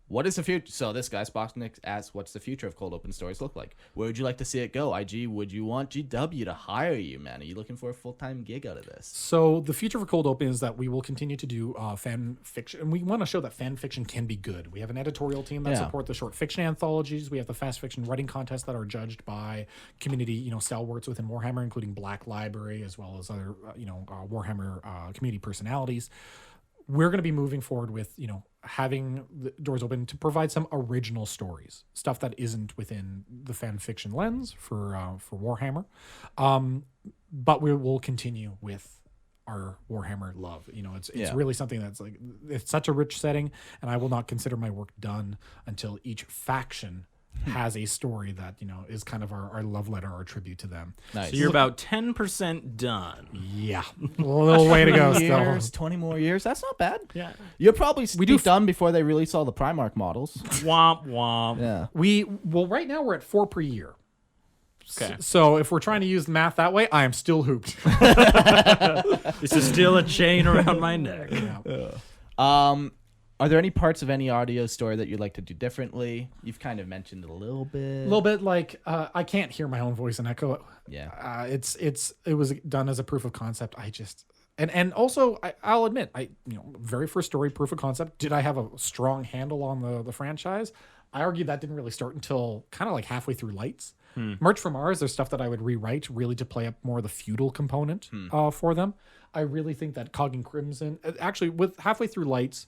What is the future? So this guy Spocknick asks, "What's the future of cold open stories look like? Where would you like to see it go? IG, would you want GW to hire you, man? Are you looking for a full-time gig out of this?" So the future for Cold Open is that we will continue to do fan fiction, and we want to show that fan fiction can be good. We have an editorial team that support the short fiction anthologies. We have the fast fiction writing contests that are judged by community, stalwarts within Warhammer, including Black Library, as well as other, Warhammer community personalities. We're going to be moving forward with, having the doors open to provide some original stories, stuff that isn't within the fan fiction lens for Warhammer. But we will continue with our Warhammer love. It's really something that's like, it's such a rich setting, and I will not consider my work done until each faction has a story that, is kind of our love letter, our tribute to them. Nice. So you're about 10% done. Yeah. A little way to go still. 20 more years. That's not bad. Yeah. You'll probably be done before they release all the Primarch models. Womp womp. Yeah. Right now we're at 4 per year. Okay. So if we're trying to use math that way, I am still hooped. This is still a chain around my neck. Are there any parts of any audio story that you'd like to do differently? You've kind of mentioned it a little bit. A little bit, like I can't hear my own voice and echo it. Yeah. It was done as a proof of concept. And also I'll admit, very first story, proof of concept. Did I have a strong handle on the franchise? I argue that didn't really start until kind of like halfway through Lights. March for Mars, there's stuff that I would rewrite really to play up more of the feudal component for them. I really think that Cog and Crimson, actually with halfway through Lights,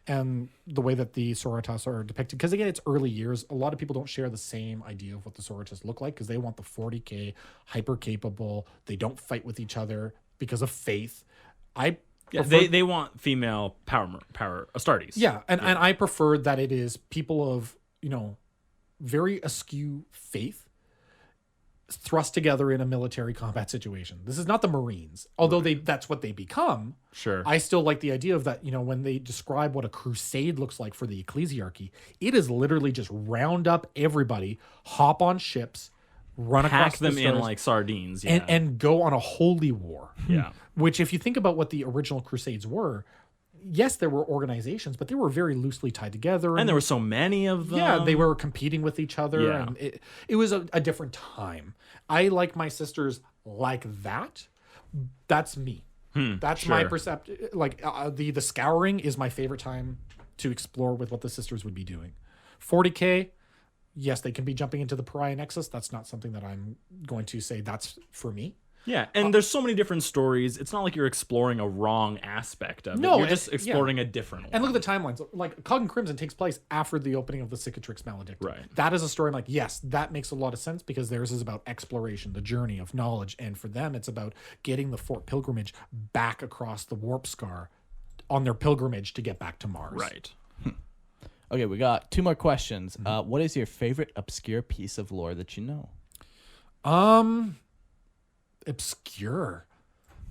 and the way that the Sororitas are depicted, because again, it's early years. A lot of people don't share the same idea of what the Sororitas look like, because they want the 40k, hyper capable. They don't fight with each other because of faith. They want female power Astartes. Yeah, and I prefer that it is people of very askew faith thrust together in a military combat situation. This is not the Marines, although that's what they become. Sure. I still like the idea of that, when they describe what a crusade looks like for the ecclesiarchy, it is literally just round up everybody, hop on ships, run across them the in stars, like sardines, and go on a holy war. Yeah. Which, if you think about what the original crusades were, yes, there were organizations, but they were very loosely tied together. And there were so many of them. Yeah, they were competing with each other. Yeah. And it was a different time. I like my sisters like that. That's me. That's my perception. Like the Scouring is my favorite time to explore with what the sisters would be doing. 40k, yes, they can be jumping into the Pariah Nexus. That's not something that I'm going to say that's for me. Yeah, and there's so many different stories. It's not like you're exploring a wrong aspect of it. No, You're just exploring a different one. And look at the timelines. Like, Cog and Crimson takes place after the opening of the Cicatrix Maledictum. Right. That is a story I'm like, yes, that makes a lot of sense, because theirs is about exploration, the journey of knowledge. And for them, it's about getting the Fort Pilgrimage back across the Warp Scar on their pilgrimage to get back to Mars. Right. Okay, we got 2 more questions. What is your favorite obscure piece of lore that you know? Obscure.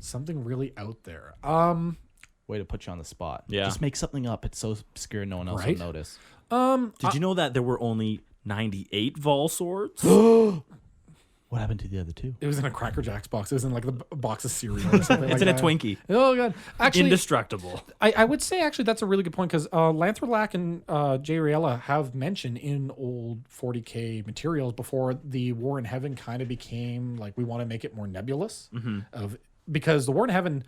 Something really out there. Way to put you on the spot. Yeah. Just make something up. It's so obscure no one else will Right? notice. Did you know that there were only 98 Vol swords? What happened to the other 2? It was in a Cracker Jacks box. It was in like the box of cereal or something. It's like in a that. Twinkie. Oh god! Actually, Indestructible. I would say actually that's a really good point, because Lanthrolak and Jay Riella have mentioned in old 40k materials before the War in Heaven kind of became like, we want to make it more nebulous, because the War in Heaven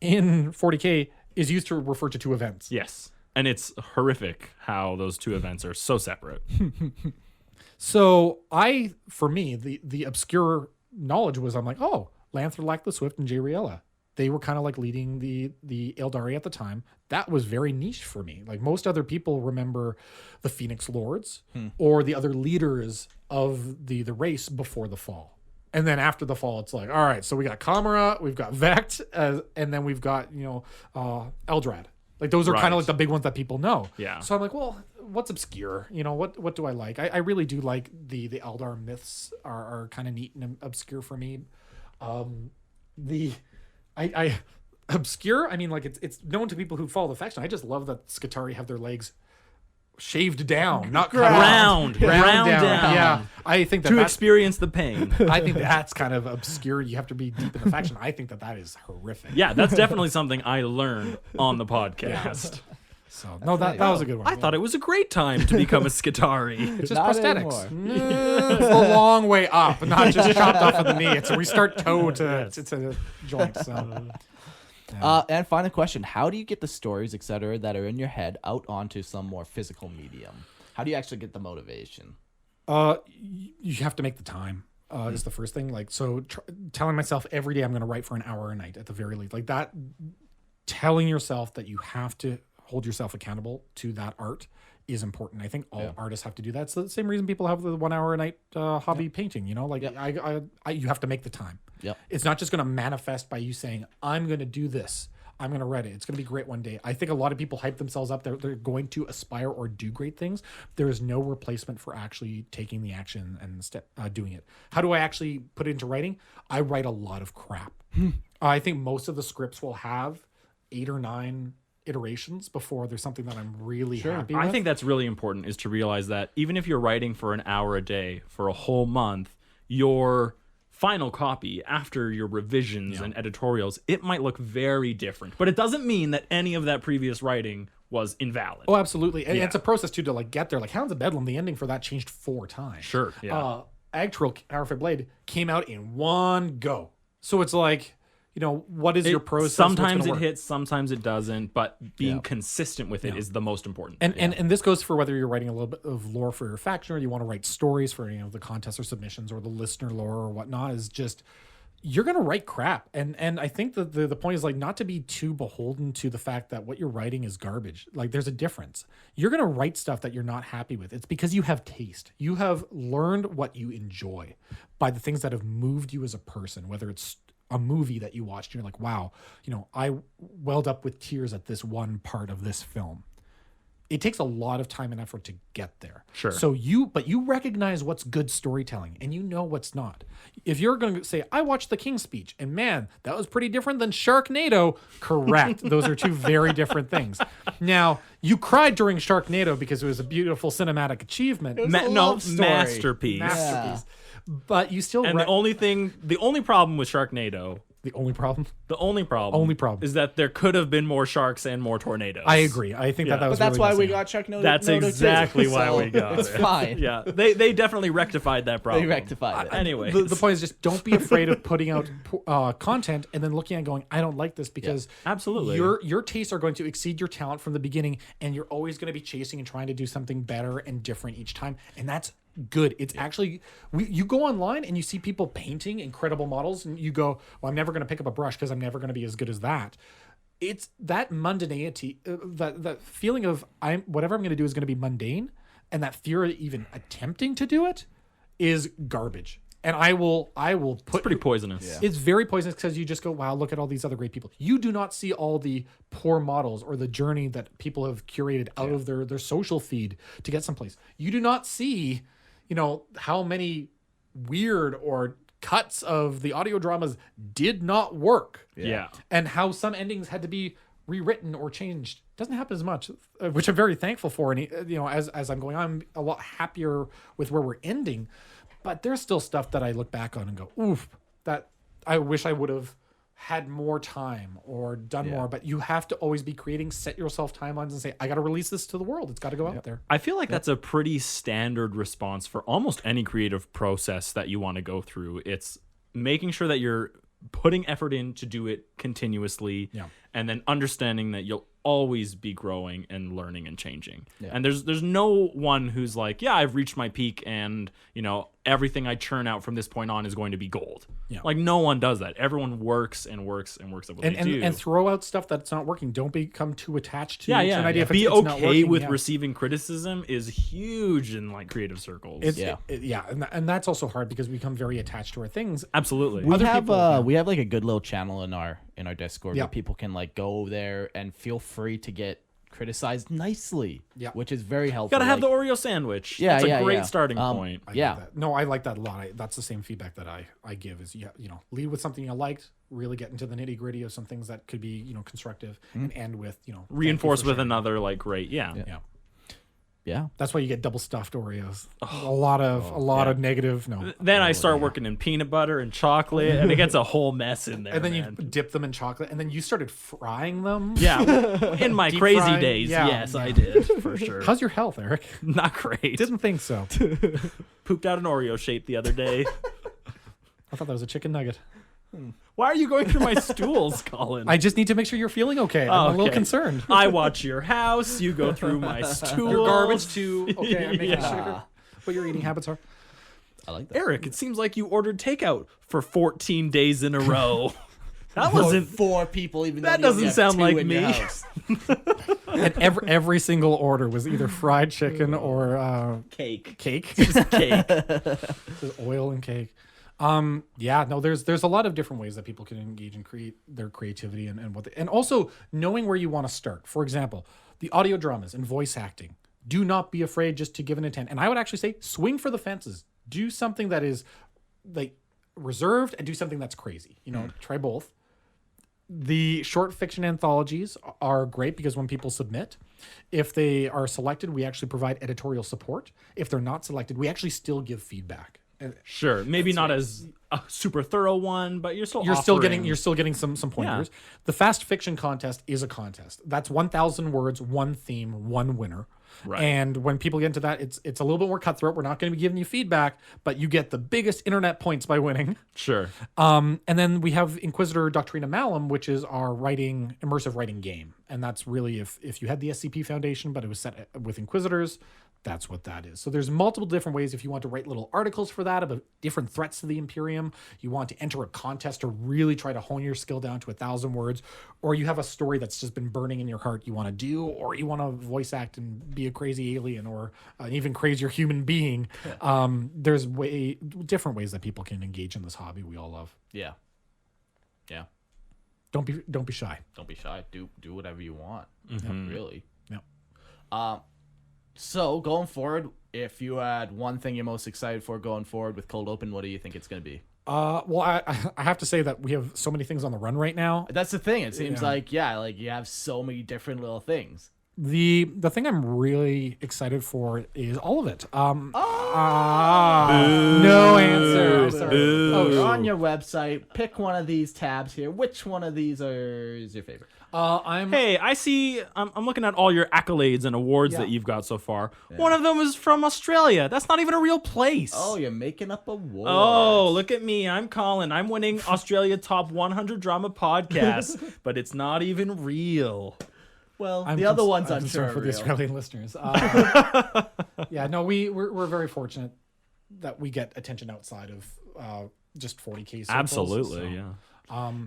in 40k is used to refer to 2 events. Yes. And it's horrific how those 2 events are so separate. So for me, the obscure knowledge was, I'm like, oh, Lanthrolak the Swift and Jay Riella. They were kind of like leading the Eldari at the time. That was very niche for me. Like, most other people remember the Phoenix Lords or the other leaders of the race before the fall. And then after the fall, it's like, all right, so we got Kamara, we've got Vect, and then we've got, Eldrad. Like, those are kind of like the big ones that people know. Yeah. So I'm like, well, what's obscure? What do I like? I really do like the Eldar myths are kind of neat and obscure for me. Obscure, I mean, like, it's known to people who follow the faction. I just love that Skitarii have their legs shaved down, not cut off. Round down. Yeah, I think To experience the pain. I think that's kind of obscure. You have to be deep in the faction. I think that is horrific. Yeah, that's definitely something I learned on the podcast. So no, that was a good one. I thought it was a great time to become a Skitari. It's just Not prosthetics. anymore. It's a long way up, not just chopped off of the knee. It's a restart toe to a joint. So. And final question: how do you get the stories, etc., that are in your head out onto some more physical medium? How do you actually get the motivation? You have to make the time. Is the first thing. Like, so telling myself every day I'm going to write for an hour a night at the very least. Like that, telling yourself that you have to hold yourself accountable to that art is important. I think all artists have to do that. It's the same reason people have the 1 hour a night hobby painting. You know, like I you have to make the time. Yep. It's not just going to manifest by you saying, I'm going to do this. I'm going to write it. It's going to be great one day. I think a lot of people hype themselves up. They're going to aspire or do great things. There is no replacement for actually taking the action and doing it. How do I actually put it into writing? I write a lot of crap. I think most of the scripts will have 8 or 9 iterations before there's something that I'm really happy with. I think that's really important, is to realize that even if you're writing for an hour a day for a whole month, your final copy after your revisions and editorials, it might look very different, but it doesn't mean that any of that previous writing was invalid. Oh, absolutely. And it's a process too to like get there. Like Hounds of Bedlam, the ending for that changed 4 times. Sure. Yeah. Agtril, Counterfeit Blade came out in one go. So it's like, you know, what is your process? Sometimes it hits, sometimes it doesn't, but being consistent with it is the most important. And this goes for whether you're writing a little bit of lore for your faction or you want to write stories for any of the contests or submissions or the listener lore or whatnot, is just, you're going to write crap. And I think that the point is like not to be too beholden to the fact that what you're writing is garbage. Like there's a difference. You're going to write stuff that you're not happy with. It's because you have taste. You have learned what you enjoy by the things that have moved you as a person, whether it's a movie that you watched, you're like, wow, you know, I welled up with tears at this one part of this film. It takes a lot of time and effort to get there. Sure. So you recognize what's good storytelling and you know what's not. If you're going to say, I watched The King's Speech and man, that was pretty different than Sharknado. Correct. Those are 2 very different things. Now, you cried during Sharknado because it was a beautiful cinematic achievement. Masterpiece. Masterpiece. But you still... And the only problem with Sharknado... The only problem is that there could have been more sharks and more tornadoes. I agree. I think that was But that's really why we missing. got Sharknado. That's exactly why we got it's it. fine. Yeah, they definitely rectified that problem. They rectified it. Anyway, The point is just don't be afraid of putting out content and then looking at it going, I don't like this, because absolutely your tastes are going to exceed your talent from the beginning, and you're always going to be chasing and trying to do something better and different each time, and that's good. It's actually, you go online and you see people painting incredible models and you go, well, I'm never going to pick up a brush because I'm never going to be as good as that. It's that mundanity, that feeling of whatever I'm going to do is going to be mundane, and that fear of even attempting to do it is garbage. And I will put... It's pretty poisonous. Yeah. It's very poisonous because you just go, wow, look at all these other great people. You do not see all the poor models or the journey that people have curated out of their social feed to get someplace. You do not see, you know, how many weird or cuts of the audio dramas did not work. Yeah. And how some endings had to be rewritten or changed. Doesn't happen as much, which I'm very thankful for. And, you know, as I'm going on, I'm a lot happier with where we're ending. But there's still stuff that I look back on and go, oof, that I wish I would have had more time or done more. But you have to always be creating, set yourself timelines and say, I got to release this to the world. It's got to go out there. I feel like that's a pretty standard response for almost any creative process that you want to go through. It's making sure that you're putting effort in to do it continuously, and then understanding that you'll always be growing and learning and changing. And there's no one who's like, yeah, I've reached my peak and, you know, everything I churn out from this point on is going to be gold. Like, no one does that. Everyone works and works and works at what they do. And throw out stuff that's not working. Don't become too attached to an idea. If be it's not okay working, with receiving criticism is huge in like creative circles. And that's also hard because we become very attached to our things. Absolutely. We have like a good little channel in our Discord where people can like go there and feel free to get criticized nicely, which is very helpful. Gotta have the Oreo sandwich. Yeah, it's a great starting point. I like that. No, I like that a lot. That's the same feedback that I give is, you know, lead with something you liked, really get into the nitty gritty of some things that could be, you know, constructive, and end with, you know, reinforce with another like great. Yeah. Yeah. That's why you get double stuffed Oreos. A lot of negative. No. Then I start working in peanut butter and chocolate, and it gets a whole mess in there. And then man. you dip them in chocolate, and then you started frying them. Yeah, in my Deep crazy frying? days, Yeah. yes, I did for sure. How's your health, Eric? Not great. Didn't think so. Pooped out an Oreo shape the other day. I thought that was a chicken nugget. Why are you going through my stools, Colin? I just need to make sure you're feeling okay. I'm a little Okay. concerned. I watch your house. You go through my stools. Your garbage too. Okay, I'm making Yeah. sure what your eating habits are. I like that. Eric, it seems like you ordered takeout for 14 days in a row. That wasn't. 4 people, even That though you only doesn't have sound 2 like in your me. house. And every single order was either fried chicken or Cake. cake. Just cake. There's oil and cake. There's a lot of different ways that people can engage and create their creativity and also knowing where you want to start. For example, the audio dramas and voice acting. Do not be afraid just to give an intent. And I would actually say swing for the fences. Do something that is like reserved and do something that's crazy. Try both. The short fiction anthologies are great because when people submit, if they are selected, we actually provide editorial support. If they're not selected, we actually still give feedback. Sure, maybe not as a super thorough one, but you're still getting some pointers. Yeah. The fast fiction contest is a contest. That's 1,000 words, one theme, one winner. Right. And when people get into that, it's a little bit more cutthroat. We're not going to be giving you feedback, but you get the biggest internet points by winning. Sure. And then we have Inquisitor Doctrina Malum, which is our immersive writing game. And that's really if you had the SCP Foundation, but it was set with Inquisitors, that's what that is. So there's multiple different ways. If you want to write little articles for that about different threats to the Imperium, you want to enter a contest to really try to hone your skill down to 1,000 words, or you have a story that's just been burning in your heart you want to do, or you want to voice act and be a crazy alien or an even crazier human being. There's different ways that people can engage in this hobby we all love. Yeah. Don't be shy. Don't be shy. Do whatever you want. Really. Yeah. So going forward, if you had one thing you're most excited for going forward with Cold Open, what do you think it's going to be? Well, I have to say that we have so many things on the run right now. That's the thing. It seems like you have so many different little things. The thing I'm really excited for is all of it. No answer. Boo. Oh, you're on your website. Pick one of these tabs here. Which one of these is your favorite? Hey, I see. I'm looking at all your accolades and awards that you've got so far. Yeah. One of them is from Australia. That's not even a real place. Oh, you're making up awards. Oh, look at me. I'm Colin. I'm winning Australia Top 100 Drama Podcast, but it's not even real. Well, the other ones I'm sure for the Australian listeners. We're very fortunate that we get attention outside of just 40K circles. Absolutely, yeah.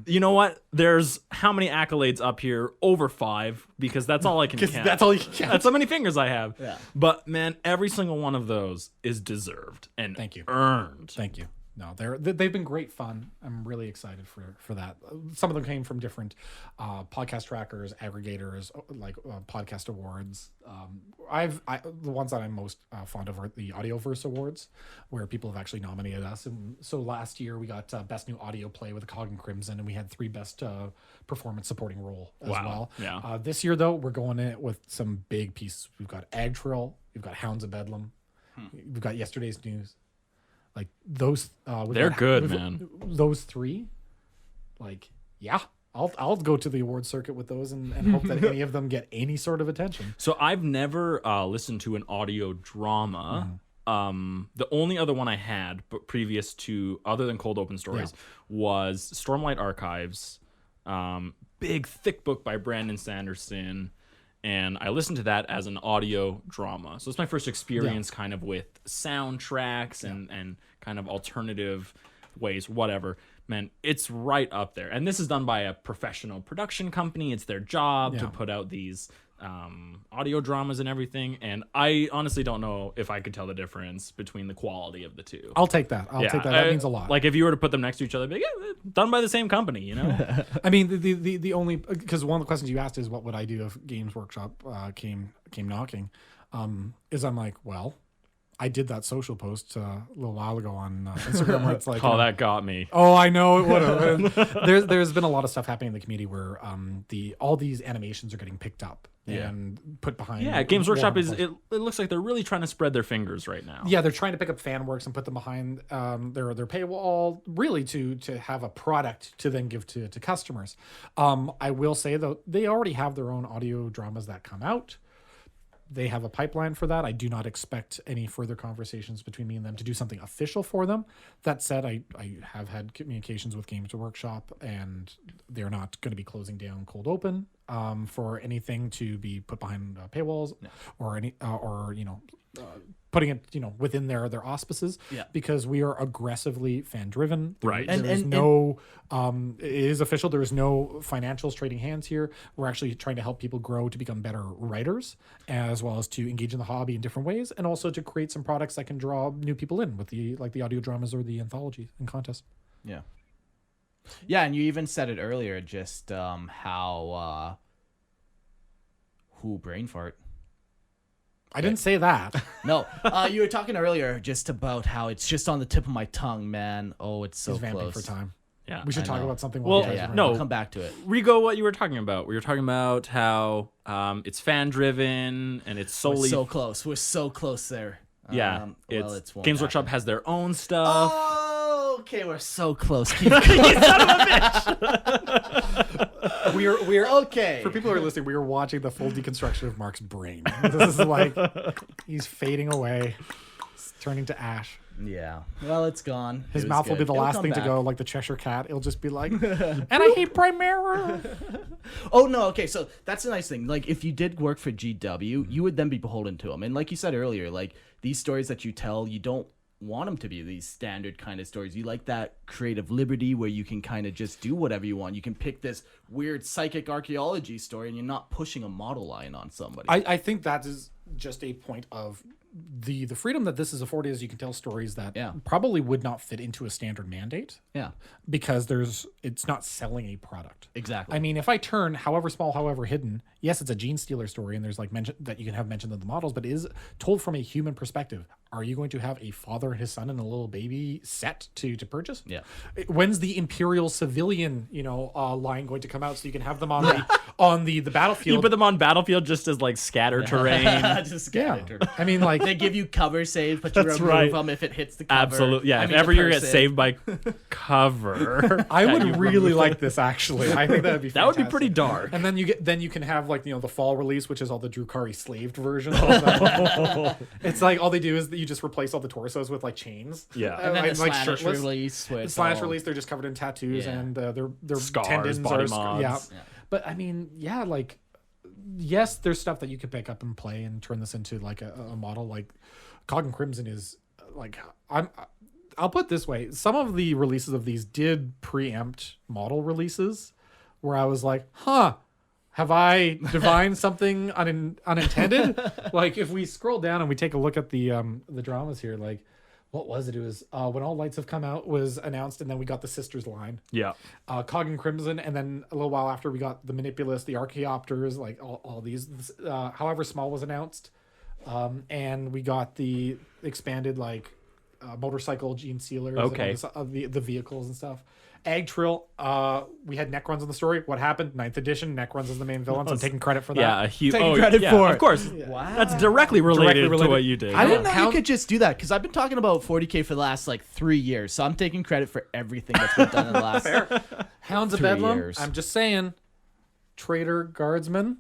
You know what? There's how many accolades up here? Over 5, because that's all I can count. That's all you can count. That's how many fingers I have. Yeah. But man, every single one of those is deserved and Thank you. earned. Thank you. No, they've been great fun. I'm really excited for that. Some of them came from different podcast trackers, aggregators, like podcast awards. The ones that I'm most fond of are the Audioverse Awards, where people have actually nominated us. And so last year we got Best New Audio Play with Cog and Crimson, and we had 3 Best Performance Supporting Role as well. Yeah. This year though, we're going in with some big pieces. We've got Agtril, we've got Hounds of Bedlam, we've got Yesterday's News. Like those, they're good, man. Those 3, I'll go to the award circuit with those and hope that any of them get any sort of attention. So I've never listened to an audio drama. The only other one I had, but previous to other than Cold Open Stories, was Stormlight Archives, big thick book by Brandon Sanderson. And I listened to that as an audio drama. So it's my first experience kind of with soundtracks and kind of alternative ways, whatever. Man, it's right up there. And this is done by a professional production company. It's their job to put out these audio dramas and everything. And I honestly don't know if I could tell the difference between the quality of the two. I'll take that. I'll take that. That means a lot. Like if you were to put them next to each other, like, done by the same company, you know? I mean, the only, because one of the questions you asked is what would I do if Games Workshop came knocking, is I'm like, well, I did that social post a little while ago on Instagram where it's like, Oh, that got me. oh, I know it would have. There's been a lot of stuff happening in the community where all these animations are getting picked up and put behind. Yeah, Games Workshop Warhammer it looks like they're really trying to spread their fingers right now. Yeah, they're trying to pick up fan works and put them behind their paywall, really to have a product to then give to customers. I will say though, they already have their own audio dramas that come out. They have a pipeline for that. I do not expect any further conversations between me and them to do something official for them. That said, I have had communications with Games Workshop, and they're not going to be closing down Cold Open for anything to be put behind paywalls or putting it within their auspices. Yeah. Because we are aggressively fan driven. Right. There is no it is official. There is no financials trading hands here. We're actually trying to help people grow to become better writers, as well as to engage in the hobby in different ways, and also to create some products that can draw new people in with the audio dramas or the anthology and contest. Yeah. Yeah, and you even said it earlier, just how brain fart. I didn't say that. No, you were talking earlier just about how it's just on the tip of my tongue, man. Oh, it's so He's vamping close. for time. Yeah. We should I talk know. about something. Well, you guys Yeah, remember. no. We'll come back to it. Rigo, what you were talking about? We were talking about how it's fan driven and it's We're solely so close. We're so close there. yeah. Well, it's won't Games Workshop happen. has their own stuff. Oh, okay, we're so close. Keep we are okay. For people who are listening, we are watching the full deconstruction of Mark's brain. This is like he's fading away, it's turning to ash. Yeah. Well, it's gone. His It was mouth will be good. the It'll last come thing to back. go, like the Cheshire Cat. It'll just be like, and I hate Primera. Oh no, okay, so that's the nice thing. Like if you did work for GW, you would then be beholden to them. And like you said earlier, like these stories that you tell, you don't want them to be these standard kind of stories. You like that creative liberty where you can kind of just do whatever you want. You can pick this weird psychic archaeology story and you're not pushing a model line on somebody. I think that is just a point of the freedom that this is afforded, is you can tell stories that probably would not fit into a standard mandate. Yeah. Because it's not selling a product. Exactly. I mean, if I turn however small, however hidden, yes, it's a gene stealer story, and there's like mention that you can have mentioned of the models, but it is told from a human perspective. Are you going to have a father and his son and a little baby set to purchase? Yeah. When's the Imperial civilian, line going to come out so you can have them on the battlefield? You put them on Battlefield just as like scatter terrain. Just scattered. I mean, like They give you cover saves, but you That's remove right. them if it hits the cover. Absolutely. Yeah. I If mean, ever the you get person. saved by cover, I would really like this actually. I think that'd be that would be fantastic. pretty dark. And then you can have like the fall release, which is all the Drukari slaved versions. It's like all they do is that you just replace all the torsos with like chains. Yeah. And then the like Slaanesh shirtless. release. Where The it's Slaanesh all- release, they're just covered in tattoos Yeah. and their Scars, tendons body are mods. Yeah. Yeah. But I mean, yeah, like yes, there's stuff that you could pick up and play and turn this into like a model. Like Cog and Crimson is like I'll put it this way: some of the releases of these did preempt model releases, where I was like, huh. Have I divined something unintended? Like if we scroll down and we take a look at the dramas here, like what was it? It was When All Lights Have Come Out was announced, and then we got the Sisters line. Yeah. Cog and Crimson, and then a little while after we got the Manipulus, the Archaeopters, like all these. However Small was announced, and we got the expanded like motorcycle gene sealers. Okay. And all this, the vehicles and stuff. Agtril, we had neck runs on the story. What happened? 9th edition, neck runs as the main villain. So I'm taking credit for that. Yeah. A huge. Taking credit for it. Of course. Wow. That's directly related to what you did. I didn't know you Hound- could just do that because I've been talking about 40K for the last like 3 years, so I'm taking credit for everything that's been done in the last. Hounds of 3 Bedlam. years. I'm just saying. Traitor Guardsman.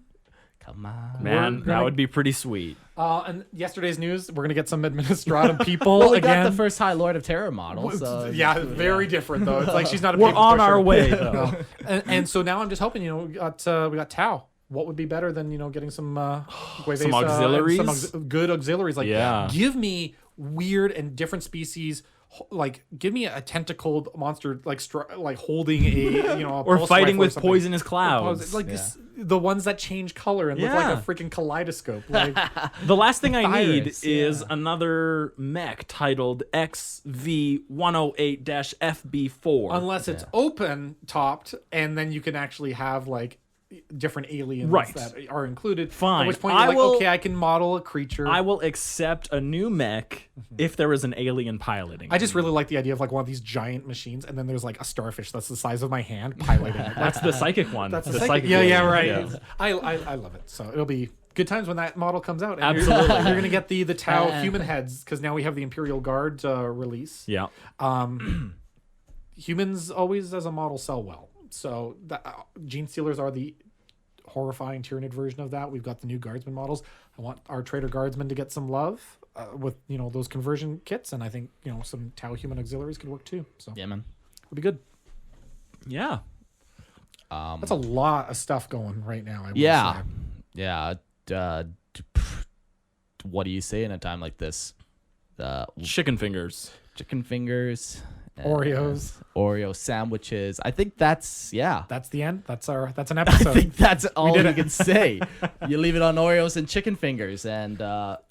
Come on, Man, We're that gonna- would be pretty sweet. And yesterday's news, we're gonna get some Administratum people Well, we again. got the first High Lord of Terror model. So yeah, very different though. It's like she's not a We're paper on pusher. our way though. And so now I'm just hoping, we got Tau. What would be better than getting some Guevesa and auxiliaries? some good auxiliaries? Like, Yeah. give me weird and different species. Like, give me a tentacled monster, like holding a a Or pulse fighting rifle or with something. poisonous clouds. Like the ones that change color and look like Yeah. a freaking kaleidoscope. Like, The last thing I need Virus, is yeah. another mech titled XV108-FB4. unless it's open topped, and then you can actually have like different aliens Right. that are included. Fine. At which point you're like, okay, I can model a creature. I will accept a new mech if there is an alien piloting. I just really like the idea of like one of these giant machines, and then there's like a starfish that's the size of my hand piloting it. That's the psychic one. That's the the psychic yeah, one. yeah, right. Yeah. I love it. So it'll be good times when that model comes out. And Absolutely. You're gonna get the Tau human heads because now we have the Imperial Guard release. Yeah. Humans always as a model sell well. So Gene Stealers are the horrifying Tyranid version of that. We've got the new Guardsman models. I want our Trader Guardsmen to get some love with those conversion kits, and I think some Tau human auxiliaries could work too. So Yeah, man. it'll be good. Yeah. That's a lot of stuff going right now. I will Yeah. say. Yeah. What do you say in a time like this? Chicken fingers. Chicken fingers. Oreos. Sandwiches. I think that's That's the end. That's an I episode. think that's all did we it. can say. You leave it on Oreos and chicken fingers, and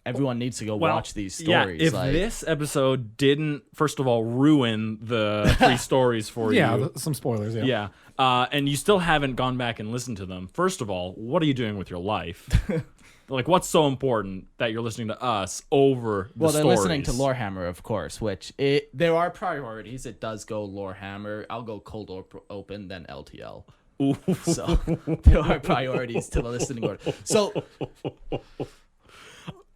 everyone needs to go watch these stories. Yeah, if this episode didn't, first of all, ruin the 3 stories for you. Some spoilers. Yeah. And you still haven't gone back and listened to them. First of all, what are you doing with your life? Like, what's so important that you're listening to us over the Well, they're stories? listening to Lorehammer, of course, which there are priorities. It does go Lorehammer. I'll go cold open, then LTL. Ooh. So there are priorities to the listening order. So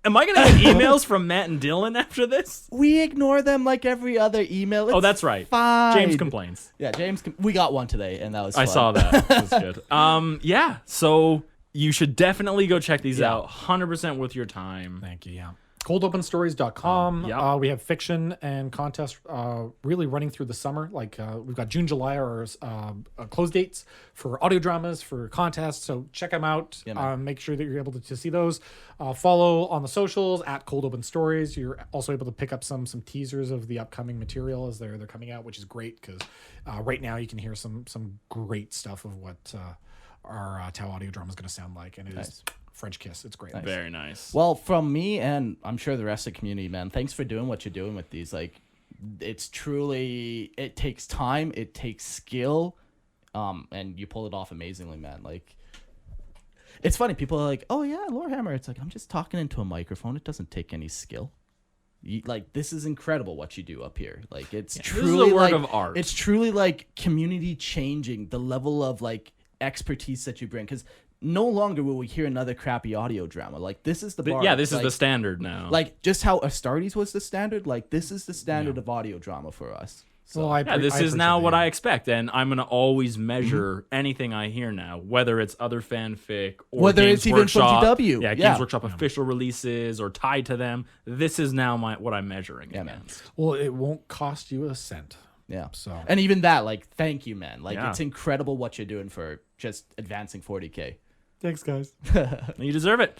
Am I going to get emails from Matt and Dylan after this? we ignore them like every other email. It's That's right. Fine. James complains. Yeah, James. We got one today, and that was I fun. saw that. That's good. Yeah. So you should definitely go check these out. 100% worth your time. Thank you. Yeah. ColdOpenStories.com. Yep. We have fiction and contests really running through the summer. Like we've got June, July are close dates for audio dramas, for contests. So check them out. Yeah, Make sure that you're able to see those. Follow on the socials at Cold Open Stories. You're also able to pick up some teasers of the upcoming material as they're coming out, which is great because right now you can hear some great stuff of what our Tau audio drama is going to sound like, and it is French Kiss. It's great. Very nice. Well, from me and I'm sure the rest of the community, man, thanks for doing what you're doing with these. Like, it's truly, it takes time, it takes skill, and you pull it off amazingly, man. Like, it's funny. People are like, "Oh yeah, Lorehammer." It's like, I'm just talking into a microphone. It doesn't take any skill. This is incredible what you do up here. Like, it's truly a work like, of art. It's truly like community changing, the level of like expertise that you bring, because no longer will we hear another crappy audio drama. Like, this is the bar. Yeah, this is the standard now. Like, just how Astartes was the standard, like, this is the standard of audio drama for us. So, Well, this is now what I expect, and I'm going to always measure anything I hear now, whether it's other fanfic or Whether Games it's even from Workshop, GW. Yeah, Yeah. Games Workshop official releases or tied to them. This is now what I'm measuring. yeah, man. Well, it won't cost you a cent. Yeah. So And even that, like, thank you, man. Like, Yeah. it's incredible what you're doing for just advancing 40K. thanks, guys. You deserve it.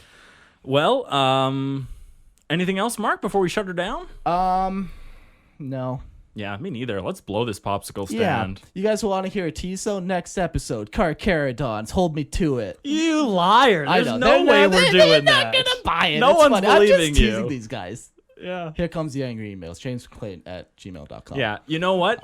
Well, anything else, Mark, before we shut her down? No. Yeah, me neither. Let's blow this popsicle Yeah. stand. You guys want to hear a tease? So next episode, Carcharodons, hold me to it. You liar. I There's know. no way we're doing they're that. not gonna buy it. No It's one's funny. I'm believing just teasing you. these guys. Yeah. Here comes the angry emails. JamesClain@gmail.com. Yeah. You know what?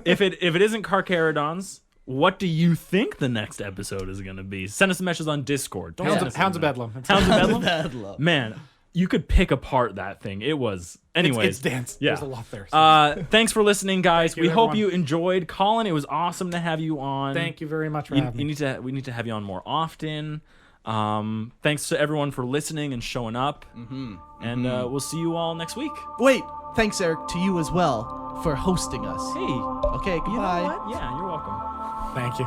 If it isn't Carcharodons, what do you think the next episode is going to be? Send us a message on Discord. Don't send us Hounds of an Bedlam. email. Hounds of Bedlam? Bedlam. Man, you could pick apart that thing. It was... Anyways. It's dance. Yeah. There's a lot there. Thanks for listening, guys. you, we hope everyone. you enjoed. Colin, it was awesome to have you on. Thank you very much for having me. We need to have you on more often. Thanks to everyone for listening and showing up. And we'll see you all next week. Wait, thanks, Eric, to you as well for hosting us. Hey, Okay, you know goodbye. what? Yeah, you're welcome. Thank you.